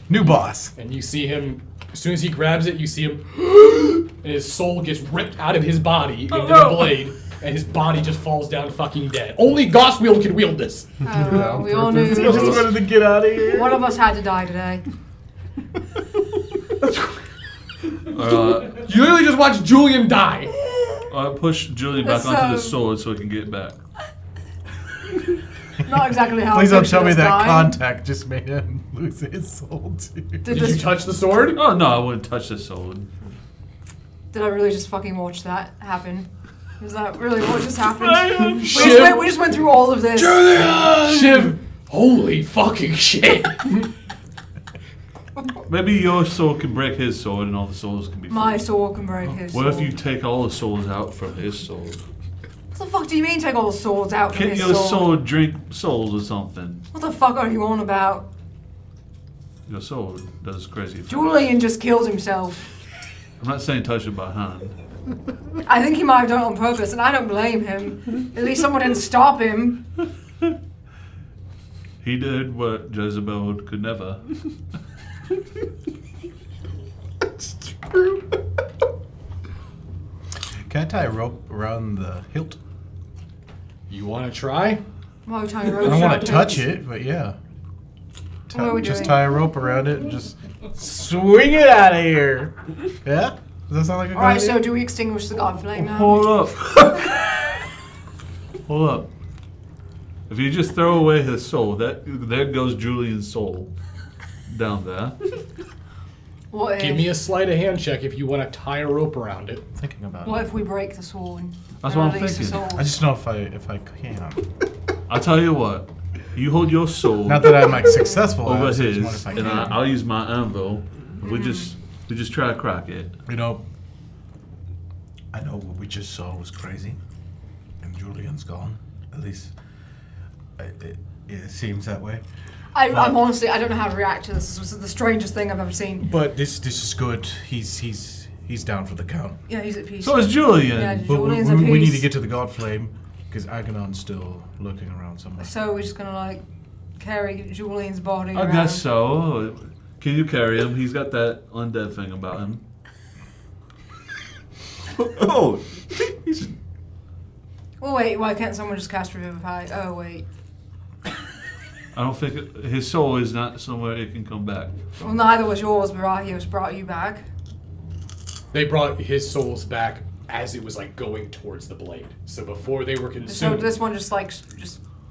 New boss. and you see him. As soon as he grabs it, you see him, and his soul gets ripped out of his body into the blade, and his body just falls down fucking dead. Only Goswield can wield this. Oh, we all knew. He just wanted to get out of here. One of us had to die today. You literally just watch Julian die. I push Julian back That's, onto the sword so he can get back. Not exactly how. Please I don't tell me pictured us that dying. contact just made him lose his soul too. Did you touch the sword? Oh no, I wouldn't touch the sword. Did I really just fucking watch that happen? Is that really what just happened? Shiv, We just went through all of this. Shiv, holy fucking shit. Maybe your soul can break his sword and all the souls can be My free. soul can break his What if soul. you take all the souls out from his soul? What the fuck do you mean take all the swords out from Can his your soul? soul drink souls or something? What the fuck are you on about? Your soul does crazy things. Julian just killed himself. I'm not saying touch it by hand. I think he might have done it on purpose, and I don't blame him. At least someone didn't stop him. He did what Jezebel could never. That's true. Can I tie a rope around the hilt? You want to try? Why are we trying to I rope don't want to strap touch him? it, but yeah. What are we Just doing? tie a rope around it and just swing it out of here. Yeah? Does that sound like a good Alright, idea? so do we extinguish the god flame now? Hold up. Hold up. If you just throw away his soul, there goes Julian's soul down there. What if, Give me a sleight of hand check if you want to tie a rope around it. Thinking about what it. if we break the sword? That's and what I'm release the thinking. soul? I just know if I can. I'll tell you what. You hold your soul Not that I'm like successful. over I just wonder his, if I and can. I'll use my anvil. We just try to crack it. You know, I know what we just saw was crazy, and Julian's gone. At least it seems that way. I'm honestly, I don't know how to react to this. This is the strangest thing I've ever seen. But this is good. He's down for the count. Yeah, he's at peace. So is Julian. Yeah, But Julian's at peace. we need to get to the God Flame because Agonon's still lurking around somewhere. So we're just gonna like carry Julian's body I around. guess so. Can you carry him? He's got that undead thing about him. Oh, he's Oh wait, why can't someone just cast Revivify? Oh wait. I don't think his soul is not somewhere it can come back. Well, neither was yours, Barahios brought you back. They brought his souls back as it was like going towards the blade. So before they were So consumed, this one just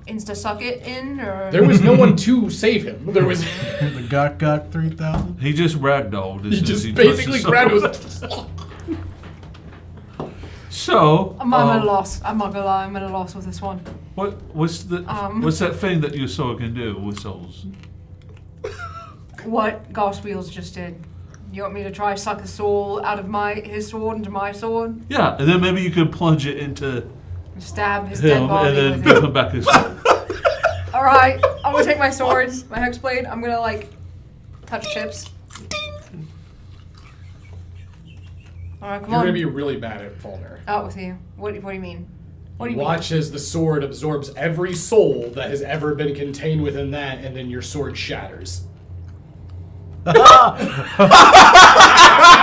insta suck it in, or there was no one to save him. There was The got 3,000. He just ragdolled. he as soon as just touched basically his soul. grabbed it. Was So, I'm at a loss. I'm not gonna lie, I'm at a loss with this one. what's that thing that your soul can do with souls? What Goss Wheels just did. You want me to try suck his soul out of his sword into my sword? Yeah, and then maybe you could plunge it into And stab his dead him and body then with give it. him back his soul. Alright, I'm gonna take my sword, my hex blade, I'm gonna like touch chips. Alright, come You're on. gonna be really bad at Fulner. Out with you. What do you mean? What do you Watch as the sword absorbs every soul that has ever been contained within that, and then your sword shatters.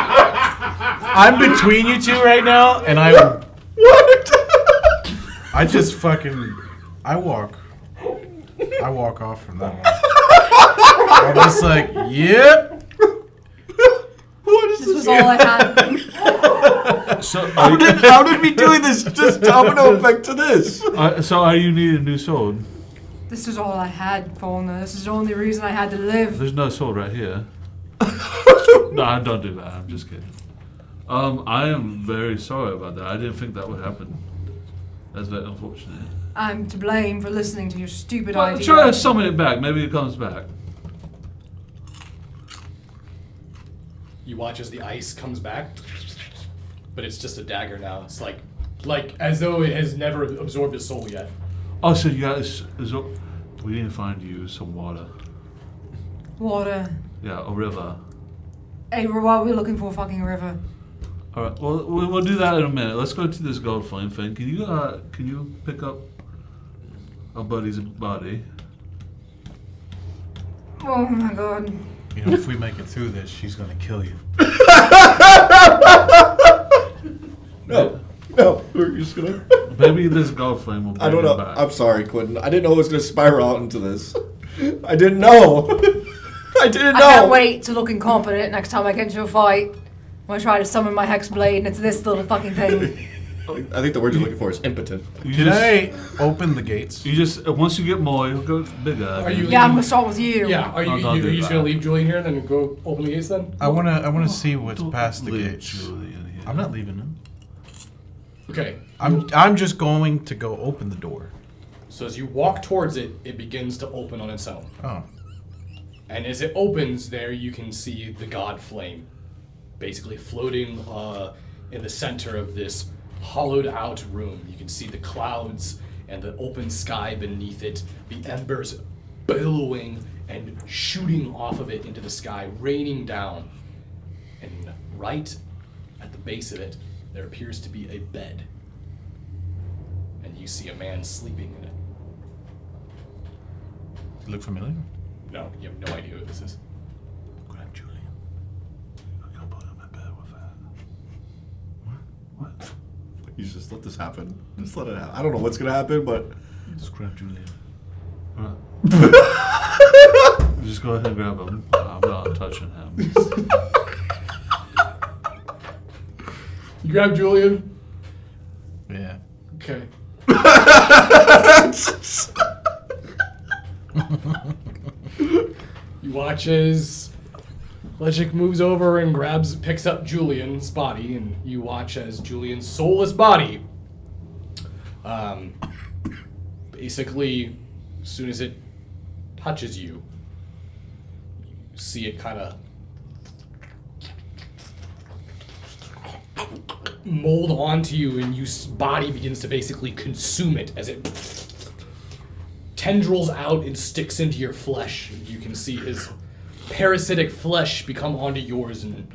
I'm between you two right now, and I just fucking I walk off from that one. I'm just like, yep. what is This was all I had. So, How did we do this? Just domino effect to this. so are you need a new sword? This is all I had, Fauna. This is the only reason I had to live. There's no sword right here. No, don't do that. I'm just kidding. I am very sorry about that. I didn't think that would happen. That's very unfortunate. I'm to blame for listening to your stupid Well, idea. try to summon it back. Maybe it comes back. You watch as the ice comes back, but it's just a dagger now. It's like as though it has never absorbed his soul yet. Oh, so you guys, we didn't find you some water. Water. Yeah, a river. Hey, why are we looking for a fucking river? All right, well, we'll do that in a minute. Let's go to this gold flame thing. Can you pick up our buddy's body? Oh my god. You know, if we make it through this, she's gonna kill you. No, we're just gonna. Maybe this gold flame will bring I don't know. him back. I'm sorry, Quentin. I didn't know it was gonna spiral out into this. I didn't know. I didn't I know. can't wait to look incompetent next time I get into a fight. When I try to summon my hex blade and it's this little fucking thing. I think the word you're looking for is impotent. You Can just, I open the gates? You just once you get more, you'll go bigger. Are you- Yeah, I'm gonna start with you. Yeah, are you, don't you, do are you just that. gonna leave Julian here and then go open the gates then? I wanna see what's Don't past the leave gates. Julian here. I'm not leaving him. Okay. I'm just going to go open the door. So as you walk towards it, it begins to open on its own. Oh. And as it opens there, you can see the god flame basically floating in the center of this hollowed out room. You can see the clouds and the open sky beneath it, the embers billowing and shooting off of it into the sky, raining down. And right base of it, there appears to be a bed. And you see a man sleeping in it. Does it look familiar? No, you have no idea who this is. Grab Julian. I can't put him in bed with that. What? Please just let this happen. Just let it happen. I don't know what's gonna happen, but Just grab Julian. Just go ahead and grab him. I'm not touching him. You grab Julian? Yeah. Okay. You watch as Legic moves over and picks up Julian's body, and you watch as Julian's soulless body, basically, as soon as it touches you, you see it kind of mold onto you, and your body begins to basically consume it as it tendrils out and sticks into your flesh. And you can see his parasitic flesh become onto yours, and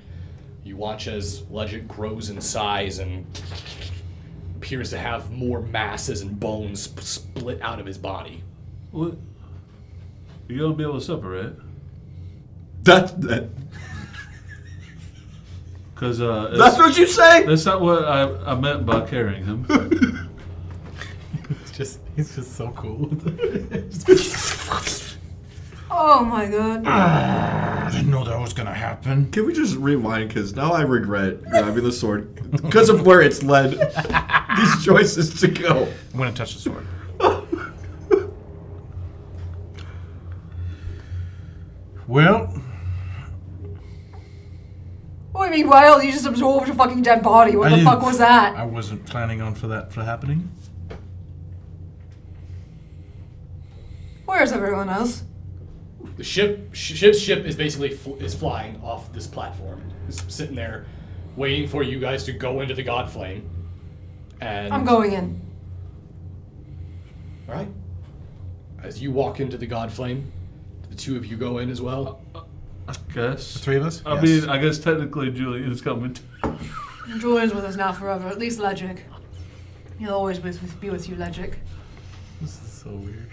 you watch as Legic grows in size and appears to have more masses and bones split out of his body. What? You gotta be able to separate. that. Because That's what you say. that's not what I meant by carrying him. He's just so cool. Oh my god. I didn't know that was gonna happen. Can we just rewind? Because now I regret grabbing the sword because of where it's led these choices to go. I'm gonna touch the sword. Well, What do you mean, Wild? You just absorbed a fucking dead body. What the fuck was that? I wasn't planning on for happening. Where's everyone else? The ship's ship is basically is flying off this platform. It's sitting there, waiting for you guys to go into the Godflame. And I'm going in. All right. As you walk into the Godflame, the two of you go in as well. I guess. The three of us? I Yes. mean, I guess technically Julian's coming too. Julian's with us now forever. At least Legic. He'll always be with you, Legic. This is so weird.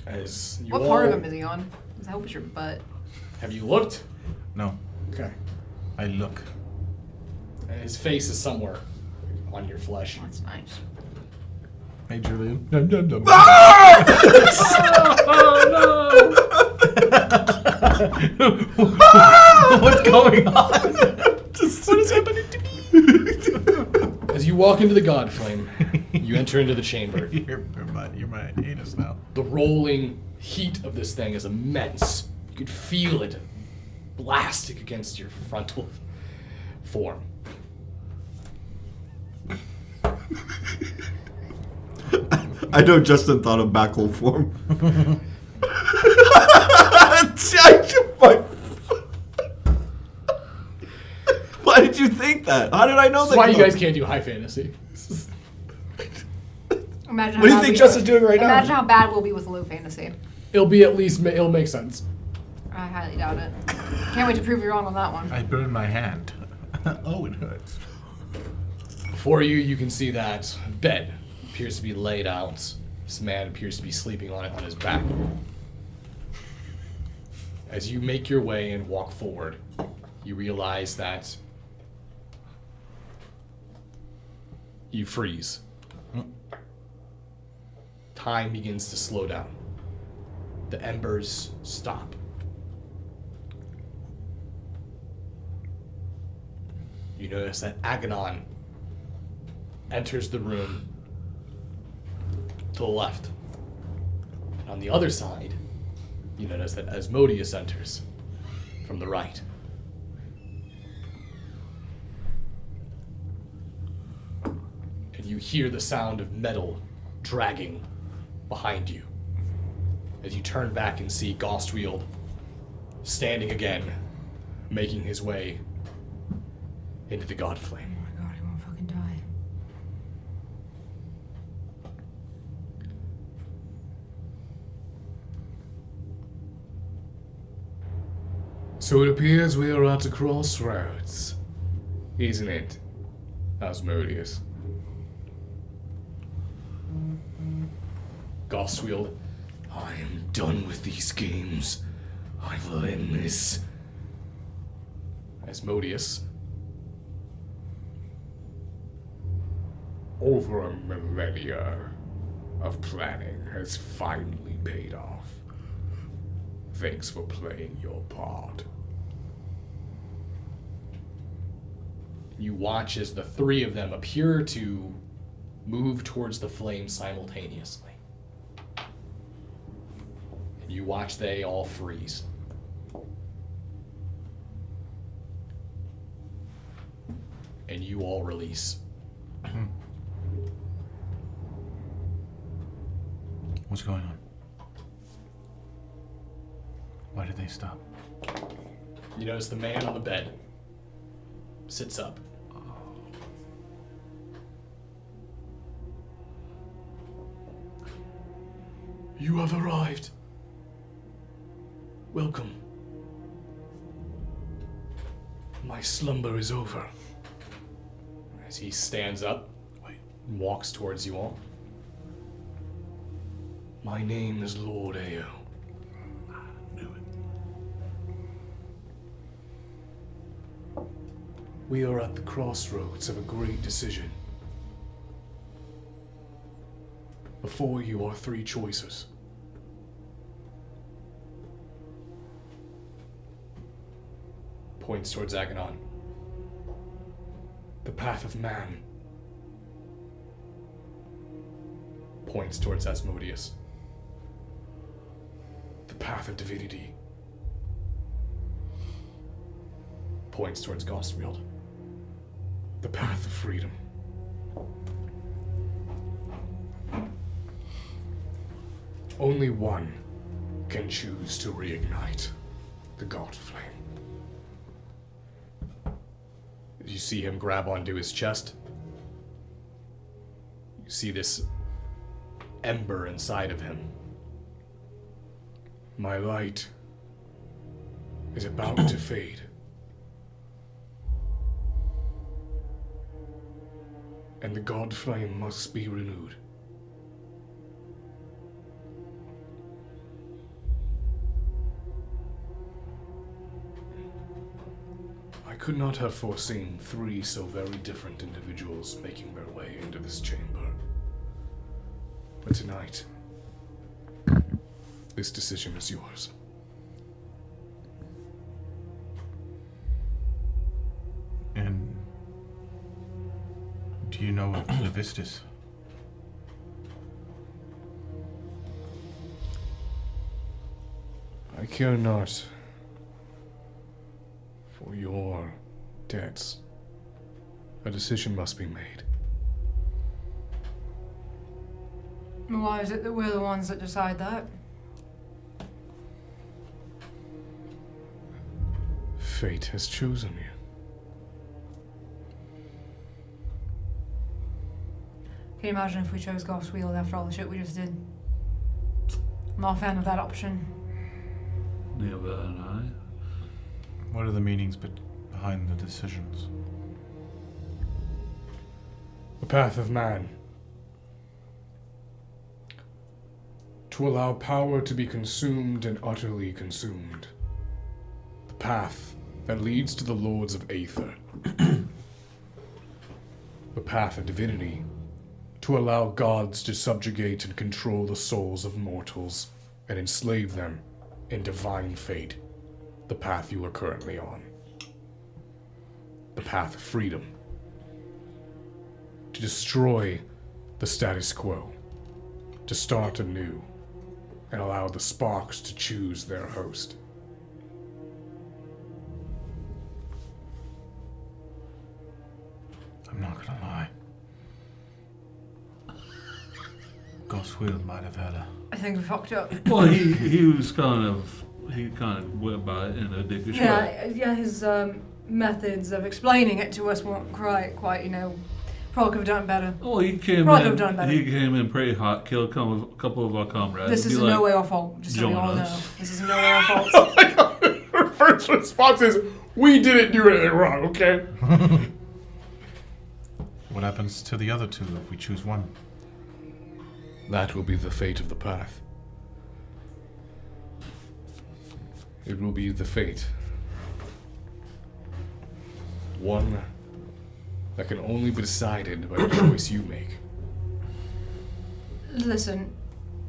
As you What all, part of him is he on? 'Cause I hope it's your butt. Have you looked? No, Okay. I look. And his face is somewhere on your flesh. That's nice. Hey, Julian. Dum, dum, dum. What's going on? What is happening to me? As you walk into the Godflame, you enter into the chamber. You're my anus now. The rolling heat of this thing is immense. You could feel it blasting against your frontal form. I know Justin thought of backhole form. Why did you think that? How did I know That's that? why you guys can't do high fantasy. Imagine What do you how think bad Justin's doing right now? Imagine how bad we'll be with low fantasy. It'll make sense. I highly doubt it. Can't wait to prove you wrong on that one. I burned my hand. Oh, it hurts. Before you, you can see that bed appears to be laid out. This man appears to be sleeping on it on his back. As you make your way and walk forward, you realize that you freeze. Time begins to slow down. The embers stop. You notice that Aganon enters the room to the left. And on the other side, you notice that Asmodeus enters from the right. And you hear the sound of metal dragging behind you as you turn back and see Gostwield standing again, making his way into the Godflame. Oh my god, he won't fucking die. So it appears we are at a crossroads. Isn't it, Asmodeus? Goswield, I am done with these games. I will end this. Asmodeus. Over a millennia of planning has finally paid off. Thanks for playing your part. You watch as the three of them appear to move towards the flame simultaneously. And you watch they all freeze. And you all release. What's going on? Why did they stop? You notice the man on the bed sits up. You have arrived. Welcome. My slumber is over. As he stands up and walks towards you all. My name is Lord Ao. Knew it. We are at the crossroads of a great decision. Before you are three choices. Points towards Aganon. The path of man. Points towards Asmodeus. The path of divinity. Points towards Goswield. The path of freedom. Only one can choose to reignite the God Flame. You see him grab onto his chest. You see this ember inside of him. My light is about to fade. And the God Flame must be renewed. I could not have foreseen three so very different individuals making their way into this chamber. But tonight, this decision is yours. And do you know of Levistus? I care not for your debts. A decision must be made. Why is it that we're the ones that decide that? Fate has chosen you. Can you imagine if we chose Goswield after all the shit we just did? I'm not a fan of that option. Neither and I. What are the meanings behind the decisions? The path of man. To allow power to be consumed and utterly consumed. The path that leads to the lords of Aether. The path of divinity. To allow gods to subjugate and control the souls of mortals and enslave them in divine fate. The path you are currently on. The path of freedom. To destroy the status quo. To start anew and allow the sparks to choose their host. I'm not gonna lie. Goswield might have had a... I think we fucked up. Well, he kind of went by it in a dickish way. Yeah, his methods of explaining it to us weren't quite, you know, probably could have done better. Well, he came Probably could have done better. in. He came in pretty hot, killed a couple of our comrades. This is Be in like, no way our fault, just so you join all know. us. This is in no way our fault. Her first response is, we didn't do anything wrong, okay? What happens to the other two if we choose one? That will be the fate of the path. It will be the fate. One that can only be decided by the choice you make. Listen,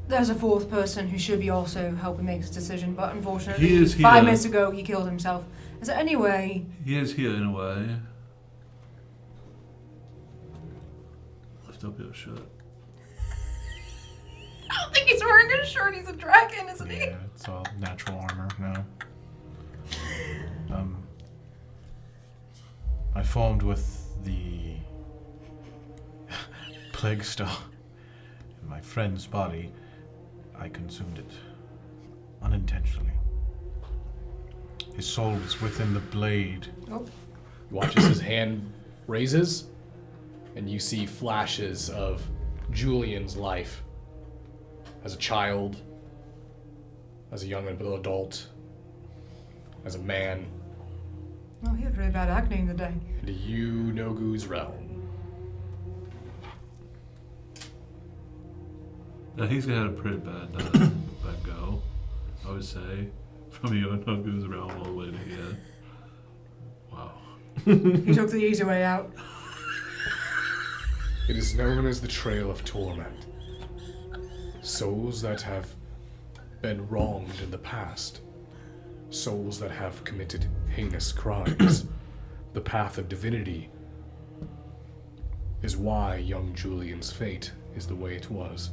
there's a fourth person who should be also helping make this decision, but unfortunately, He is 5 here. minutes ago he killed himself. Is there any way? He is here in a way. Lift up your shirt. I don't think he's wearing a shirt. He's a dragon, isn't he? Yeah, it's all natural armor now. I formed with the plague star in my friend's body. I consumed it unintentionally. His soul was within the blade. Oh. You watch as his hand raises, and you see flashes of Julian's life as a child, as a young adult, as a man, Oh, he had really bad acne in the day. into you, Nogu's realm. Now, he's had a pretty bad go, I would say. From you and Nogu's realm all the way to here. Wow. He took the easy way out. It is known as the Trail of Torment. Souls that have been wronged in the past. Souls that have committed heinous crimes. The path of divinity is why young Julian's fate is the way it was.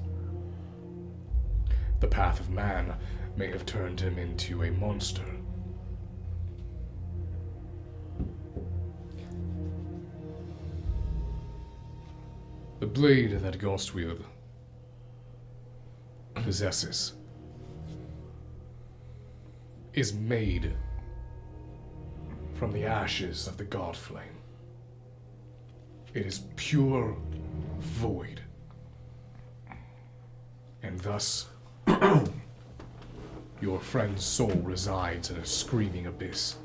The path of man may have turned him into a monster. The blade that Ghostwield possesses is made from the ashes of the God Flame. It is pure void. And thus, your friend's soul resides in a screaming abyss.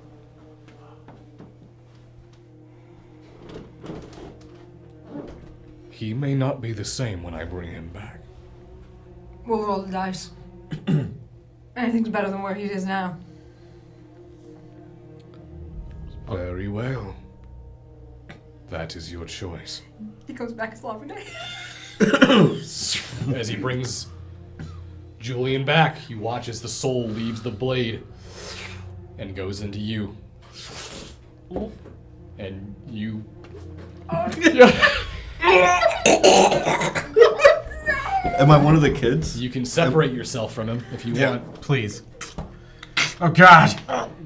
He may not be the same when I bring him back. We'll roll the dice. Anything's better than where he is now. Very well. That is your choice. He goes back sloppy. As he brings Julian back, you watch as the soul leaves the blade and goes into you. And you... Am I one of the kids? You can separate yourself from him if you want. Please. Oh God!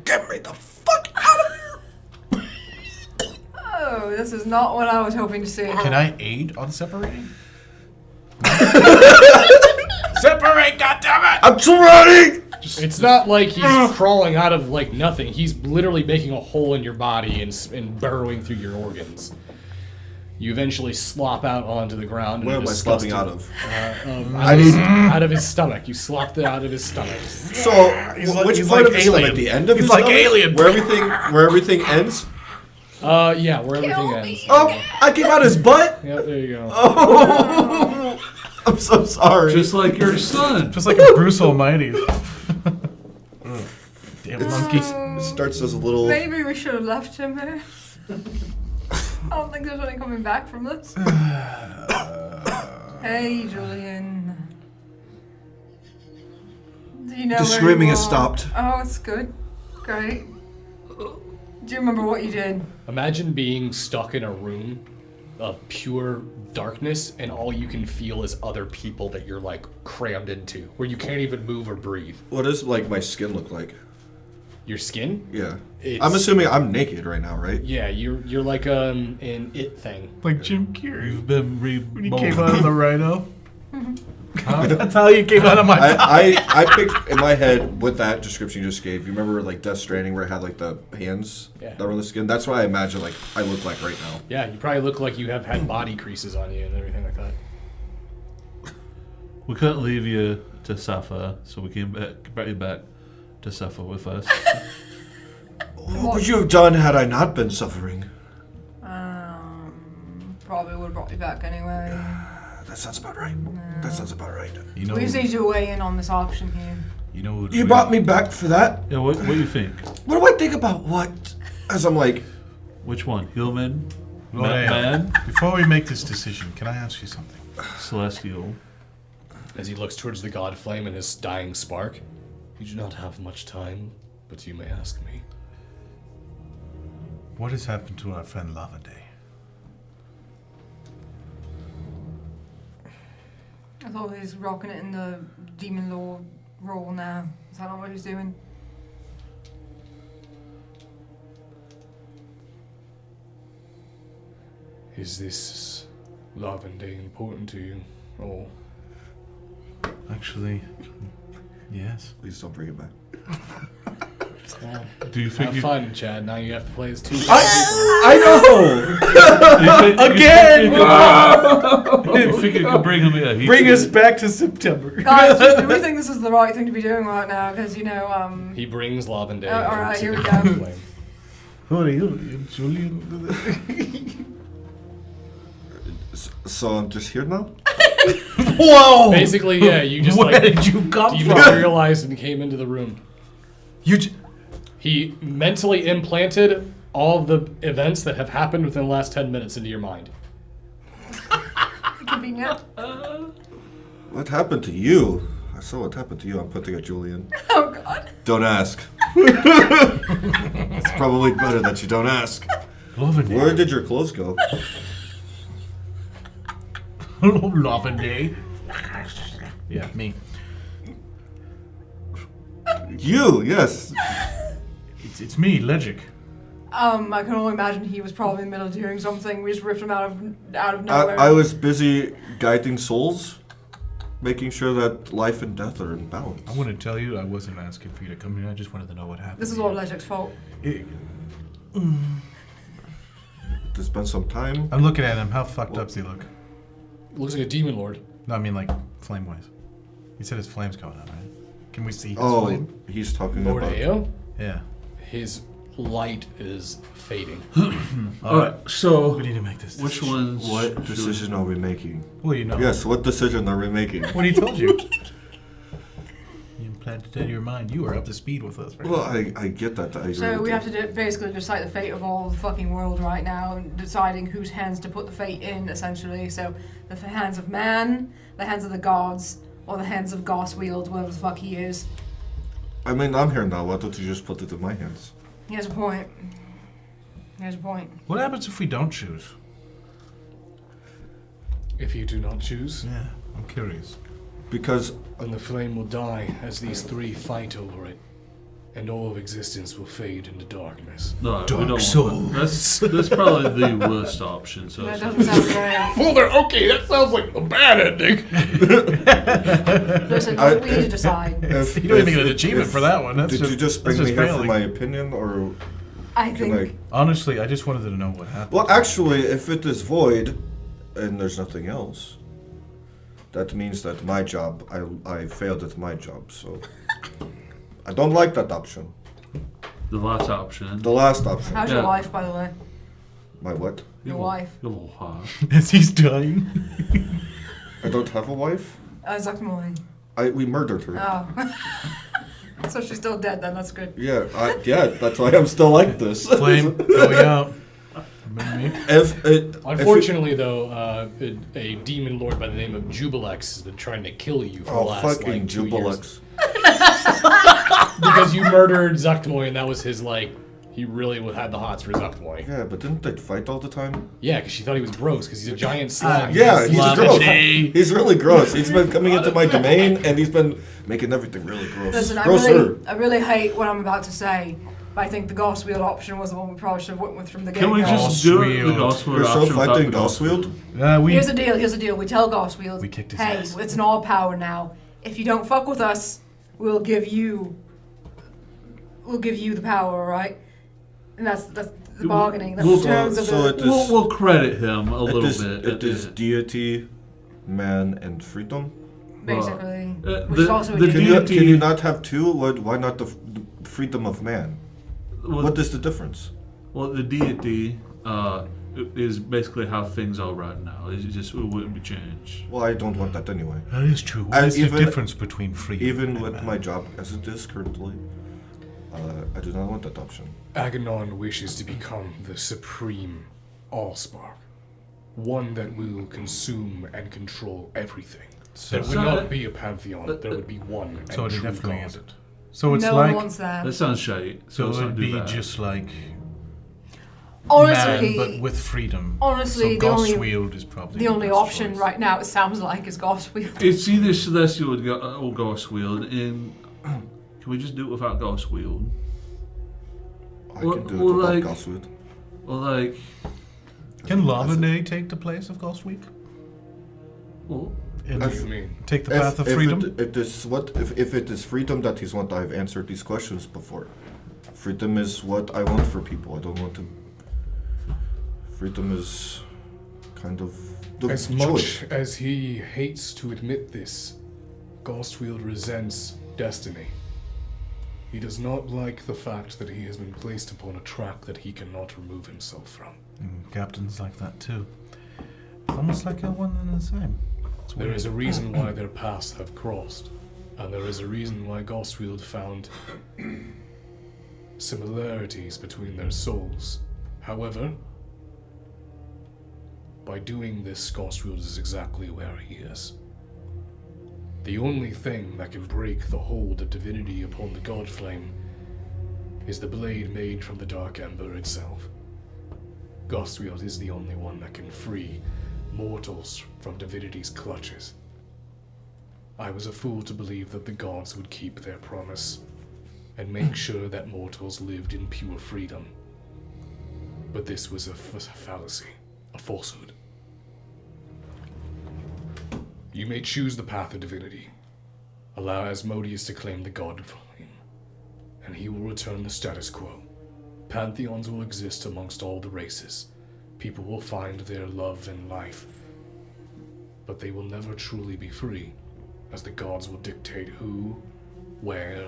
Get me the fuck out of here! Oh, this is not what I was hoping to see. Can I aid on separating? Separate, goddammit! I'm trying! It's not like he's crawling out of like nothing. He's literally making a hole in your body and burrowing through your organs. You eventually slop out onto the ground. Where am I slopping out of? Out of his stomach. You slopped it out of his stomach. So, which he's part like of his Alien. stomach? The end of He's his like stomach? Alien. Where everything ends? Yeah, where everything ends. Oh, I came out his butt? Yeah, there you go. Oh, I'm so sorry. Just like your son. Just like a Bruce Almighty. Damn monkey. It starts as a little... Maybe we should have left him there. I don't think there's any coming back from this. Hey, Julian. Do you know The where screaming you has are? stopped. Oh, it's good. Great. Do you remember what you did? Imagine being stuck in a room of pure darkness and all you can feel is other people that you're like crammed into, where you can't even move or breathe. What does, like, my skin look like? Your skin? Yeah. It's- I'm assuming I'm naked right now, right? Yeah, you're like an it thing. Like Jim Carrey. You've been When he reborn. came out of the rhino. That's how you came out of my I picked in my head with that description you just gave. You remember like Death Stranding where it had like the hands Yeah. that were on the skin? That's what I imagine like I look like right now. Yeah, you probably look like you have had body creases on you and everything like that. We couldn't leave you to suffer, so we came back, brought you back to suffer with us. What would you have done had I not been suffering? probably would have brought me back anyway. That sounds about right. That sounds about right. You know, We just need you to weigh in on this option here. you know what You brought me back for that? Yeah, what do you think? What do I think about what? As I'm like, Which one? Human? Well, hey, Man? Before we make this decision, can I ask you something? Celestial? As he looks towards the god flame and his dying spark, you do not have much time, but you may ask me. What has happened to our friend Lava Day? I thought he was rocking it in the Demon Lord role now. Is that not what he's doing? Is this Lavender important to you? Or Actually, yes. please don't bring it back. Do you think have you fun, Chad. Now you have to play as two people. I know! Again! you think you could bring him in? Bring us back to September. Guys, do we think this is the right thing to be doing right now? Because, you know, He brings Lavender. Oh, all right, into here we the go. god flame. Who are you, Julian? So I'm just here now? Whoa! Basically, yeah, you just Where like did you come from? dematerialized and came into the room. You. He mentally implanted all of the events that have happened within the last 10 minutes into your mind. convenient. What happened to you? I saw what happened to you. I'm putting at Julian. Oh, God. Don't ask. It's probably better that you don't ask. Lavender. Where did your clothes go? Lavender. Yeah, me. You, yes. It's me, Legic. I can only imagine he was probably in the middle of doing something. We just ripped him out of nowhere. I was busy guiding souls, making sure that life and death are in balance. I want to tell you, I wasn't asking for you to come here. I just wanted to know what happened. This is all Legic's fault. There's been some time. I'm looking at him. How fucked up does he look? Looks like a demon lord. No, I mean like flame-wise. He said his flame's going out, right? Can we see his Oh, flame? he's talking Lord about... Ao? Yeah. His light is fading. Alright, so We need to make this which decision. ones? What decision are we making? Well, you know. Yes, what decision are we making? What he told you. You implanted it in your mind. You are up to speed with us, right? Well, I get that. I So agree we with have you. to basically decide the fate of all the fucking world right now, and deciding whose hands to put the fate in, essentially. So the hands of man, the hands of the gods, or the hands of Goswield, whatever the fuck he is. I mean, I'm here now. Why don't you just put it in my hands? He has a point. He has a point. What happens if we don't choose? If you do not choose, Yeah, I'm curious. Because then the flame will die as these three fight over it, and all of existence will fade into darkness. No, we Dark don't want Souls. that. That's probably the worst option. So That doesn't sound great. Well, there. Okay, that sounds like a bad ending. Listen, I- we need to decide. if, You don't even get an achievement for that one. That's did you just bring that's me here for failing. my opinion, or I can I? think Honestly, I just wanted to know what happened. Well, actually, if it is void, and there's nothing else, that means that my job, I failed at my job. So I don't like that option. the last option. The last option. how's your Yeah. wife, by the way? My what? Your wife. Your wife. As he's dying. I don't have a wife. Zakmoy. We murdered her. Oh. So she's still dead then, that's good. Yeah, that's why I'm still like this. Flame going out. Remember me? Unfortunately, though, a demon lord by the name of Jubilex has been trying to kill you for the last fucking like 2 years. Jubilex. Because you murdered Zuktmoy, and that was his he really had the hots for Zuktmoy. Yeah, but didn't they fight all the time? Yeah, because she thought he was gross because he's a giant slime. Yeah, he's Love gross. it. He's really gross. He's been coming into my domain, and he's been making everything really gross. Listen, Grosser. I really hate what I'm about to say, but I think the Goswield option was the one we probably should have went with from the Can we get-go. just do it? The Goswield. Goswield You're so option without fighting the Goswield? Goswield? We Here's the deal. We tell Goswield, We kicked his hey, ass. it's in our power now. If you don't fuck with us, we'll give you the power, alright? And that's the bargaining. That's We'll- the terms of so the... it is- We'll credit him a little bit. It is deity, man, and freedom. Basically. the- which is also the a Can deity. you not have two? Why not the freedom of man? Well, What is the difference? well, the deity is basically how things are right now. It wouldn't be changed. Well, I don't want that anyway. That is true. What And is the even- difference between freedom Even and with man? my job as it is currently, I do not want that option. Aganon wishes to become the supreme Allspark. One that will consume and control everything. So, There would not be a pantheon, there would be one and so it true definitely God. isn't. So it's no one like wants that. That sounds shite. so let's it not would do be that. just like Honestly, man, but with freedom. honestly, so the only Ghostwield is probably the only best option choice. right now it sounds like is Ghostwield. It's either Celestial or Ghostwield. And can we just do it without Ghostwield? I Or- can do or it without like- Goswood. Or like, Can Lava Day take the place of Ghostweed? well, And What do you mean? take the path of If freedom? if it is freedom that he's want, I've answered these questions before. Freedom is what I want for people. I don't want to. Freedom is kind of the As choice. much as he hates to admit this, Ghostwield resents destiny. He does not like the fact that he has been placed upon a track that he cannot remove himself from. Captain's like that too. It's almost like a one and the same. It's There weird. is a reason why their paths have crossed, and there is a reason why Ghostwield found similarities between their souls. However, by doing this, Ghostwield is exactly where he is. The only thing that can break the hold of divinity upon the God Flame is the blade made from the Dark Ember itself. Ghostwield is the only one that can free mortals from divinity's clutches. I was a fool to believe that the gods would keep their promise and make sure that mortals lived in pure freedom. But this was a fallacy, a falsehood. You may choose the path of divinity. Allow Asmodeus to claim the God Flame, and he will return the status quo. Pantheons will exist amongst all the races. People will find their love and life, but they will never truly be free, as the gods will dictate who, where,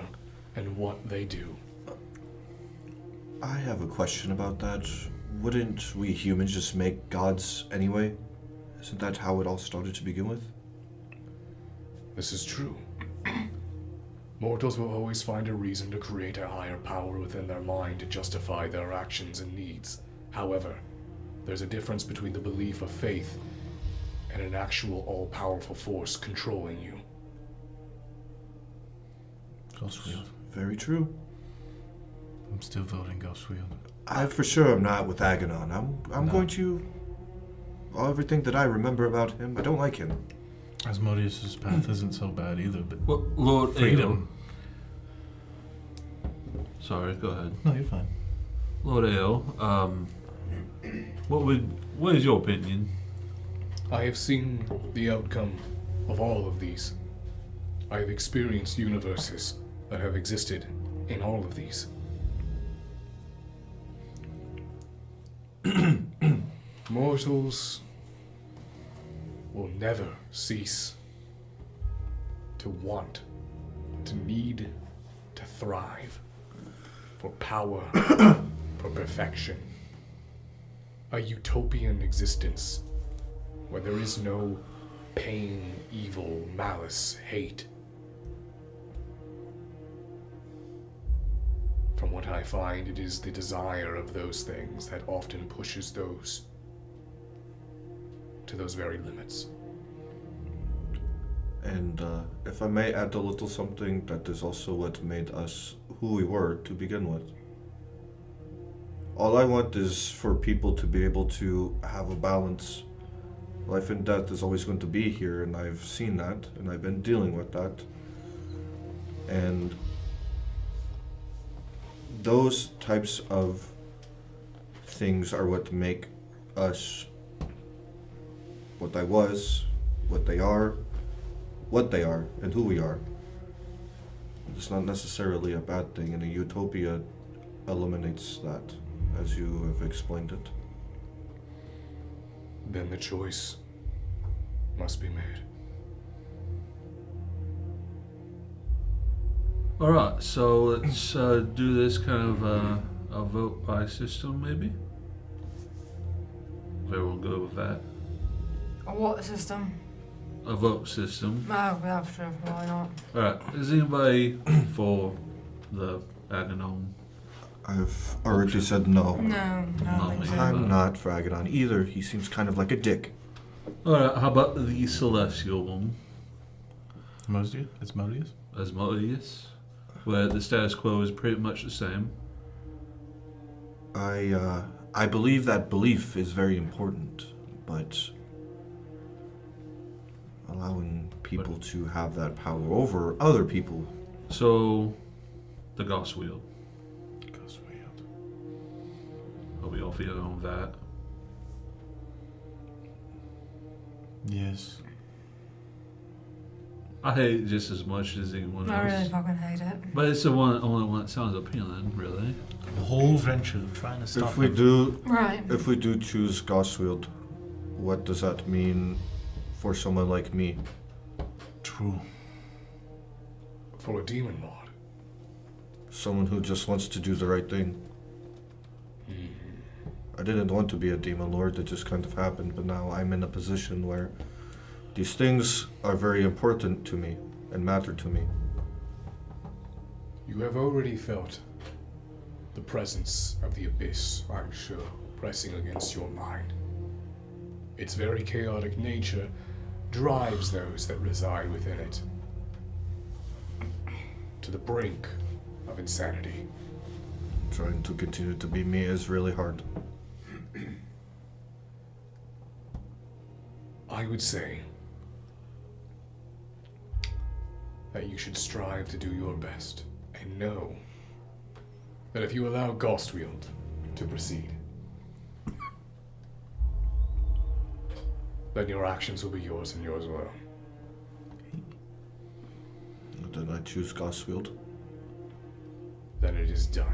and what they do. I have a question about that. Wouldn't we humans just make gods anyway? Isn't that how it all started to begin with? This is true. Mortals will always find a reason to create a higher power within their mind to justify their actions and needs. However, there's a difference between the belief of faith and an actual all-powerful force controlling you. Ghostwield. Very true. I'm still voting Ghostwield. I for sure am not with Aganon. I'm No. going to. Everything that I remember about him, I don't like him. Asmodeus' path isn't so bad either, but well, Lord freedom. Ale. Sorry, go ahead. No, you're fine. Lord Ale, what is your opinion? I have seen the outcome of all of these. I have experienced universes that have existed in all of these. Mortals will never cease to want, to need, to thrive for power, for perfection. A utopian existence where there is no pain, evil, malice, hate. From what I find, it is the desire of those things that often pushes those to those very limits. And if I may add a little something, that is also what made us who we were to begin with. All I want is for people to be able to have a balance. Life and death is always going to be here, and I've seen that, and I've been dealing with that. And those types of things are what make us what I was, what they are, and who we are. It's not necessarily a bad thing, and a utopia eliminates that, as you have explained it. Then the choice must be made. Alright, so let's do this kind of a vote by system, maybe? Everyone good with that? A what system? A vote system. Oh, yeah, sure. Why not? Alright, is anybody for the Aganon? I've already said no. No, I don't think so. I'm not for Agadon either. He seems kind of like a dick. Alright, how about the Celestial one? Modius? It's Modius? Asmodeus? Where the status quo is pretty much the same. I believe that belief is very important, but allowing people to have that power over other people. So, the Ghost Wheel. Ghost Wheel. Are we all feeling on that? Yes. I hate it just as much as anyone I else. really fucking hate it. But it's the only one that sounds appealing, really. The whole venture trying to stop If we them. do, Right. if we do choose Goswield, what does that mean for someone like me? True. For a demon lord. Someone who just wants to do the right thing. I didn't want to be a demon lord, it just kind of happened, but now I'm in a position where these things are very important to me and matter to me. You have already felt the presence of the abyss, I'm sure, pressing against your mind. Its very chaotic nature drives those that reside within it to the brink of insanity. Trying to continue to be me is really hard. I would say that you should strive to do your best and know that if you allow Ghostwield to proceed, then your actions will be yours and yours alone. Then I choose Goswield. Then it is done.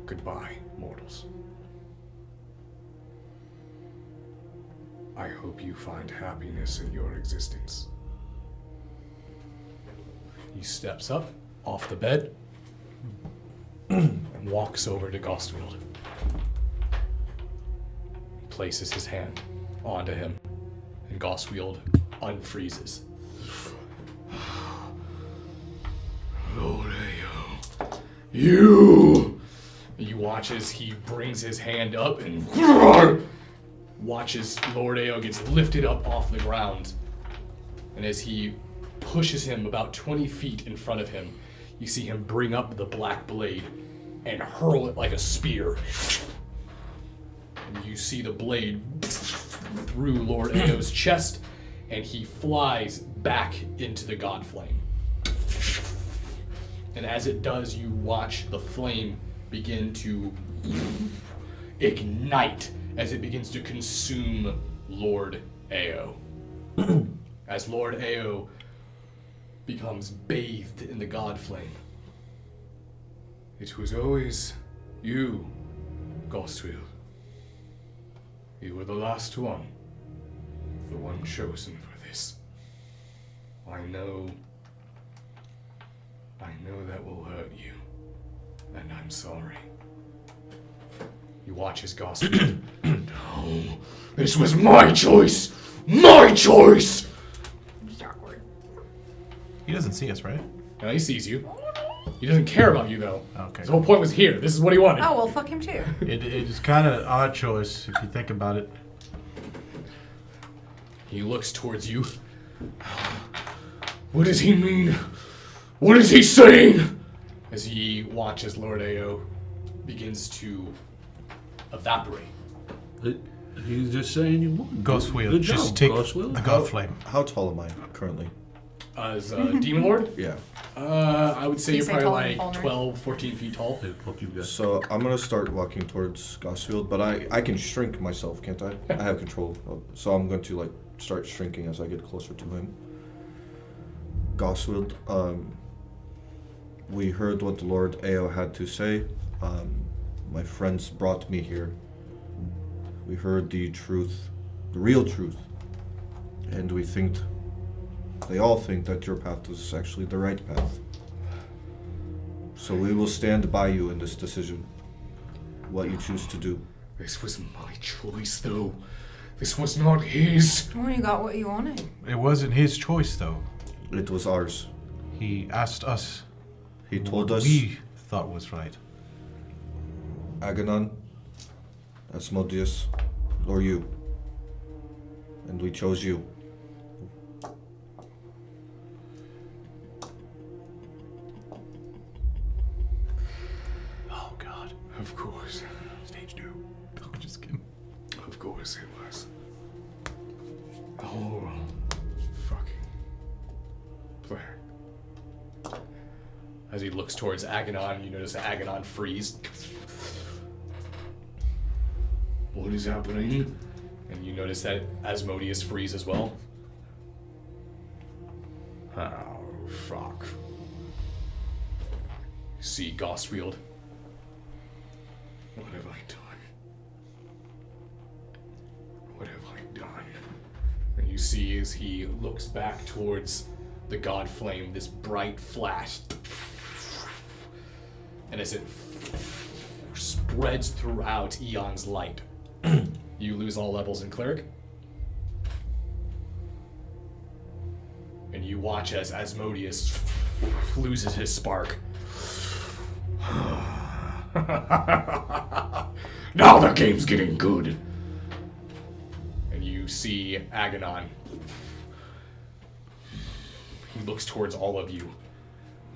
Goodbye, mortals. I hope you find happiness in your existence. He steps up off the bed and walks over to Gostwield. Places his hand onto him, and Gostwield unfreezes. Lord Ao, you watch as he brings his hand up and watches Lord Ao gets lifted up off the ground. And as he pushes him about 20 feet in front of him, you see him bring up the black blade and hurl it like a spear. And you see the blade through Lord Ao's chest, and he flies back into the god flame. And as it does, you watch the flame begin to ignite as it begins to consume Lord Ao. As Lord Ao becomes bathed in the god flame. It was always you, Gostwield. You were the last one, the one chosen for this. I know that will hurt you, and I'm sorry. You watch as Gostwield. No, this was my choice! My choice! Just awkward. He doesn't see us, right? Now he sees you. He doesn't care about you though. Okay. The whole point was here. This is what he wanted. Oh, well, fuck him too. It is kind of an odd choice if you think about it. He looks towards you. What does he mean? What is he saying? As he watches Lord Ao begins to evaporate. He's just saying you won. Ghost Wheel. Good Just job, take Ghost Wheel. a god flame. How tall am I currently? As Demon Lord, Yeah. I would say You you're say probably taller than like Fulner. 12, 14 feet tall. Hey, fuck you guys. So I'm gonna start walking towards Gosfield, but I can shrink myself, can't I? I have control. So I'm going to like start shrinking as I get closer to him. Gosfield, we heard what the Lord Ao had to say. My friends brought me here. We heard the truth, the real truth, and they all think that your path is actually the right path. So we will stand by you in this decision, what you choose to do. This was my choice, though. This was not his. Well, you got what you wanted. It wasn't his choice, though. It was ours. He asked us. He told what us, we thought was right. Aganon, Asmodeus, or you. And we chose you. Oh, God. Of course. Stage 2. I'm just kidding. Of course it was. Oh, fucking Blair. As he looks towards Aganon, you notice Aganon freeze. What is happening? And you notice that Asmodeus freeze as well. Oh, fuck. See Goswield. What have I done? What have I done? And you see as he looks back towards the god flame, this bright flash. And as it spreads throughout Eon's light, you lose all levels in cleric. And you watch as Asmodeus loses his spark. Now the game's getting good. And you see Aganon. He looks towards all of you.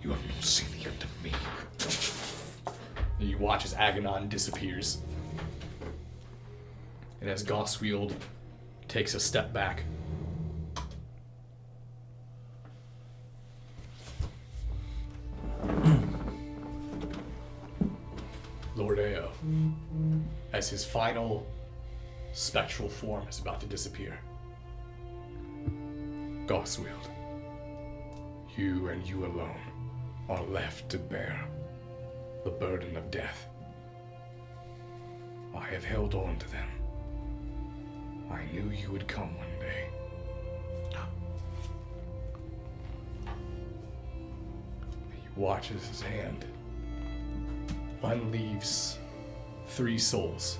You have not seen the end of me. And you watch as Aganon disappears. And as Goswield takes a step back. Lord Ao, as his final spectral form is about to disappear. Goswield, you and you alone are left to bear the burden of death. I have held on to them. I knew you would come one day. He watches his hand unleaves 3 souls.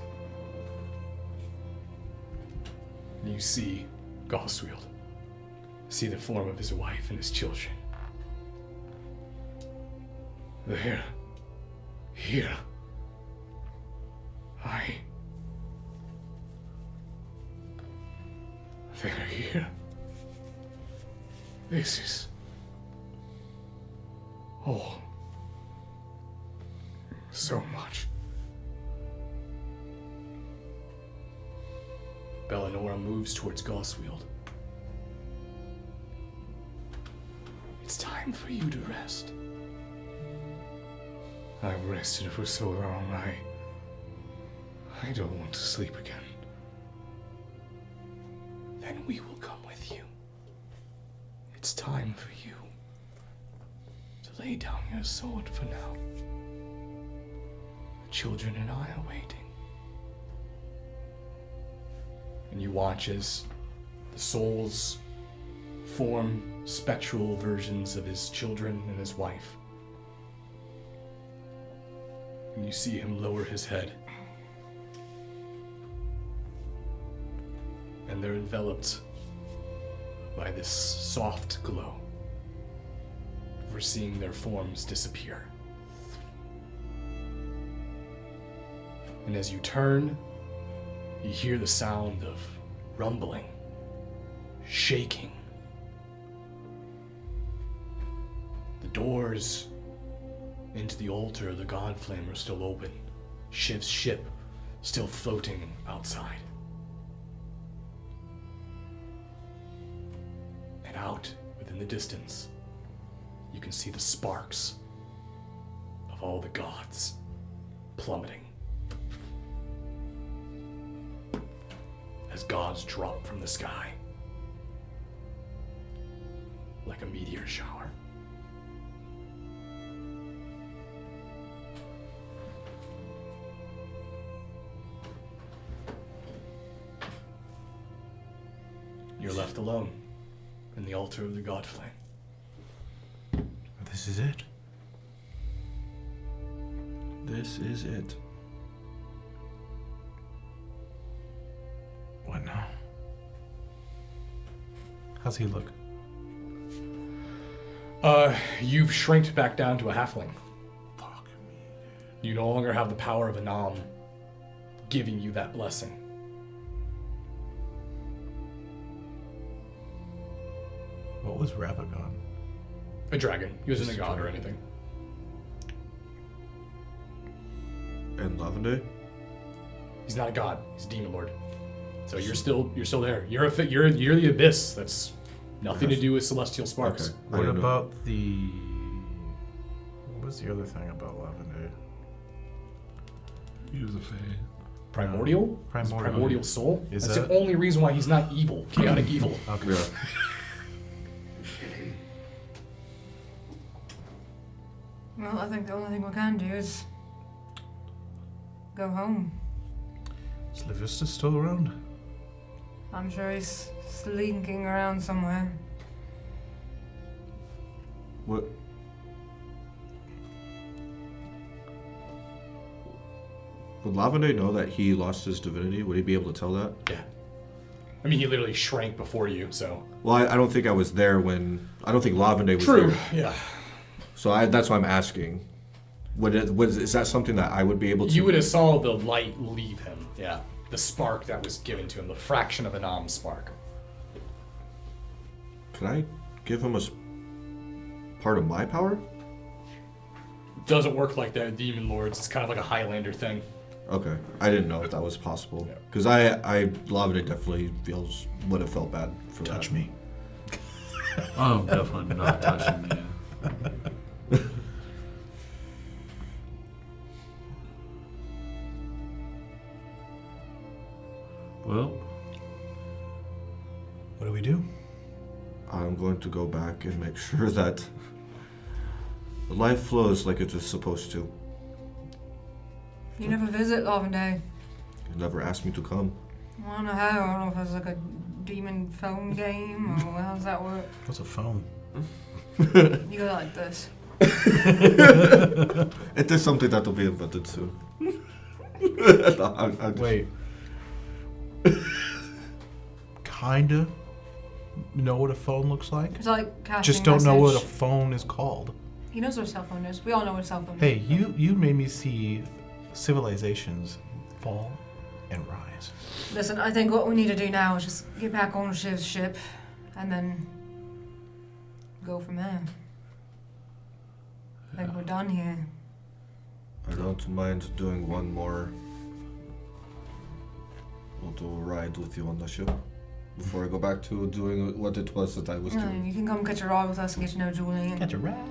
And you see Goswield. See the form of his wife and his children. There. Here. They're here. This is all. So much. Bellinora moves towards Goswield. It's time for you to rest. I've rested for so long, I don't want to sleep again. Then we will come with you. It's time for you to lay down your sword for now. The children and I are waiting. And you watch as the souls form spectral versions of his children and his wife. And you see him lower his head. And they're enveloped by this soft glow. We're seeing their forms disappear. And as you turn, you hear the sound of rumbling, shaking. The doors into the altar of the god flame are still open. Shiv's ship still floating outside. And out within the distance, you can see the sparks of all the gods plummeting. As gods drop from the sky like a meteor shower. You're left alone in the altar of the god flame. This is it. This is it. How's he look? You've shrinked back down to a halfling. Fuck me. You no longer have the power of Anam giving you that blessing. What was Ravagon? A dragon. He wasn't a god or anything. And Lavender? He's not a god. He's a demon lord. So you're still there. You're the abyss. That's nothing to do with celestial sparks. Okay. I What didn't know. about the... What was the other thing about Lavender? He was a fae. Primordial? His Primordial. primordial soul? Is That's that- the only reason why he's not evil. Chaotic evil. Okay. Yeah. Well, I think the only thing we can do is go home. Is Levistus still around? I'm sure he's slinking around somewhere. What? Would Lavender know that he lost his divinity? Would he be able to tell that? Yeah. I mean, he literally shrank before you, so. Well, I don't think I was there when... I don't think Lavender was True, there. yeah. So that's why I'm asking. Is that something that I would be able to... You would have saw the light leave him, yeah. The spark that was given to him, the fraction of an Anam spark. Can I give him part of my power? Doesn't work like that, Demon Lords. It's kind of like a Highlander thing. Okay. I didn't know if that was possible. Yeah. Because Lavender definitely would have felt bad for Touch that. me. I'm definitely not touching you. Well, What do we do? I'm going to go back and make sure that the life flows like it is supposed to. You never visit Lavender. You never asked me to come. I don't know how. I don't know if it's like a demon phone game or how does that work. What's a phone? You go like this. It is something that will be invented soon. Wait. Kinda know what a phone looks like? It's like casting Just don't know what a message. phone is called. He knows what a cell phone is. We all know what a cell phone Hey, you made me see civilizations fall and rise. is. Listen, I think what we need to do now is just get back on Shiv's ship and then go from there. I think we're done here. I don't mind doing one more little ride with you on the ship before I go back to doing what it was that I was Yeah, doing. you can come catch a ride with us and get to know Julian. Catch a rat.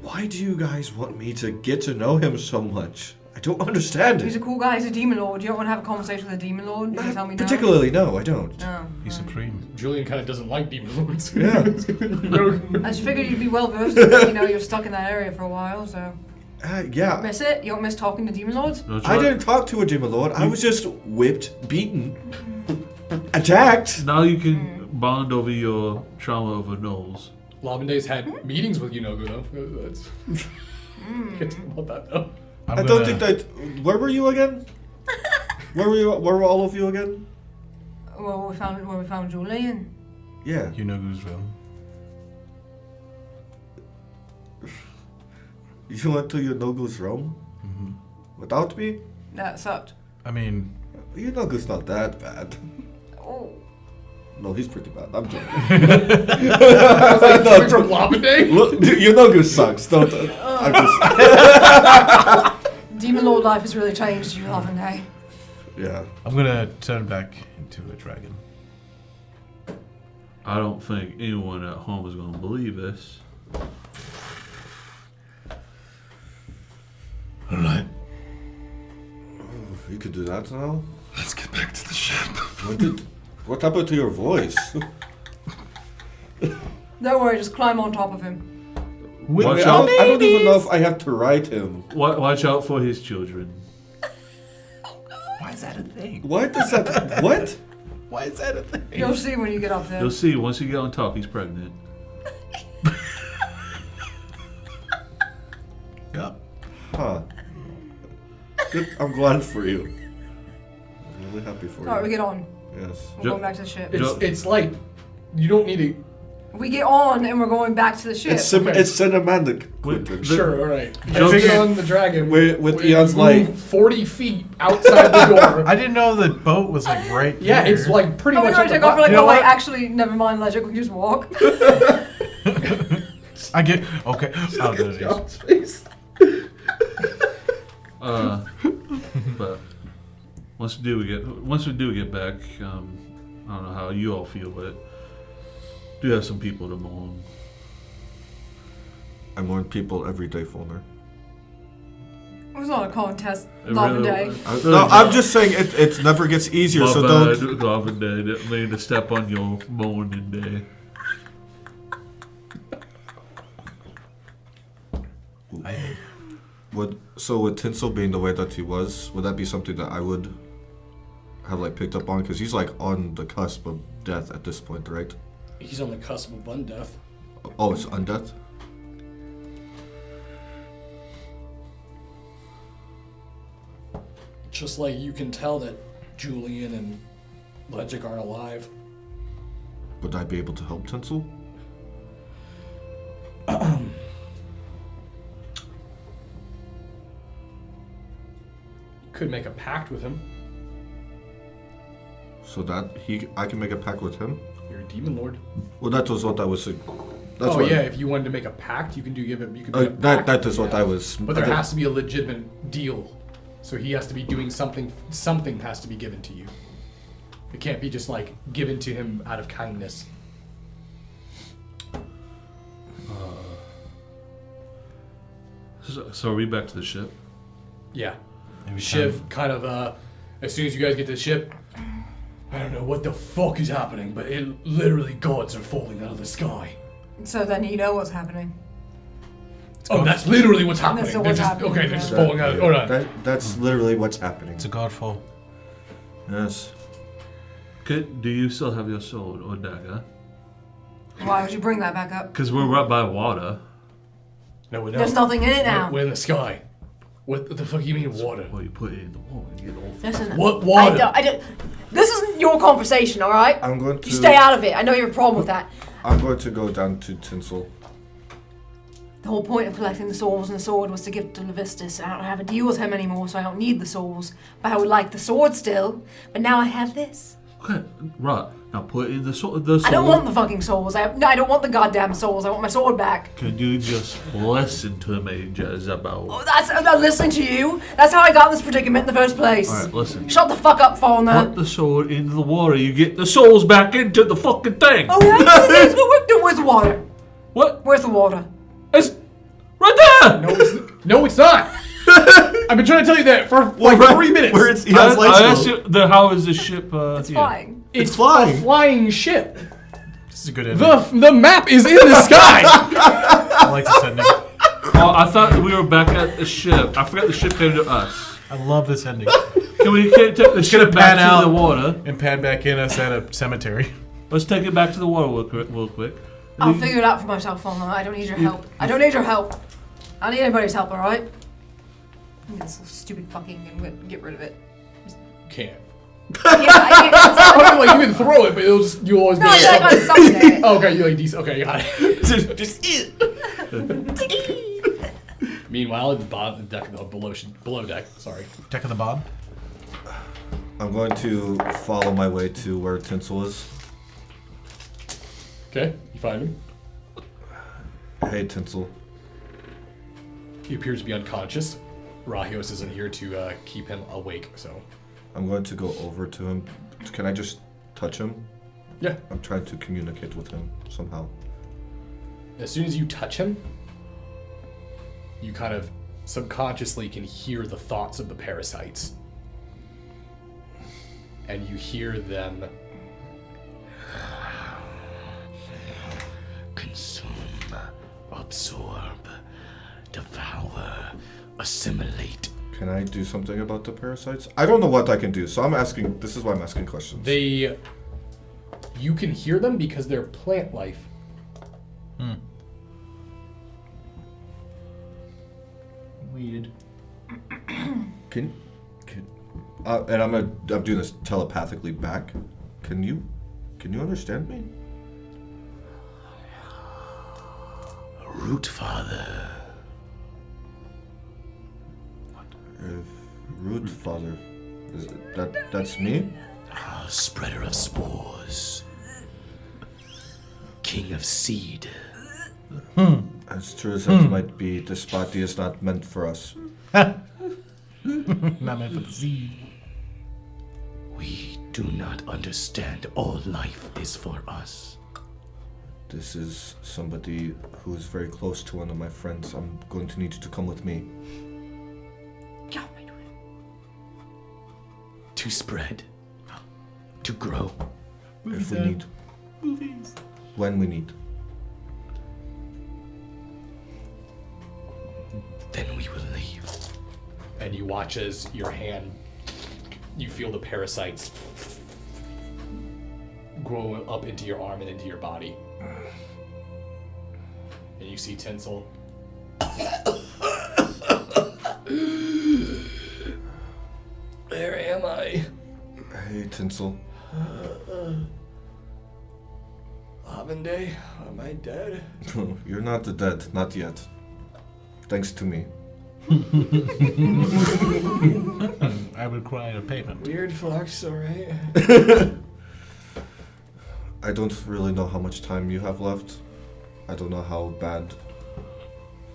Why do you guys want me to get to know him so much? I don't understand He's a it. cool guy. He's a demon lord. You don't want to have a conversation with a demon lord? You can tell me Particularly, no, I don't. No. He's supreme. Julian kind of doesn't like Demon Lords. Yeah. I just figured you'd be well versed in it. You know, you're stuck in that area for a while, so. Yeah. Miss it? You don't miss talking to demon lords? don't I try- didn't talk to a demon lord. I was just whipped, beaten, attacked. Now you can bond over your trauma over Knowles. Lavende's had meetings with Yunogu, though. That's... Can't talk about that, though. I don't think that. Where were you again? Where were all of you again? Well, we found Julian. Yeah. You know who's realm. You went to Yunogu's realm without me? That sucked. I mean, Yunogu's not that bad. Oh. No, he's pretty bad. I'm joking. Coming from Lavende? Look, Yunogu sucks. Don't. I'm just. Demon lord life has really changed, you haven't, hey? Yeah. I'm gonna turn back into a dragon. I don't think anyone at home is going to believe this. Alright. You could do that now. Let's get back to the ship. What happened to your voice? Don't worry, just climb on top of him. Watch I out! don't even know if I have to ride him. Watch out for his children. Why is that a thing? What is that? What? Why is that a thing? You'll see when you get up there. You'll see once you get on top, he's pregnant. Yep. Huh. Good. I'm glad for you. I'm really happy for Alright, we you. get on. Yes. We're going back to the ship. It's like you don't need to. We get on and we're going back to the ship. It's cinematic. Sure, all right. Jokes- Get on the dragon. With We Eon's move light. 40 feet outside the door. I didn't know the boat was like right Yeah, here. it's like pretty Oh, we're much. gonna at the take off. We're like, you know oh wait, what? actually, never mind, Ledger. We can just walk. I get okay. Oh, there it is. God's face. But once we do get back, I don't know how you all feel, but do have some people to mourn. I mourn people every day, Fulner. It was not a contest. It Love really- and day. No, I'm just saying it never gets easier, so don't. Garvin Day. Didn't mean to step on your mourning day. With Tinsel being the way that he was, would that be something that I would have like picked up on? Because he's like on the cusp of death at this point, right? He's on the cusp of undeath. Oh, it's undeath? Just like you can tell that Julian and Legic aren't alive. Would I be able to help Tinsel? Could make a pact with him. So that I can make a pact with him? You're a demon lord. Well, that was what I was saying. Oh yeah, if you wanted to make a pact, you can give it. You can make a pact. That is what I was. But there has to be a legitimate deal. So he has to be doing something. Something has to be given to you. It can't be just like given to him out of kindness. So are we back to the ship? Yeah. Maybe Shiv kind of, as soon as you guys get to the ship, I don't know what the fuck is happening, but it literally gods are falling out of the sky. So then you know what's happening. Oh, that's literally what's happening. That's They're what's just, happening, okay, they're just yeah. falling out. Hold on. That's literally what's happening. It's a godfall. Yes. Do you still have your sword or dagger? Why would you bring that back up? Because we're right by water. No, we don't. There's nothing in it now. We're in the sky. What the fuck do you mean water? Well, you put it in the water and get all. Listen, What water? I don't. This isn't your conversation, all right? I'm going to. You stay out of it. I know you have a problem with that. I'm going to go down to Tinsel. The whole point of collecting the souls and the sword was to give it to Levistus. I don't have a deal with him anymore, so I don't need the souls. But I would like the sword still. But now I have this. Okay, right. Now put it in the sword. I don't want the fucking souls. I don't want the goddamn souls. I want my sword back. Can you just listen to me, Jezebel? Oh, I'm not listening to you. That's how I got in this predicament in the first place. Alright, listen. Shut the fuck up, Put Fauna. the sword into the water. You get the souls back into the fucking thing. Oh, yeah? Where's the water? What? Where's the water? It's right there. No, it's not. I've been trying to tell you that for like 3 minutes. Where it's I asked you, how is the ship? It's flying. It's flying. a flying ship. This is a good ending. The map is in the sky. I like this ending. Oh, I thought we were back at the ship. I forgot the ship came to us. I love this ending. Can we take the ship back pan out. to the water? And pan back in us at a cemetery. Let's take it back to the water real quick. I'll figure it out for myself, Fauna. I don't need your help. I don't need your help. I don't need anybody's help, alright? I'm gonna stupid fucking and get rid of it. Can't. Yeah, I I mean, like you can throw it, but you'll always no, be I like, got something in it. oh, okay, you like decent. Okay, you got it. Just eat. Meanwhile, at the bottom, the deck, below deck. Sorry. Deck of the Bob. I'm going to follow my way to where Tinsel is. Okay, you find him. Hey, Tinsel. He appears to be unconscious. Rahios isn't here to keep him awake, so. I'm going to go over to him. Can I just touch him? Yeah. I'm trying to communicate with him somehow. As soon as you touch him, you kind of subconsciously can hear the thoughts of the parasites. And you hear them consume, absorb, devour, assimilate. Can I do something about the parasites? I don't know what I can do, so I'm asking. This is why I'm asking questions. You can hear them because they're plant life. Weird. And I'm doing this telepathically back. Can you understand me? Root Father. Root Father. That's me? Spreader of spores. King of seed. As true as that might be, this body is not meant for us. Not meant for the seed. We do not understand all life is for us. This is somebody who is very close to one of my friends. I'm going to need you to come with me. To spread. To grow. If we need. Movies. When we need. Then we will leave. And you watch as your hand, you feel the parasites grow up into your arm and into your body. And you see Tinsel. Where am I? Hey, Tinsel. Lavende, am I dead? You're not the dead, not yet. Thanks to me. I would cry a payment. Weird flex, alright? I don't really know how much time you have left. I don't know how bad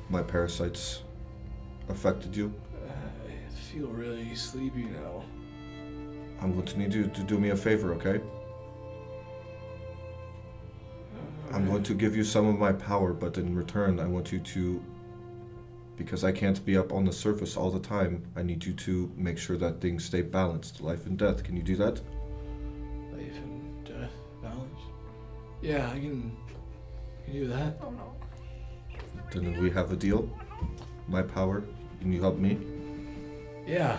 my parasites affected you. I feel really sleepy now. I'm going to need you to do me a favor, okay? I'm going to give you some of my power, but in return, I want you to, because I can't be up on the surface all the time, I need you to make sure that things stay balanced, life and death. Can you do that? Life and death balance? Yeah, I can do that. Oh no. Then we have a deal. My power, and you help me. Yeah.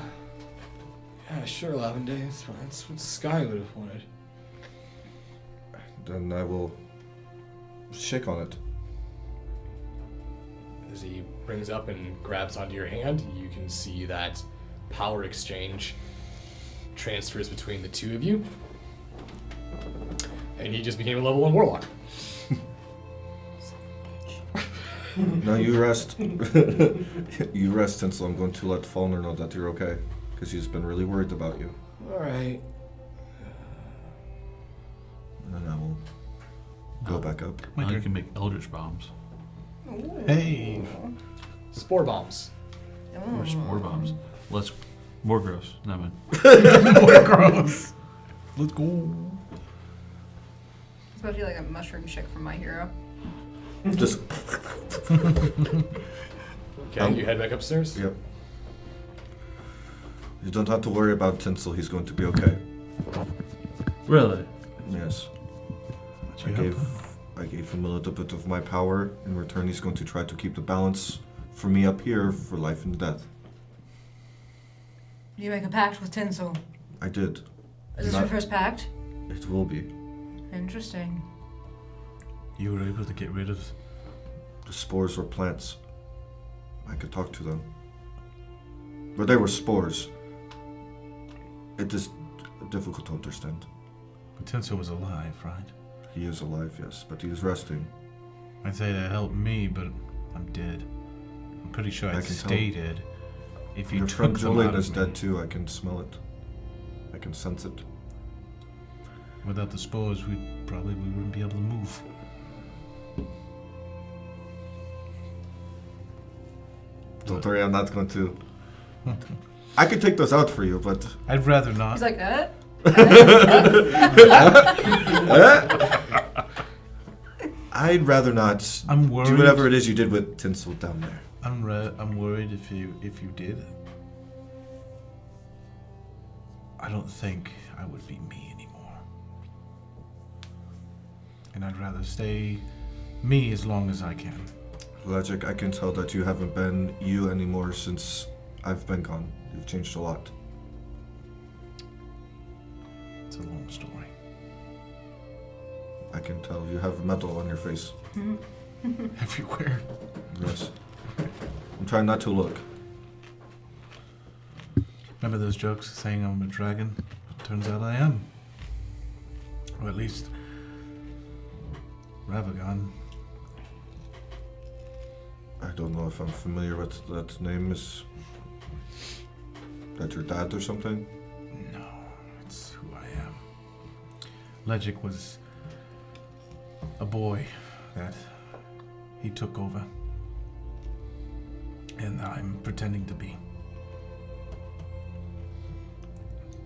Yeah, sure, Lavende. That's what Sky would have wanted. Then I will shake on it. As he brings up and grabs onto your hand, you can see that power exchange transfers between the two of you. And he just became a level 1 warlock. Now you rest. You rest, Tinsel. I'm going to let Falner know that you're okay, because he's been really worried about you. Alright. And then I will go back up. Now you can make eldritch bombs. Ooh. Hey. Spore bombs. Or spore bombs. Let's more gross. No man. More gross. Let's go. Especially like a mushroom chick from My Hero. Just. Okay, you head back upstairs? Yep. You don't have to worry about Tinsel. He's going to be okay. Really? Yes. You I gave him a little bit of my power. In return, he's going to try to keep the balance for me up here for life and death. You make a pact with Tinsel. I did. Is this Not- your first pact? It will be. Interesting. You were able to get rid of. The spores were plants. I could talk to them. But they were spores. It is difficult to understand. But Tinsel was alive, right? He is alive, yes, but he is resting. I'd say that helped me, but I'm dead. I'm pretty sure I I'd can stay dead if you Your took friend one Julian out of is me. dead too. I can smell it. I can sense it. Without the spores, we wouldn't be able to move. Don't worry, I'm not going to. I could take those out for you, but I'd rather not. He's like, I'd rather not I'm worried. do whatever it is you did with Tinsel down there. I'm worried if you did. I don't think I would be me anymore. And I'd rather stay me as long as I can. Logic, I can tell that you haven't been you anymore since I've been gone. You've changed a lot. It's a long story. I can tell you have metal on your face. Everywhere. Yes. I'm trying not to look. Remember those jokes saying I'm a dragon? Turns out I am. Or at least Ravagon. I don't know if I'm familiar with that name. Is that your dad or something? No, it's who I am. Legic was a boy that he took over. And I'm pretending to be.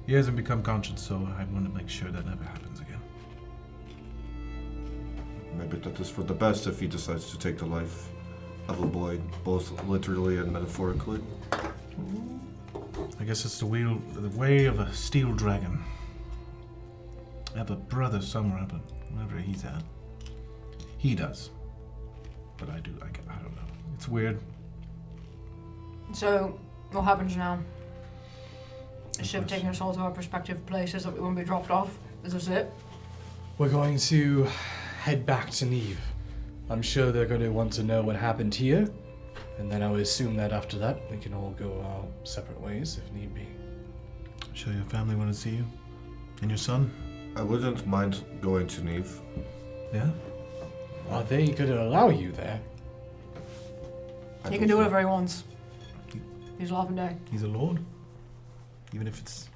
He hasn't become conscious, so I want to make sure that never happens again. Maybe that is for the best if he decides to take the life of a boy, both literally and metaphorically. I guess it's the way of a steel dragon. I have a brother somewhere, but wherever he's at. He does. But I don't know. It's weird. So, what happens now? Is Shiv taking us all to our prospective places that we won't be dropped off? Is this it? We're going to head back to Neve. I'm sure they're going to want to know what happened here, and then I would assume that after that we can all go our separate ways if need be. Sure your family want to see you? And your son? I wouldn't mind going to Neve. Yeah? Are they going to allow you there? He can do whatever he wants. He's laughing day. He's a lord? Even if it's...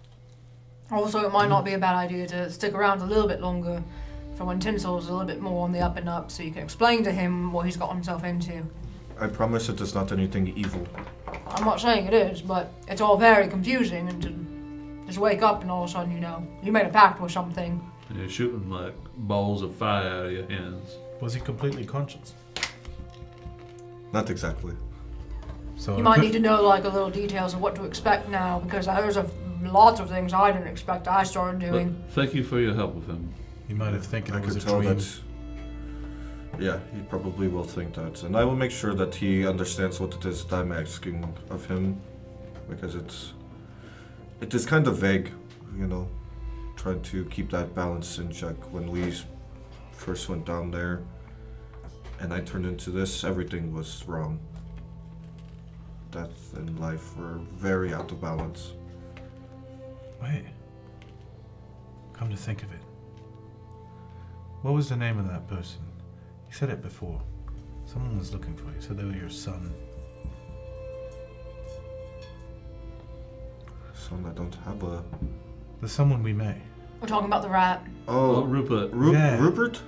Also, it might not be a bad idea to stick around a little bit longer for when Tinsel's a little bit more on the up and up, so you can explain to him what he's got himself into. I promise it is not anything evil. I'm not saying it is, but it's all very confusing, and to just wake up and all of a sudden, you made a pact with something. And you're shooting like balls of fire out of your hands. Was he completely conscious? Not exactly. So You might need to know like a little details of what to expect now, because there's lots of things I didn't expect I started doing. But thank you for your help with him. He might have thinking I it was could a tell dream. that. Yeah, he probably will think that, and I will make sure that he understands what it is that I'm asking of him, because it is kind of vague, trying to keep that balance in check. When we first went down there, and I turned into this, everything was wrong. Death and life were very out of balance. Wait. Come to think of it. What was the name of that person? You said it before. Someone was looking for you. Said they were your son. Son, I don't have a... The someone we met. We're talking about the rat. Oh, Rupert. Yeah. Rupert?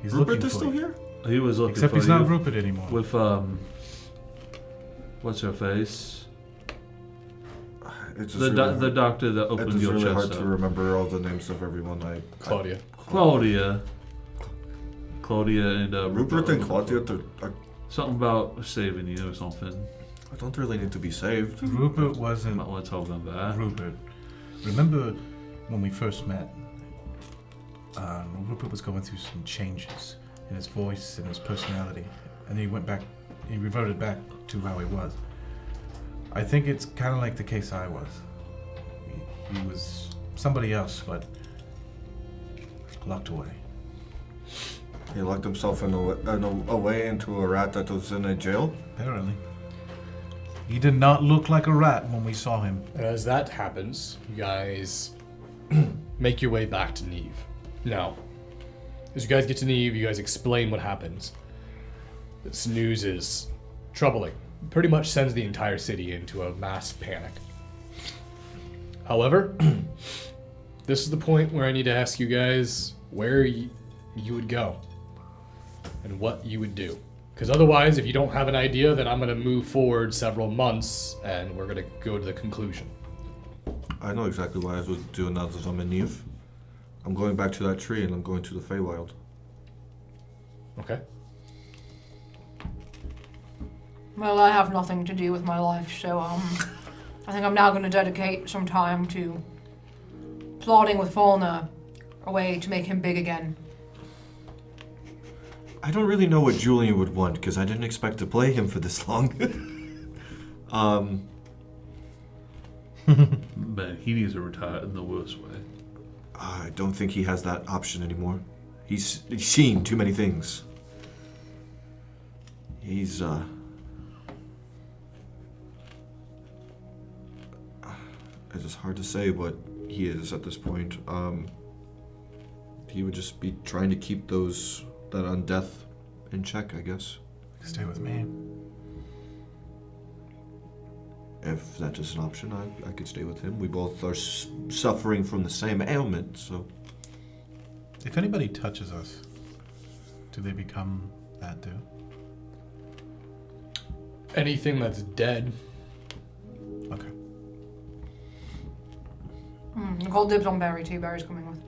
He's Rupert looking is for still you. here? He was looking Except for he's you not Rupert anymore. with what's her face? It's just The really, doctor that it opened is your really chest hard up. to remember all the names of everyone. Claudia. Claudia and Rupert and Claudia, Something about saving you or something. I don't really need to be saved. Rupert I wasn't might want to talk about that. Rupert. Remember when we first met? Rupert was going through some changes in his voice and his personality, and he reverted back to how he was. I think it's kind of like the case I was. He was somebody else, but locked away. He locked himself away into a rat that was in a jail. Apparently. He did not look like a rat when we saw him. And as that happens, you guys make your way back to Neve. Now, as you guys get to Neve, you guys explain what happens. This news is troubling. Pretty much sends the entire city into a mass panic. However, this is the point where I need to ask you guys where you would go and what you would do. Because otherwise, if you don't have an idea, then I'm going to move forward several months and we're going to go to the conclusion. I know exactly what I would do now that I'm in Neve. I'm going back to that tree and I'm going to the Feywild. Okay? Well, I have nothing to do with my life, so I think I'm now going to dedicate some time to plotting with Falna a way to make him big again. I don't really know what Julian would want because I didn't expect to play him for this long. Man, he needs to retire in the worst way. I don't think he has that option anymore. He's seen too many things. He's it's just hard to say what he is at this point. he would just be trying to keep that undeath in check, I guess. Stay with me. If that is an option, I could stay with him. We both are suffering from the same ailment, so... If anybody touches us, do they become that too? Anything that's dead. Okay. Nicole dibs on Barry too. Barry's coming with.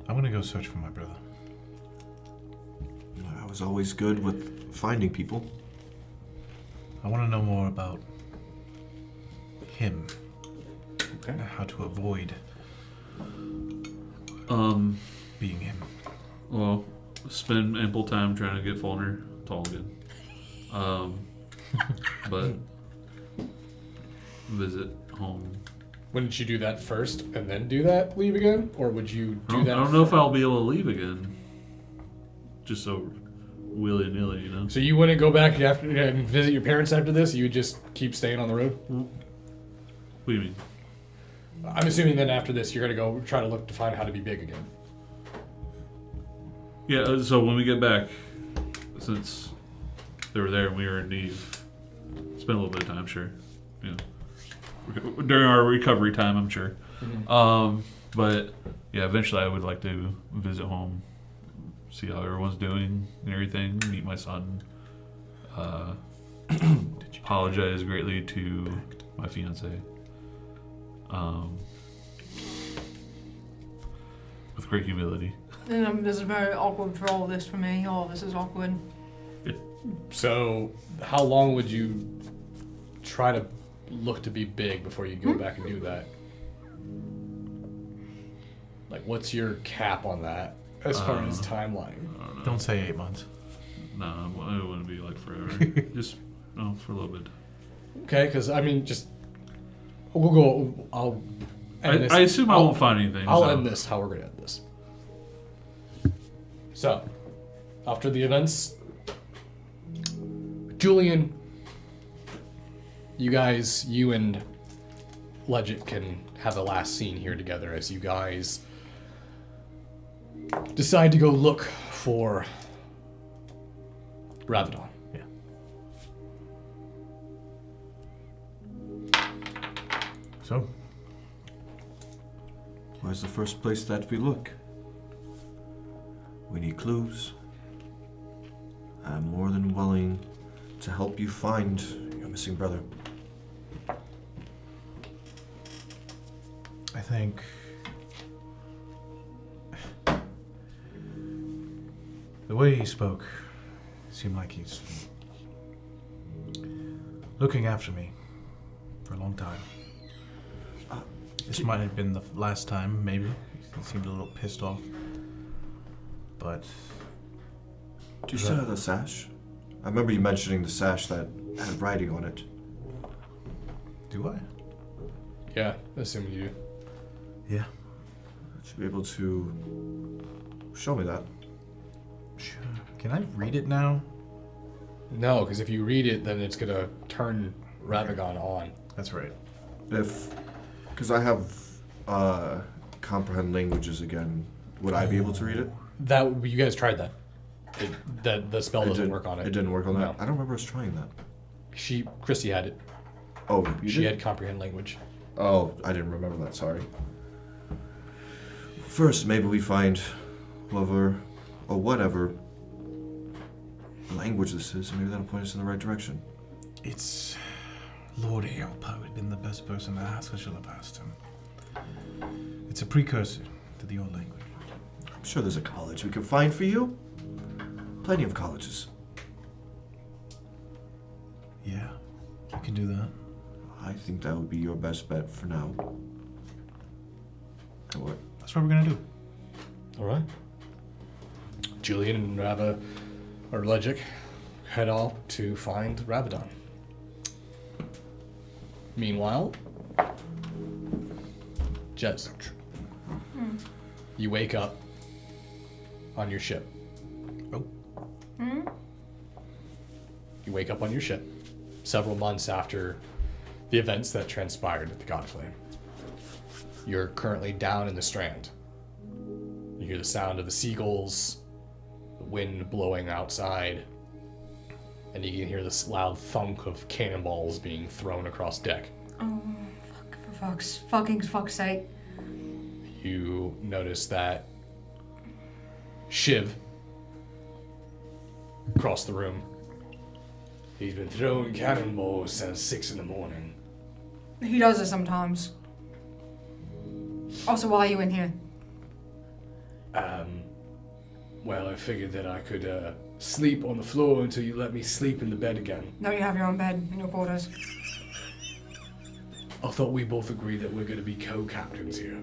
I'm gonna go search for my brother. I was always good with finding people. I want to know more about him. Okay. And how to avoid being him. Well, spend ample time trying to get Fulner tall again. But visit home. Wouldn't you do that first and then do that, leave again? Or would you do that? I don't know if I'll be able to leave again. Just so willy-nilly, you know? So you wouldn't go back after and visit your parents after this? You would just keep staying on the road? What do you mean? I'm assuming then after this, you're going to go try to look to find how to be big again. Yeah, so when we get back, since they were there and we were in need, spend a little bit of time, sure. You know, during our recovery time, I'm sure. Mm-hmm. But yeah, eventually I would like to visit home, see how everyone's doing and everything, meet my son. Apologize greatly to my fiance. With great humility. And this is very awkward for all of this for me. All of this is awkward. So how long would you try to look to be big before you go back and do that? Like, what's your cap on that as far as timeline? I don't know. Don't say 8 months. No, it wouldn't be like forever. Just for a little bit. Okay, because I mean, just we'll go. I'll. End this. I assume I won't find anything. I'll so. end this. How we're gonna end this. So, after the events, Julian, you and Legit can have the last scene here together as you guys decide to go look for Ravadon. Yeah. So, Where's the first place that we look? We need clues. I'm more than willing to help you find your missing brother. I think the way he spoke seemed like he's looking after me for a long time. This might have been the last time, maybe. He seemed a little pissed off. But Do you still have the sash? I remember you mentioning the sash that had writing on it. do I? Yeah, assuming you do. Yeah. Should be able to show me that. Sure. Can I read it now? No, because if you read it, then it's gonna turn Ravadon on. That's right. Because I have comprehend languages again. Would I be able to read it? That you guys tried that. The spell doesn't work on it. It didn't work on that? No. I don't remember us trying that. Christy had it. Oh, you She did? had comprehend language. Oh, I didn't remember that, sorry. First, maybe we find whoever or whatever language this is, and maybe that'll point us in the right direction. It's Lord Aelpo had been the best person to ask. I should have asked him. It's a precursor to the old language. I'm sure there's a college we can find for you. Plenty of colleges. Yeah, you can do that. I think that would be your best bet for now. And what? That's what we're gonna do. All right. Julian and Legic head off to find Ravadon. Meanwhile, Jez, you wake up on your ship. Oh. You wake up on your ship several months after the events that transpired at the Godflame. You're currently down in the Strand. You hear the sound of the seagulls, the wind blowing outside, and you can hear this loud thunk of cannonballs being thrown across deck. Oh, fuck, for fuck's sake. You notice that Shiv across the room. He's been throwing cannonballs since 6 in the morning. He does it sometimes. Also, why are you in here? Well, I figured that I could sleep on the floor until you let me sleep in the bed again. No, you have your own bed in your quarters. I thought we both agreed that we're going to be co-captains here.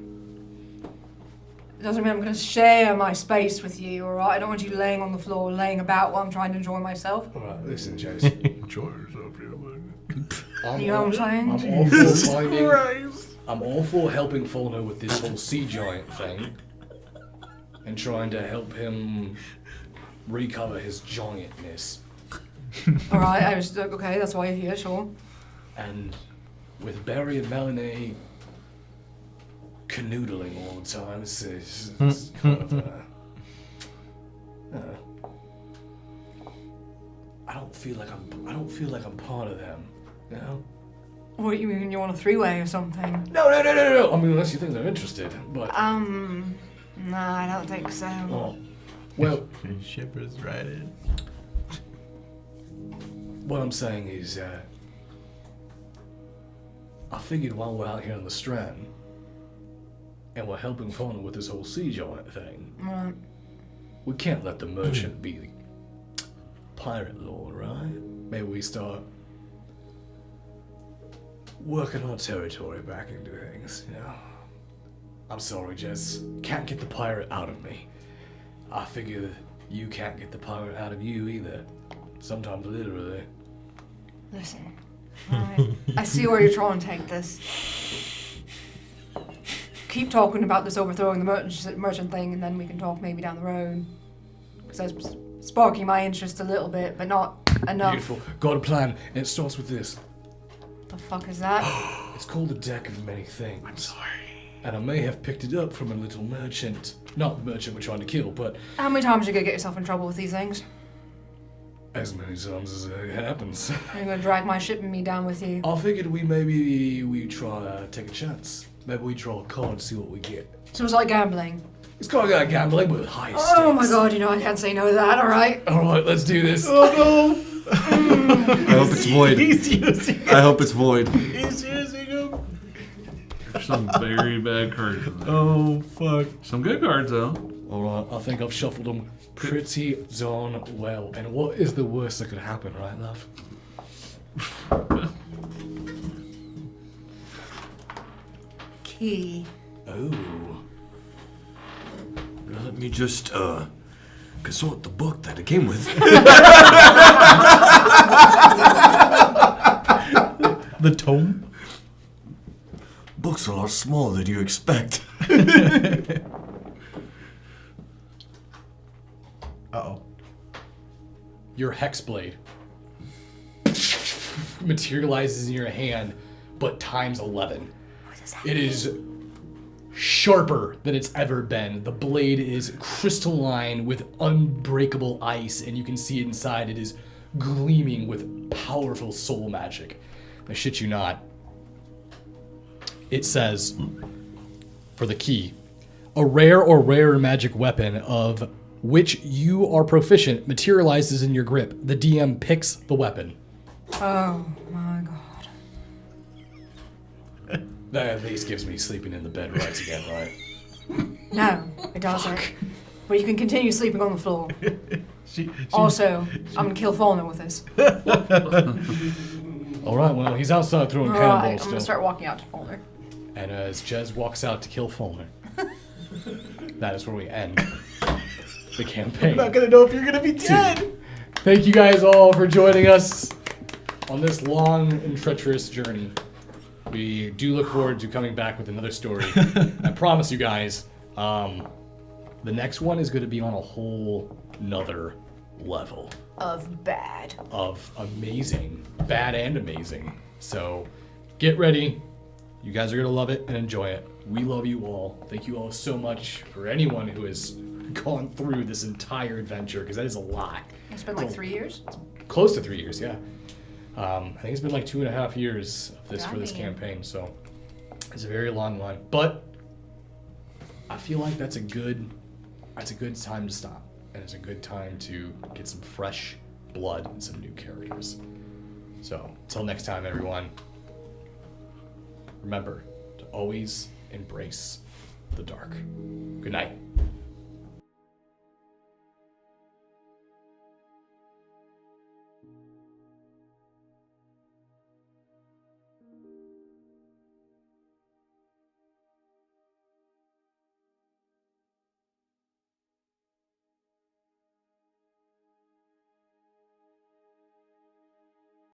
It doesn't mean I'm going to share my space with you, alright? I don't want you laying on the floor, laying about while I'm trying to enjoy myself. Alright, listen, Jase. Enjoy yourself, You know what I'm saying? I'm all for helping Fulno with this whole sea giant thing. And trying to help him recover his giantness. Alright, I was okay, that's why you're here, sure. And with Barry and Melanie canoodling all the time, it's kind of I don't feel like I'm part of them, you know? What, you mean you want a three-way or something? No. I mean, unless you think they're interested, but No, I don't think so. oh, well, Shippers right in. what I'm saying is, I figured while we're out here on the Strand, and we're helping Fauna with this whole sea giant thing, Right. we can't let the merchant be the pirate lord, right? Maybe we start working our territory back into things, you know? I'm sorry, Jess. Can't get the pirate out of me. I figure you can't get the pirate out of you either. Sometimes literally. Listen, alright. I see where you're trying to take this. Keep talking about this overthrowing the merchant thing, and then we can talk maybe down the road. Because that's sparking my interest a little bit, but not enough. Beautiful. Got a plan, and it starts with this. The fuck is that? It's called the Deck of Many Things. I'm sorry. And I may have picked it up from a little merchant. Not the merchant we're trying to kill, but How many times are you gonna get yourself in trouble with these things? as many times as it happens. You're gonna drag my ship and me down with you. I figured we try take a chance. Maybe we draw a card and see what we get. So it's like gambling. It's kind of like gambling, but with high stakes. Oh my god, you know I can't say no to that, alright? Alright, let's do this. Oh I hope it's void. He's using I hope it's void. He's using him. Some very bad cards in there. Oh fuck. Some good cards though. Alright, I think I've shuffled them pretty darn well. And what is the worst that could happen, right, love? Key. Oh. Let me just consult the book that it came with. The tome? Book's a lot smaller than you expect. Uh-oh. Your hex blade materializes in your hand, but times 11. It is sharper than it's ever been. The blade is crystalline with unbreakable ice, and you can see inside it is gleaming with powerful soul magic. I shit you not. It says, for the key, a rare or rarer magic weapon of which you are proficient materializes in your grip. The DM picks the weapon. Oh my god. That at least gives me sleeping in the bed rights again, right? No, it doesn't. But you can continue sleeping on the floor. She Also, I'm gonna kill Fauna with this. Alright, well, he's outside throwing Alright, cannonballs I'm still. gonna start walking out to Fauna. And as Jez walks out to kill Fulner, that is where we end the campaign. I'm not gonna know if you're gonna be dead. Thank you guys all for joining us on this long and treacherous journey. We do look forward to coming back with another story. I promise you guys, the next one is going to be on a whole nother level Of bad. of amazing, bad and amazing. So get ready. You guys are going to love it and enjoy it. We love you all. Thank you all so much for anyone who has gone through this entire adventure, because that is a lot. It's been like 3 years. Close to 3 years, yeah. I think it's been like 2.5 years of this for this Dang. campaign, so it's a very long one. But I feel like that's a good time to stop, and it's a good time to get some fresh blood and some new characters. So until next time, everyone, remember to always embrace the dark. Good night.